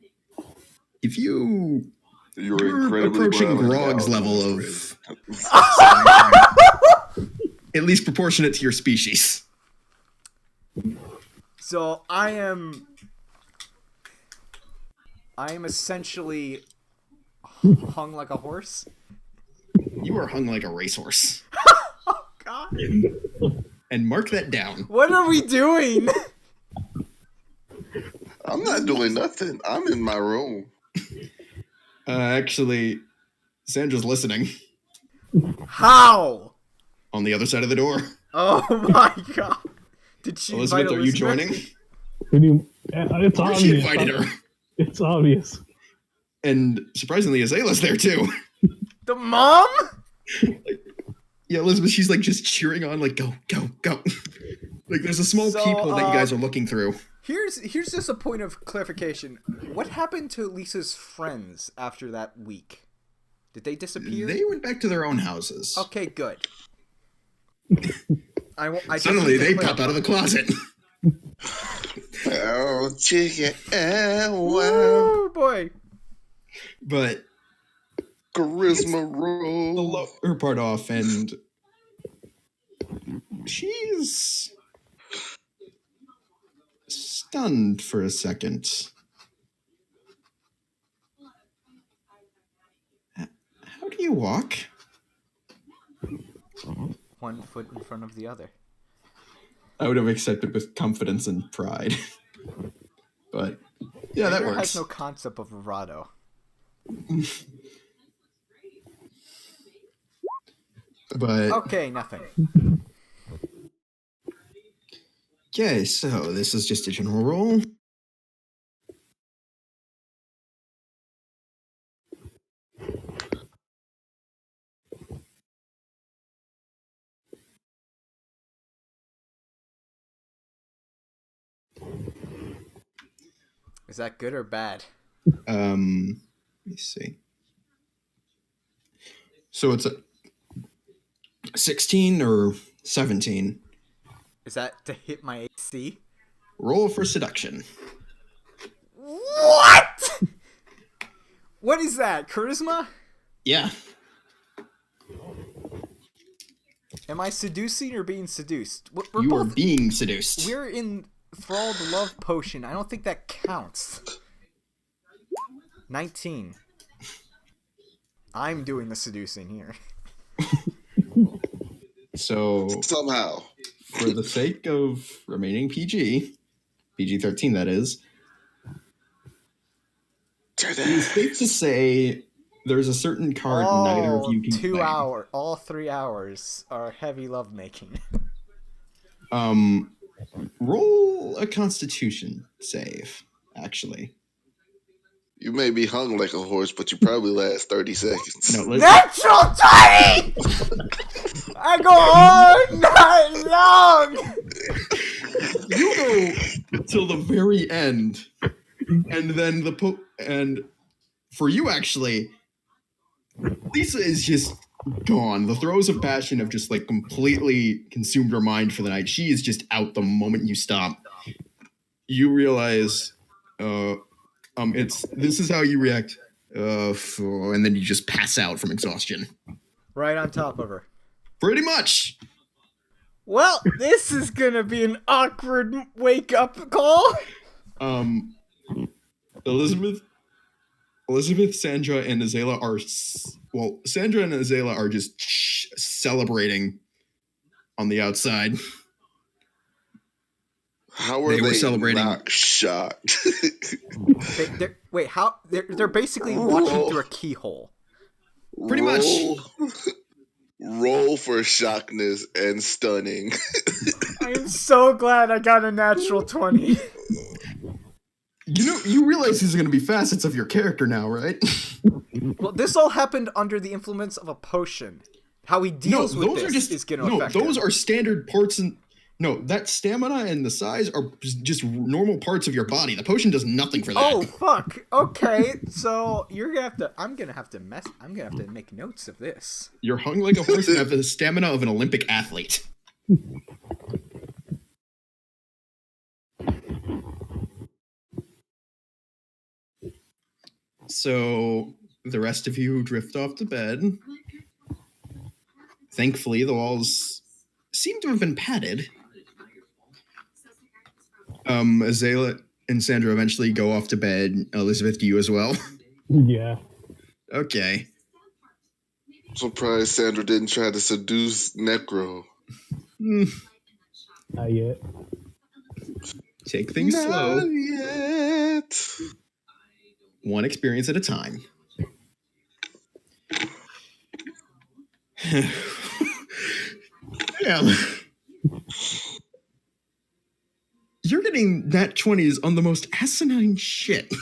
if you're incredibly approaching grog's level of... at least proportionate to your species. So I am essentially hung like a horse. You are hung like a racehorse. Oh, God. And mark that down. What are we doing? I'm not doing nothing. I'm in my room. Actually, Sandra's listening. How? On the other side of the door. Oh my god. Did she Elizabeth, invite are you joining? It's obvious. She invited her. It's obvious. And surprisingly, Azalea's there too. The mom? Yeah, Elizabeth, she's like just cheering on, like, go, go, go. Like, there's a small people that you guys are looking through. Here's just a point of clarification. What happened to Lisa's friends after that week? Did they disappear? They went back to their own houses. Okay, good. Suddenly, they pop out of the closet. Oh, chicken. Oh, boy. But Charisma roll. her part off, and she's stunned for a second. How do you walk? 1 foot in front of the other. I would have accepted with confidence and pride. But yeah, that works. Has no concept of vibrato. But okay, nothing. Okay, so this is just a general roll. Is that good or bad? Let me see. So it's a 16 or 17. Is that to hit my AC? Roll for seduction. What? What is that? Charisma? Yeah. Am I seducing or being seduced? You are being seduced. We're in Thralled Love Potion. I don't think that counts. 19. I'm doing the seducing here. So somehow, for the sake of remaining PG-13 that is, it's safe to say there's a certain card neither of you can 2 play. hours, all 3 hours are heavy lovemaking. Roll a Constitution save, actually. You may be hung like a horse, but you probably last 30 seconds. No, Natural 20! I go all night long! You go till the very end, and then and for you actually, Lisa is just gone. The throes of passion have just like completely consumed her mind for the night. She is just out the moment you stop. You realize, this is how you react, and then you just pass out from exhaustion. Right on top of her. Pretty much. Well, this is gonna be an awkward wake-up call. Elizabeth, Sandra, and Azalea are... Well, Sandra and Azalea are just celebrating on the outside. How are they celebrating? Not shocked? Wait, how? They're basically watching through a keyhole. Pretty much. Roll for shockness and stunning. I am so glad I got a natural 20. You realize these are going to be facets of your character now, right? Well, this all happened under the influence of a potion. How he deals with this is going to affect those him. are standard parts. That stamina and the size are just normal parts of your body. The potion does nothing for that. Oh, fuck. Okay, so I'm gonna have to make notes of this. You're hung like a horse and have the stamina of an Olympic athlete. So the rest of you drift off to bed. Thankfully, the walls seem to have been padded. Azalea and Sandra eventually go off to bed. Elizabeth, do you as well? Yeah. Okay. I'm surprised Sandra didn't try to seduce Necro. Not yet. Take things slow. Not yet. One experience at a time. Damn. You're getting nat 20s on the most asinine shit.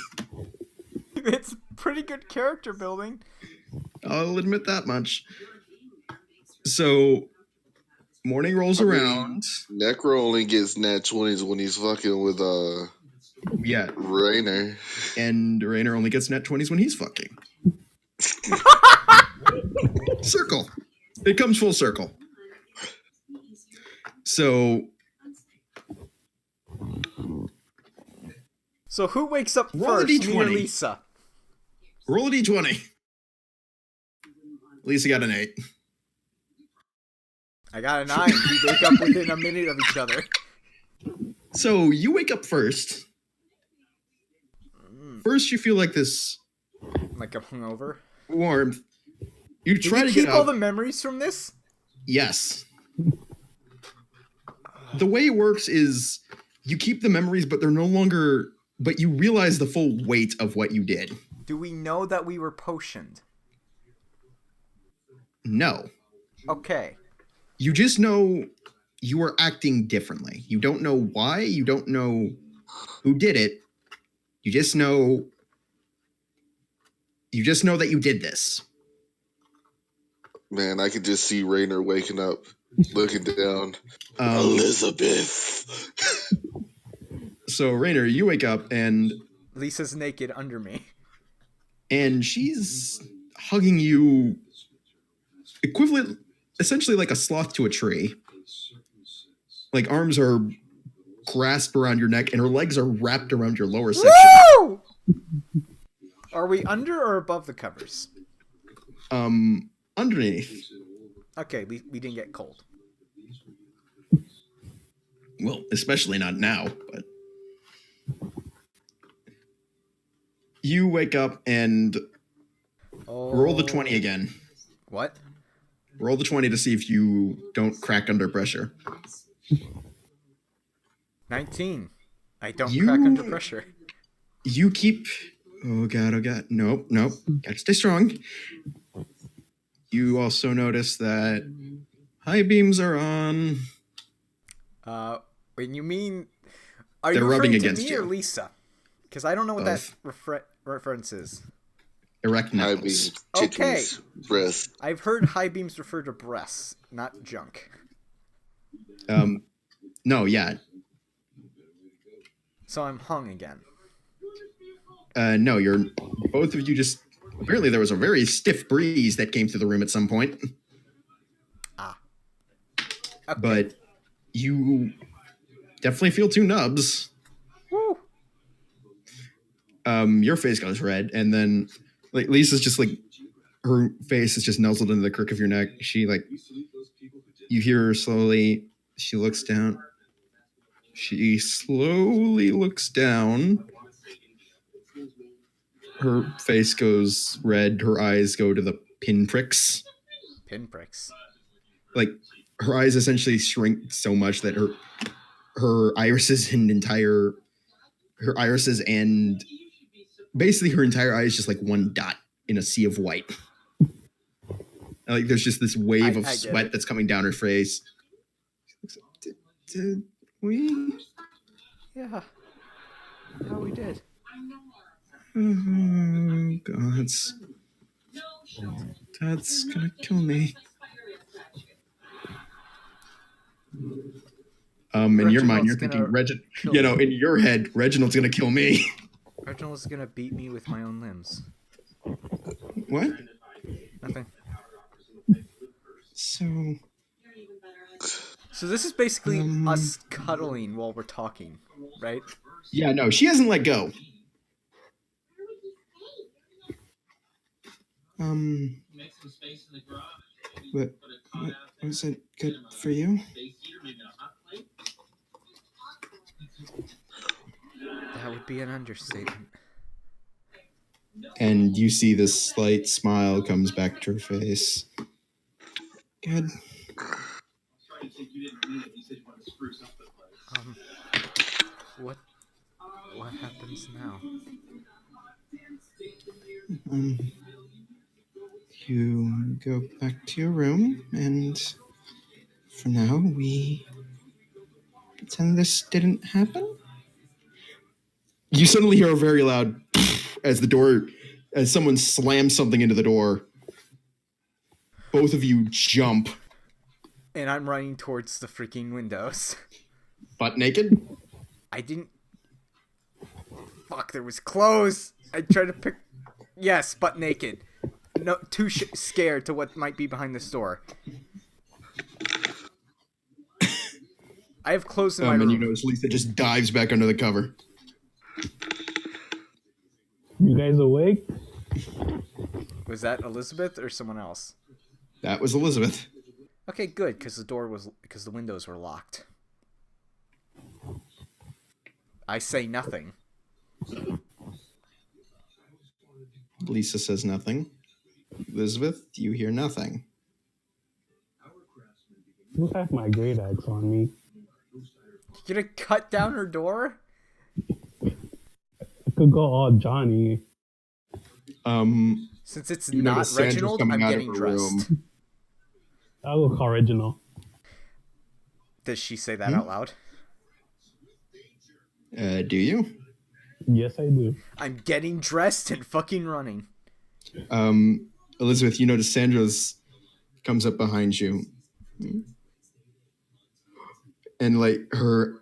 It's pretty good character building. I'll admit that much. So, morning rolls around. Necro only gets nat 20s when he's fucking with Rainer. And Rainer only gets nat 20s when he's fucking. Circle. It comes full circle. So who wakes up roll first? a D20. Me or Lisa? Roll a d20. Lisa got an 8. I got a 9. We wake up within a minute of each other. So you wake up first. First, you feel like this Like I'm hungover. warmth. You Did try you to keep get all up. the memories from this? Yes. The way it works is you keep the memories, but they're no longer. But you realize the full weight of what you did. Do we know that we were potioned? No. Okay. You just know you were acting differently. You don't know why. You don't know who did it. You just know. You just know that you did this. Man, I could just see Rainer waking up, looking down. Elizabeth. So, Rainer, you wake up and Lisa's naked under me. and she's hugging you equivalent, essentially like a sloth to a tree. Like arms are grasped around your neck and her legs are wrapped around your lower section. Woo! Are we under or above the covers? Underneath. Okay, we didn't get cold. Well, especially not now, but you wake up and roll the 20 again. What? Roll the 20 to see if you don't crack under pressure. 19. I don't crack under pressure. You keep... Oh, God, oh, God. Nope. Gotta stay strong. You also notice that high beams are on. When you mean... Are They're you rubbing referring to against me you. or Lisa? Because I don't know what Both. that reference is. Erect High nipples. beams, Okay. titties, breasts. I've heard high beams refer to breasts, not junk. No, yeah. So I'm hung again. No, you're... Both of you just... Apparently there was a very stiff breeze that came through the room at some point. Okay. But you definitely feel 2 nubs. Woo! Your face goes red, and then like Lisa's just like her face is just nuzzled into the crook of your neck. She like you hear her slowly. She looks down. She slowly looks down. Her face goes red. Her eyes go to the pinpricks. Pinpricks. Like her eyes essentially shrink so much that her irises and basically her entire eye is just like one dot in a sea of white. Like there's just this wave of sweat that's coming down her face. Did we? Yeah. Yeah, we did. Oh, God. That's gonna kill me. In your mind, you're thinking, in your head, Reginald's gonna kill me. Reginald's gonna beat me with my own limbs. What? Nothing. So this is basically us cuddling while we're talking, right? Yeah, no, she hasn't let go. What was it good for you? That would be an understatement. And you see this slight smile comes back to her face. Good. What happens now? You go back to your room, and for now, we pretend this didn't happen. You suddenly hear a very loud as someone slams something into the door. Both of you jump. And I'm running towards the freaking windows. Butt naked? I didn't... Fuck, there was clothes! I tried to pick... Yes, butt naked. No, too scared to what might be behind this door. I have clothes in my room. And you notice Lisa just dives back under the cover. You guys awake? Was that Elizabeth or someone else? That was Elizabeth. Okay, good, because the windows were locked. I say nothing. Lisa says nothing. Elizabeth, you hear nothing. You have my great axe on me. You gonna cut down her door? I could go all Johnny. Since it's not Reginald, I'm getting dressed. I'll go call Reginald. Does she say that out loud? Do you? Yes, I do. I'm getting dressed and fucking running. Elizabeth, you notice Sandra's comes up behind you. And like her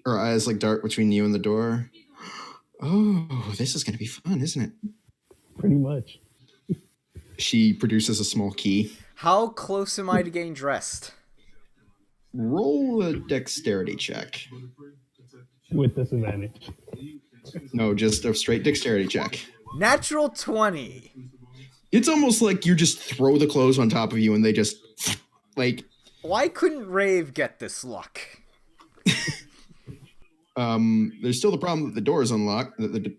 eyes like dart between you and the door. Oh, this is gonna be fun, isn't it? Pretty much. She produces a small key. How close am I to getting dressed? Roll a dexterity check. With disadvantage. No, just a straight dexterity check. Natural 20. It's almost like you just throw the clothes on top of you and they just like. Why couldn't Rave get this luck? There's still the problem that the door is unlocked. The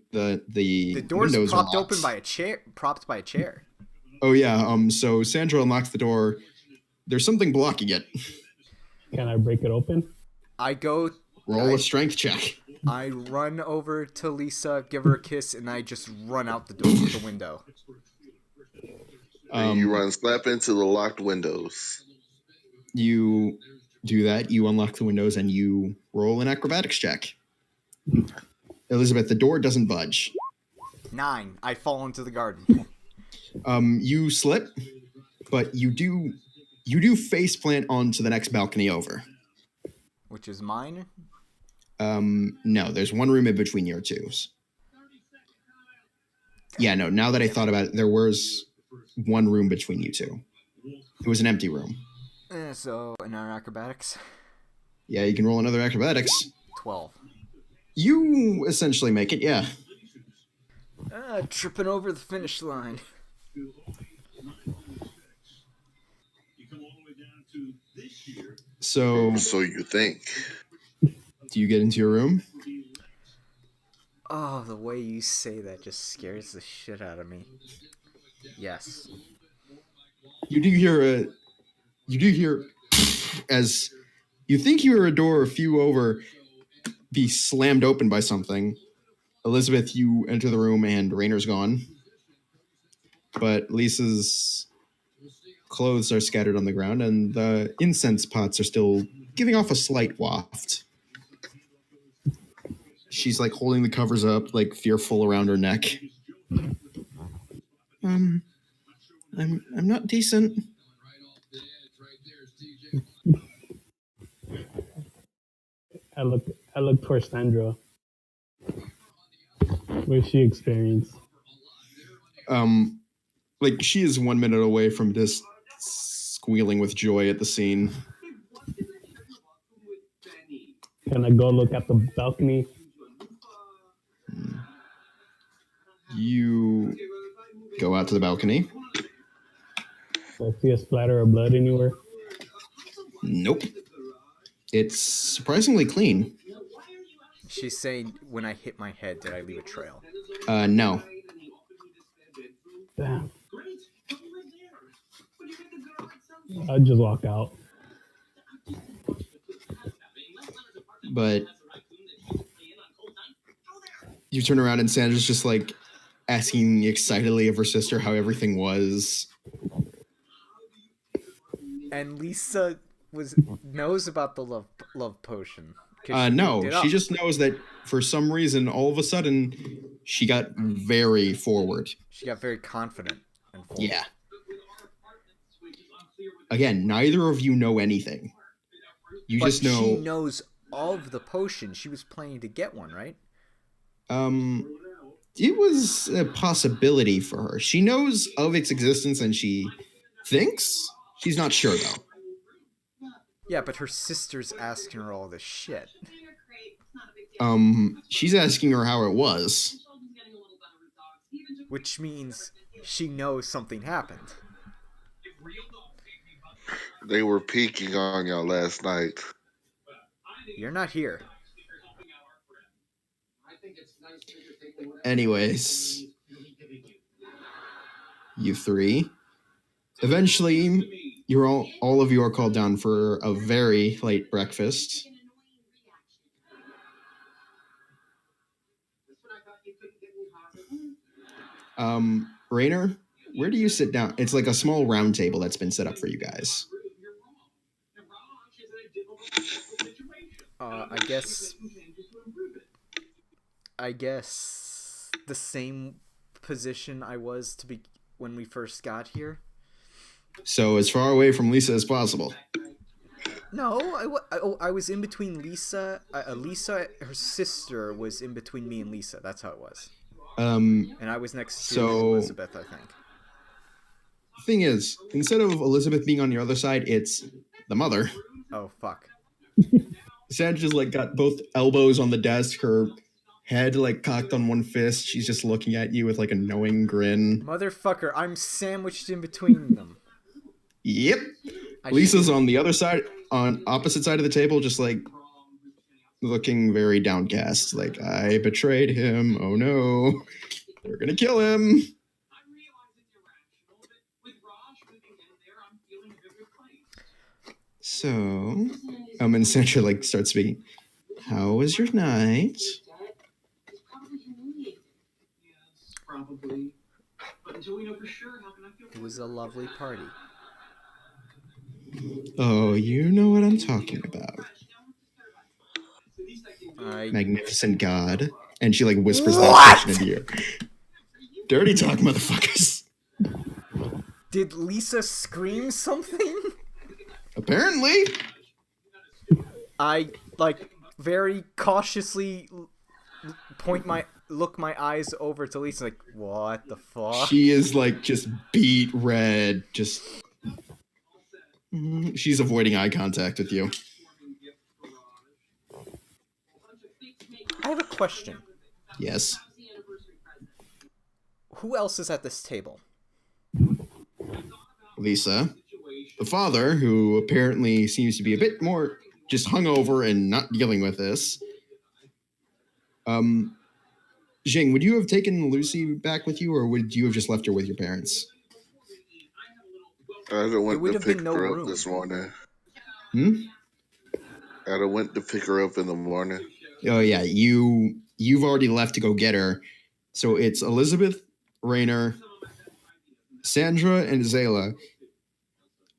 door's windows propped are open by a chair. Propped by a chair. Oh yeah. So Sandra unlocks the door. There's something blocking it. Can I break it open? I go. Roll a strength check. I run over to Lisa, give her a kiss, and I just run out the door the window. And you run slap into the locked windows. You do that. You unlock the windows and you roll an acrobatics check. Elizabeth, the door doesn't budge. 9. I fall into the garden. You slip, but you do face plant onto the next balcony over. Which is mine? No, there's one room in between your twos. Yeah, no, now that I thought about it, there was one room between you two. It was an empty room. So, another acrobatics? Yeah, you can roll another acrobatics. 12. You essentially make it, yeah. Tripping over the finish line. So you think. Do you get into your room? Oh, the way you say that just scares the shit out of me. Yes. You do hear as you think you hear a door a few over be slammed open by something. Elizabeth, you enter the room and Rainer's gone. But Lisa's clothes are scattered on the ground and the incense pots are still giving off a slight waft. She's like holding the covers up, like fearful around her neck. I'm not decent. I look towards Sandra. What she experienced? Like she is 1 minute away from just squealing with joy at the scene. Can I go look at the balcony? You go out to the balcony. Do I see a splatter of blood anywhere? Nope. It's surprisingly clean. She's saying, when I hit my head, did I leave a trail? No. Damn. I'll just walk out. But You turn around and Sandra's just like asking excitedly of her sister how everything was. And Lisa knows about the love potion. No, she just knows that for some reason, all of a sudden, she got very forward. She got very confident and forward. Yeah. Again, neither of you know anything. You just know. She knows of the potion. She was planning to get one, right? It was a possibility for her. She knows of its existence and she thinks. She's not sure, though. Yeah, but her sister's asking her all this shit. She's asking her how it was. Which means she knows something happened. They were peeking on y'all last night. You're not here. Anyways, you three. Eventually, you're all of you are called down for a very late breakfast. Rainer, where do you sit down? It's like a small round table that's been set up for you guys. I guess the same position I was when we first got here. So as far away from Lisa as possible. No, I was in between Lisa. Lisa, her sister, was in between me and Lisa. That's how it was. And I was next to Elizabeth, I think. The thing is, instead of Elizabeth being on the other side, it's the mother. Oh, fuck. Sandra's like got both elbows on the desk, her head like cocked on one fist. She's just looking at you with like a knowing grin. Motherfucker, I'm sandwiched in between them. Yep. Lisa's on the other side, on opposite side of the table, just like looking very downcast. Like, I betrayed him. Oh no. They're gonna kill him. So, and Sandra like starts speaking. How was your night? Probably. But until we know for sure, how can I feel? It was a lovely party. Oh, you know what I'm talking about. Magnificent God. And she like whispers that question into you. Dirty talk, motherfuckers. Did Lisa scream something? Apparently. I like very cautiously look my eyes over to Lisa like, what the fuck? She is like just beet red, just she's avoiding eye contact with you. I have a question. Yes. Who else is at this table? Lisa. The father, who apparently seems to be a bit more just hungover and not dealing with this. Jing, would you have taken Lucy back with you, or would you have just left her with your parents? I'd have went to pick her up this morning. I'd have went to pick her up in the morning. Oh yeah, you've already left to go get her. So it's Elizabeth, Rainer, Sandra, and Zayla.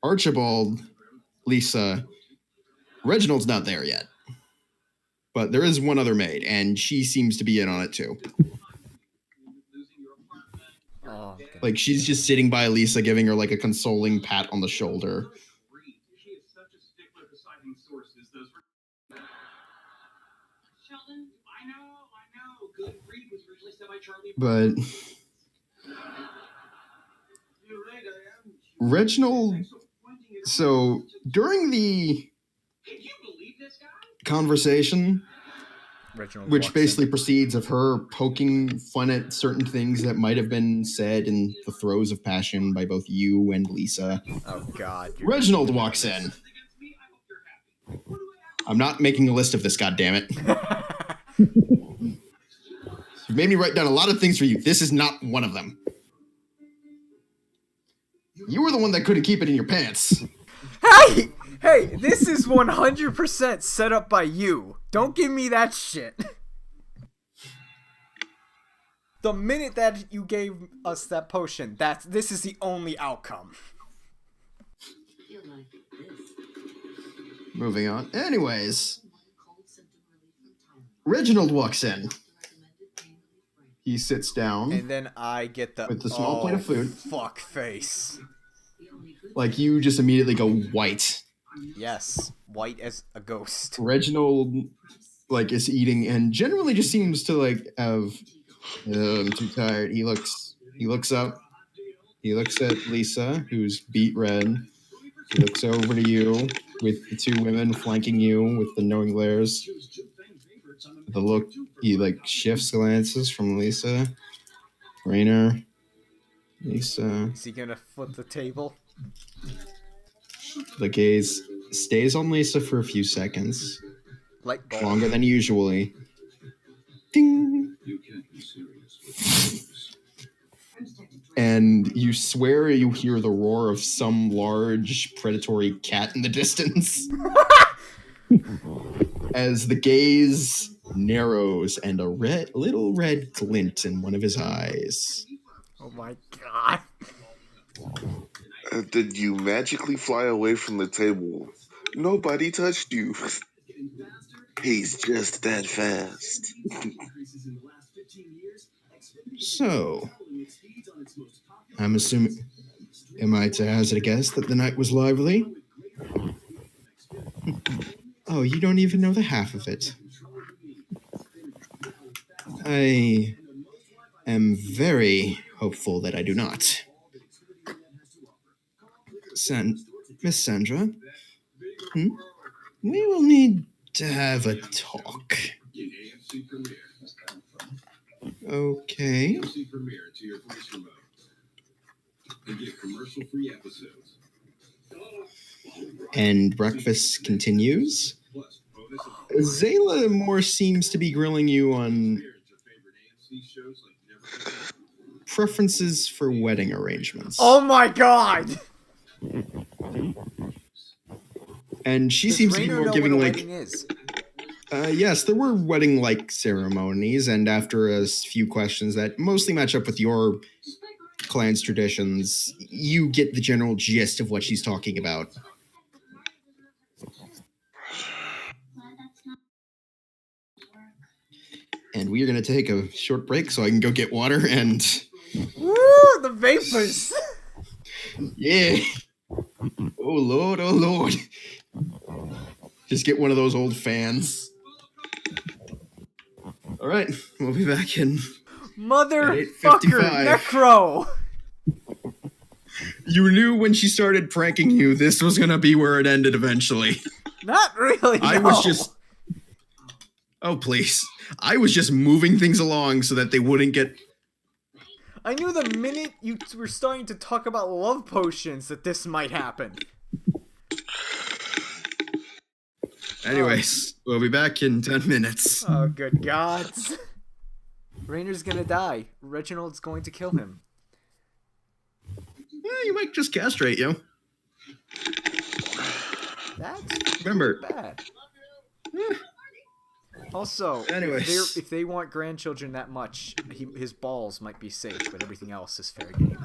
Archibald, Lisa, Reginald's not there yet. But there is one other maid, and she seems to be in on it too. Oh, okay. Like, she's just sitting by Lisa, giving her like a consoling pat on the shoulder. But Reginald, so during the conversation, Reginald which basically proceeds of her poking fun at certain things that might have been said in the throes of passion by both you and Lisa. Oh God! Reginald walks in. I'm not making a list of this, goddammit. You've made me write down a lot of things for you. This is not one of them. You were the one that couldn't keep it in your pants. Hey, this is 100% set up by you. Don't give me that shit. The minute that you gave us that potion, this is the only outcome. Moving on. Anyways, Reginald walks in. He sits down. And then I get with the small plate of food. Fuck face. Like, you just immediately go white. Yes, white as a ghost. Reginald, like, is eating and generally just seems to, like, have... I'm too tired. He looks up. He looks at Lisa, who's beet red. He looks over to you with the two women flanking you with the knowing glares. The look, he, like, shifts glances from Lisa. Rainer. Lisa. Is he gonna flip the table? The gaze stays on Lisa for a few seconds. Light bulb. Longer than usually. Ding! And you swear you hear the roar of some large predatory cat in the distance. As the gaze narrows and a little red glint in one of his eyes. Oh my god. Did you magically fly away from the table? Nobody touched you. He's just that fast. So, I'm assuming... Am I to hazard a guess that the night was lively? Oh, you don't even know the half of it. I am very hopeful that I do not. Miss Sandra, we will need to have a talk. Okay. And breakfast continues. Zayla more seems to be grilling you on preferences for wedding arrangements. Oh my god! And she seems to be more giving, like... Wedding is? Yes, there were wedding-like ceremonies, and after a few questions that mostly match up with your clan's traditions, you get the general gist of what she's talking about. And we are going to take a short break so I can go get water and... Woo! The vapors! Yeah. Oh, Lord, oh, Lord. Just get one of those old fans. All right, we'll be back in... Motherfucker, Necro! You knew when she started pranking you, this was going to be where it ended eventually. Not really, no. I was just... Oh, please. I was just moving things along so that they wouldn't get... I knew the minute you were starting to talk about love potions that this might happen. Anyways, we'll be back in 10 minutes. Oh, good gods. Rainer's gonna die. Reginald's going to kill him. Yeah, you might just castrate you. That's Remember, bad. Also, anyways, if they want grandchildren that much, his balls might be safe, but everything else is fair game.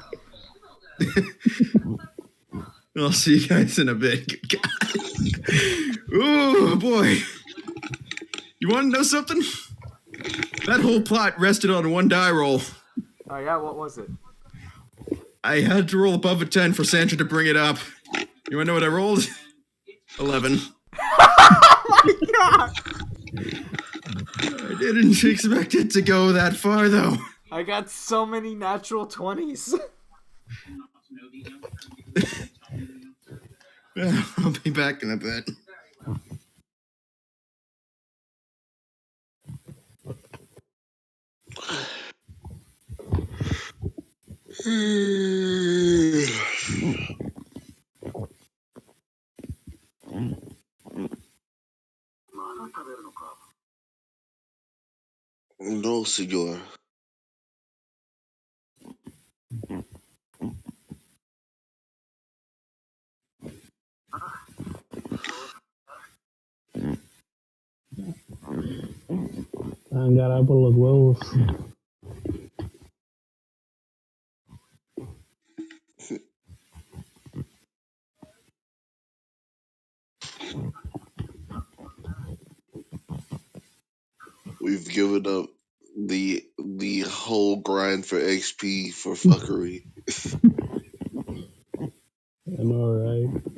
I'll see you guys in a bit. Oh, boy. You want to know something? That whole plot rested on one die roll. Oh, yeah? What was it? I had to roll above a 10 for Sandra to bring it up. You want to know what I rolled? 11. Oh, my God! I didn't expect it to go that far, though. I got so many natural 20s. I'll be back in a bit. No, señor. Angara por los huevos. We've given up the whole grind for XP for fuckery. I know, right?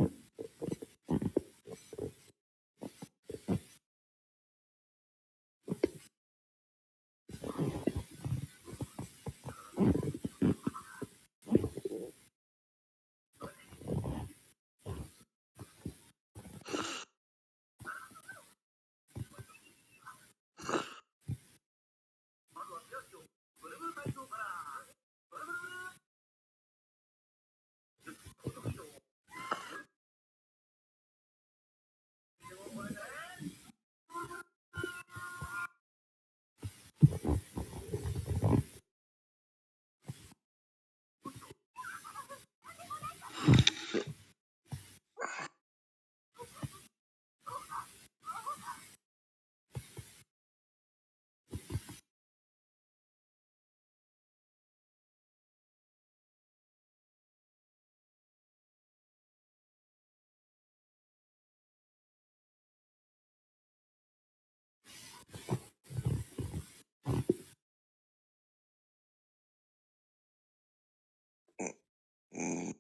Mm.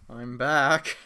I'm back.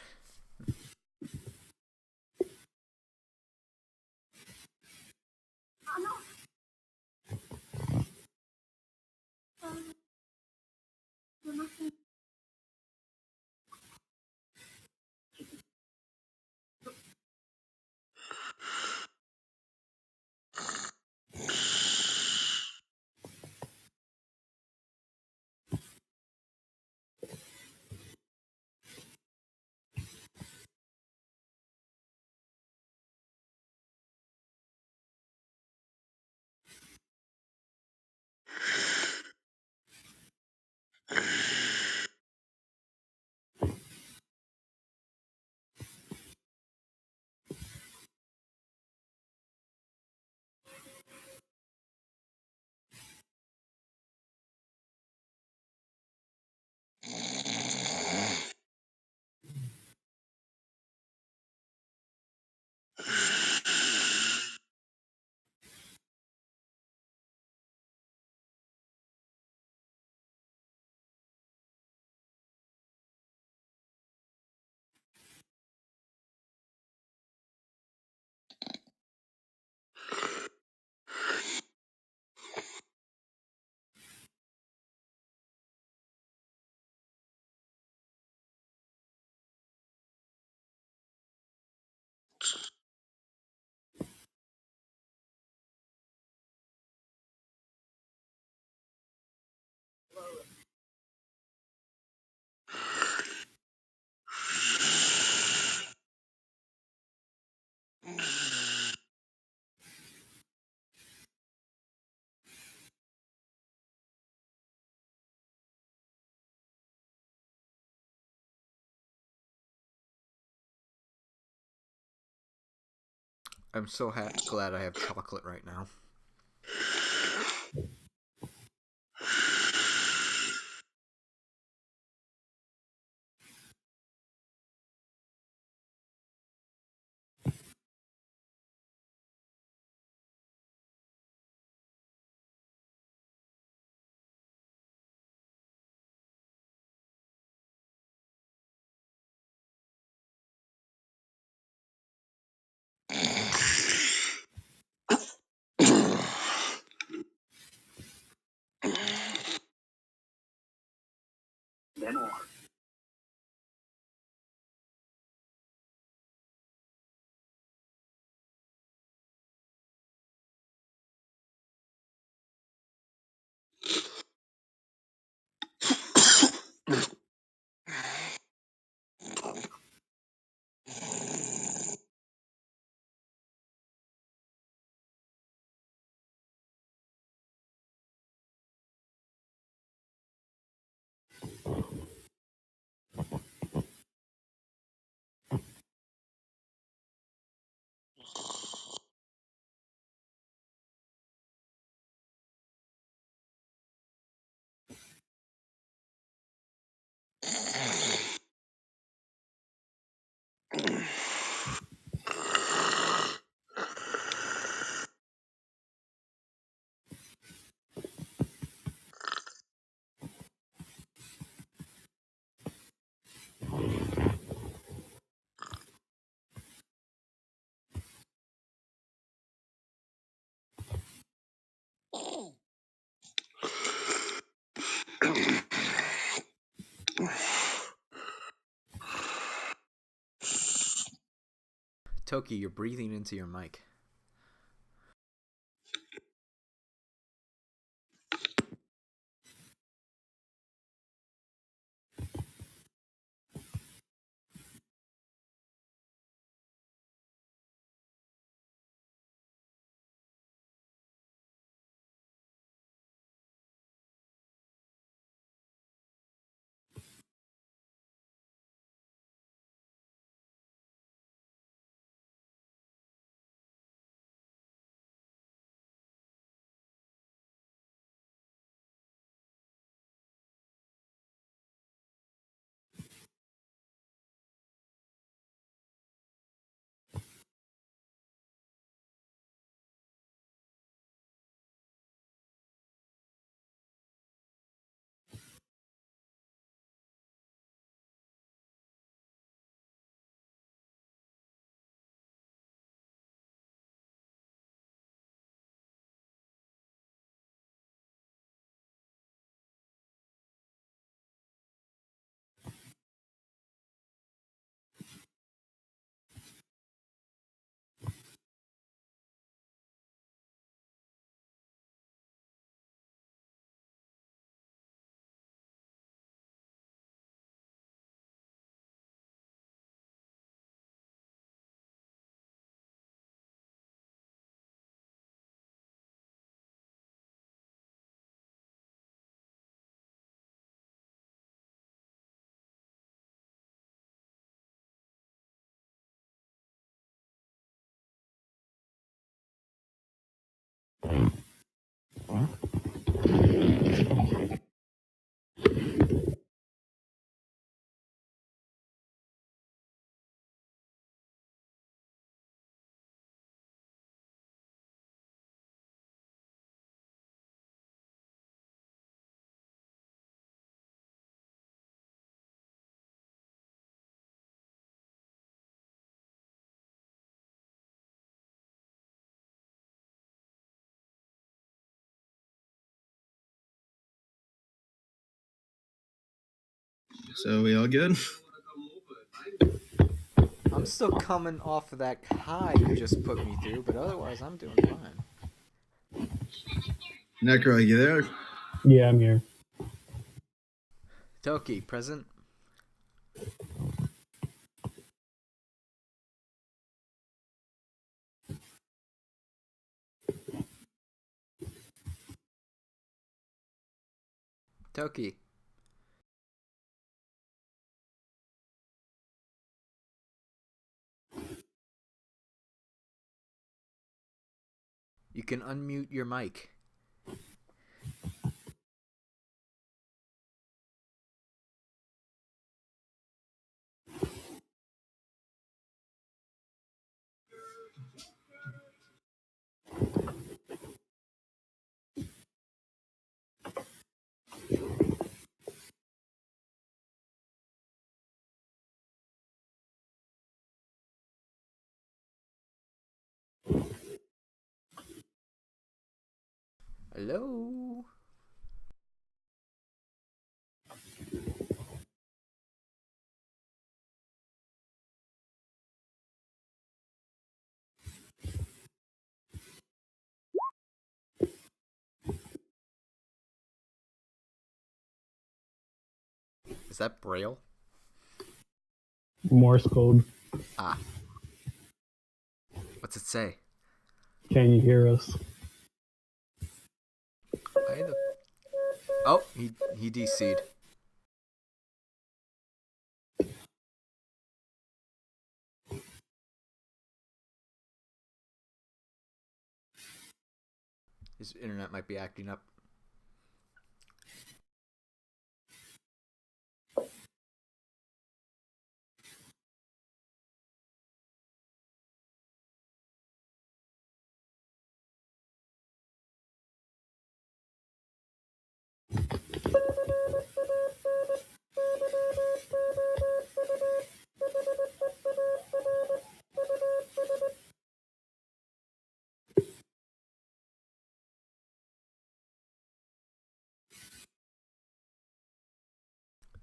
I'm so glad I have chocolate right now. Toki, you're breathing into your mic. So we all good? I'm still coming off of that high you just put me through, but otherwise I'm doing fine. Necro, you there? Yeah, I'm here. Toki, present? Toki. You can unmute your mic. Hello? Is that Braille? Morse code. Ah. What's it say? Can you hear us? Why the... Oh, he DC'd. His internet might be acting up.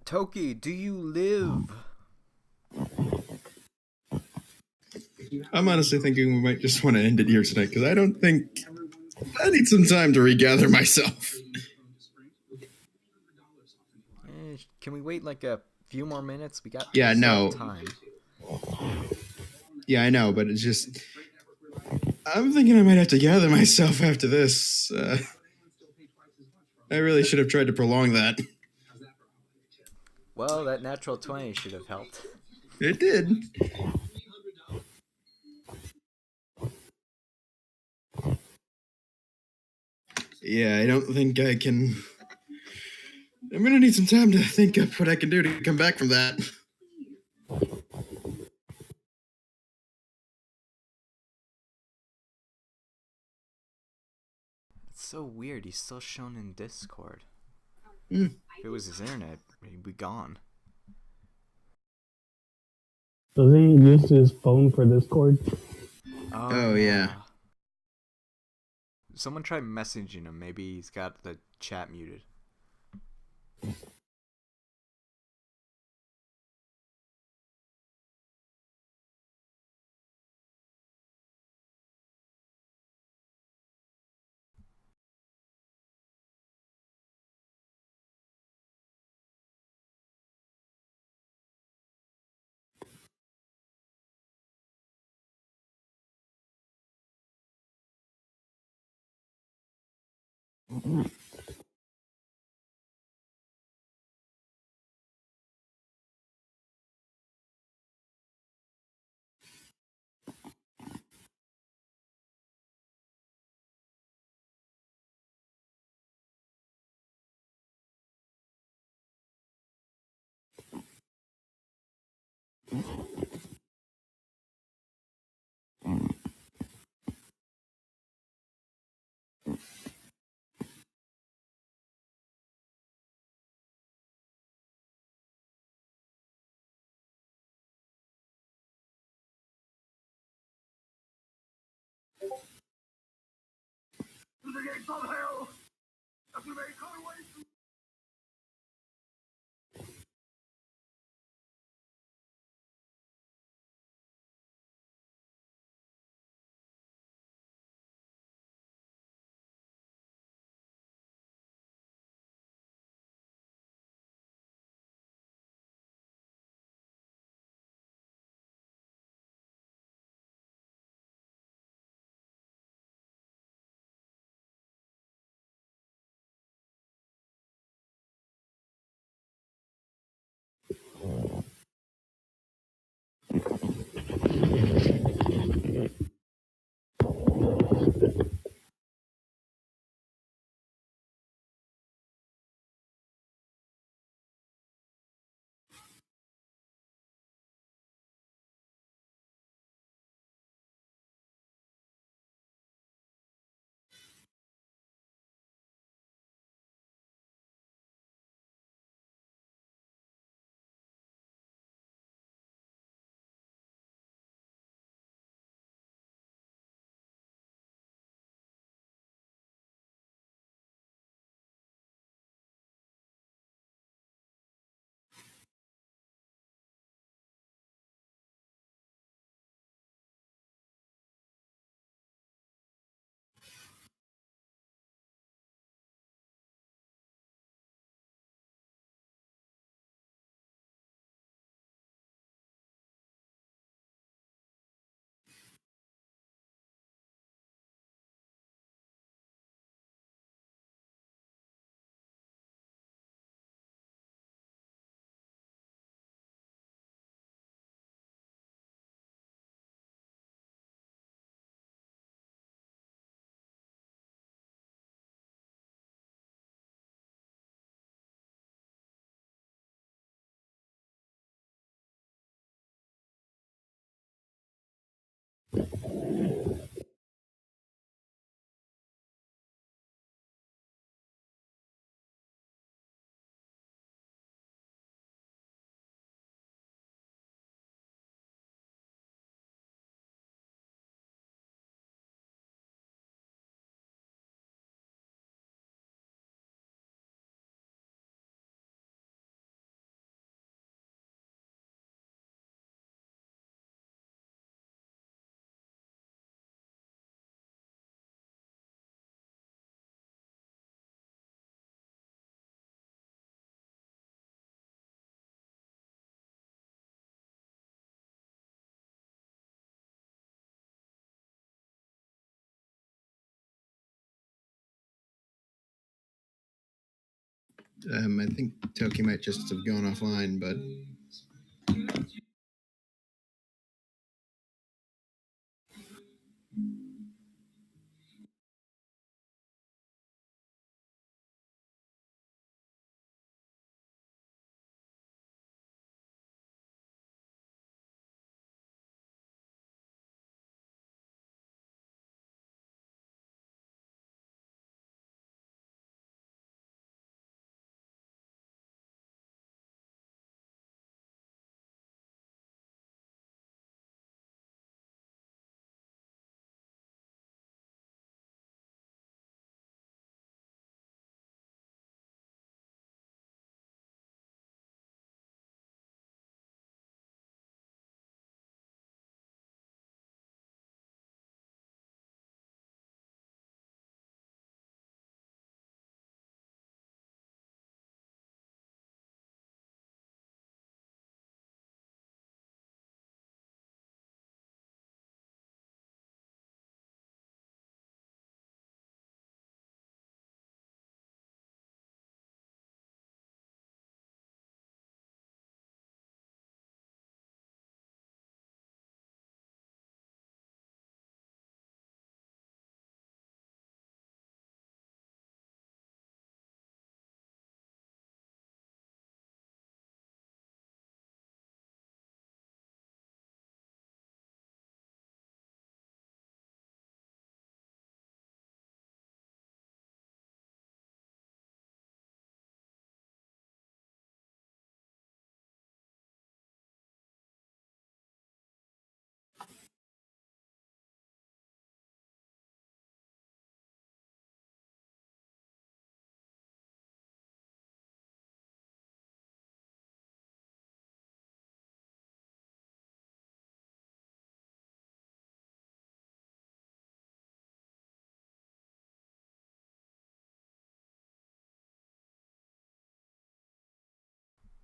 Toki, do you live? I'm honestly thinking we might just want to end it here tonight because I don't think I need some time to regather myself. Can we wait like a few more minutes? We got time. Yeah, I know, but it's just I'm thinking I might have to gather myself after this. I really should have tried to prolong that. Well, that natural 20 should have helped. It did. Yeah, I don't think I can. I'm gonna need some time to think up what I can do to come back from that. It's so weird. He's still shown in Discord. Mm. If it was his internet, he'd be gone. Does he use his phone for Discord? Oh yeah. Someone try messaging him. Maybe he's got the chat muted. I think Toki might just have gone offline, but...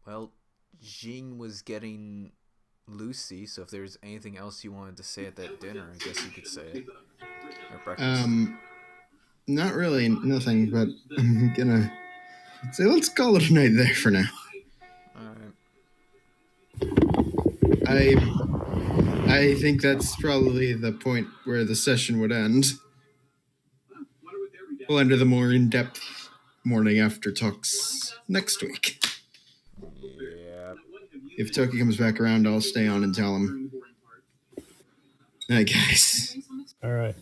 Well, Jing was getting Lucy, so if there's anything else you wanted to say at that dinner, I guess you could say it. Or breakfast. Not really, nothing, but I'm gonna say let's call it a night there for now. Alright. I think that's probably the point where the session would end. We'll enter the more in-depth morning after talks next week. Yeah. If Toki comes back around, I'll stay on and tell him. Night, guys. All right.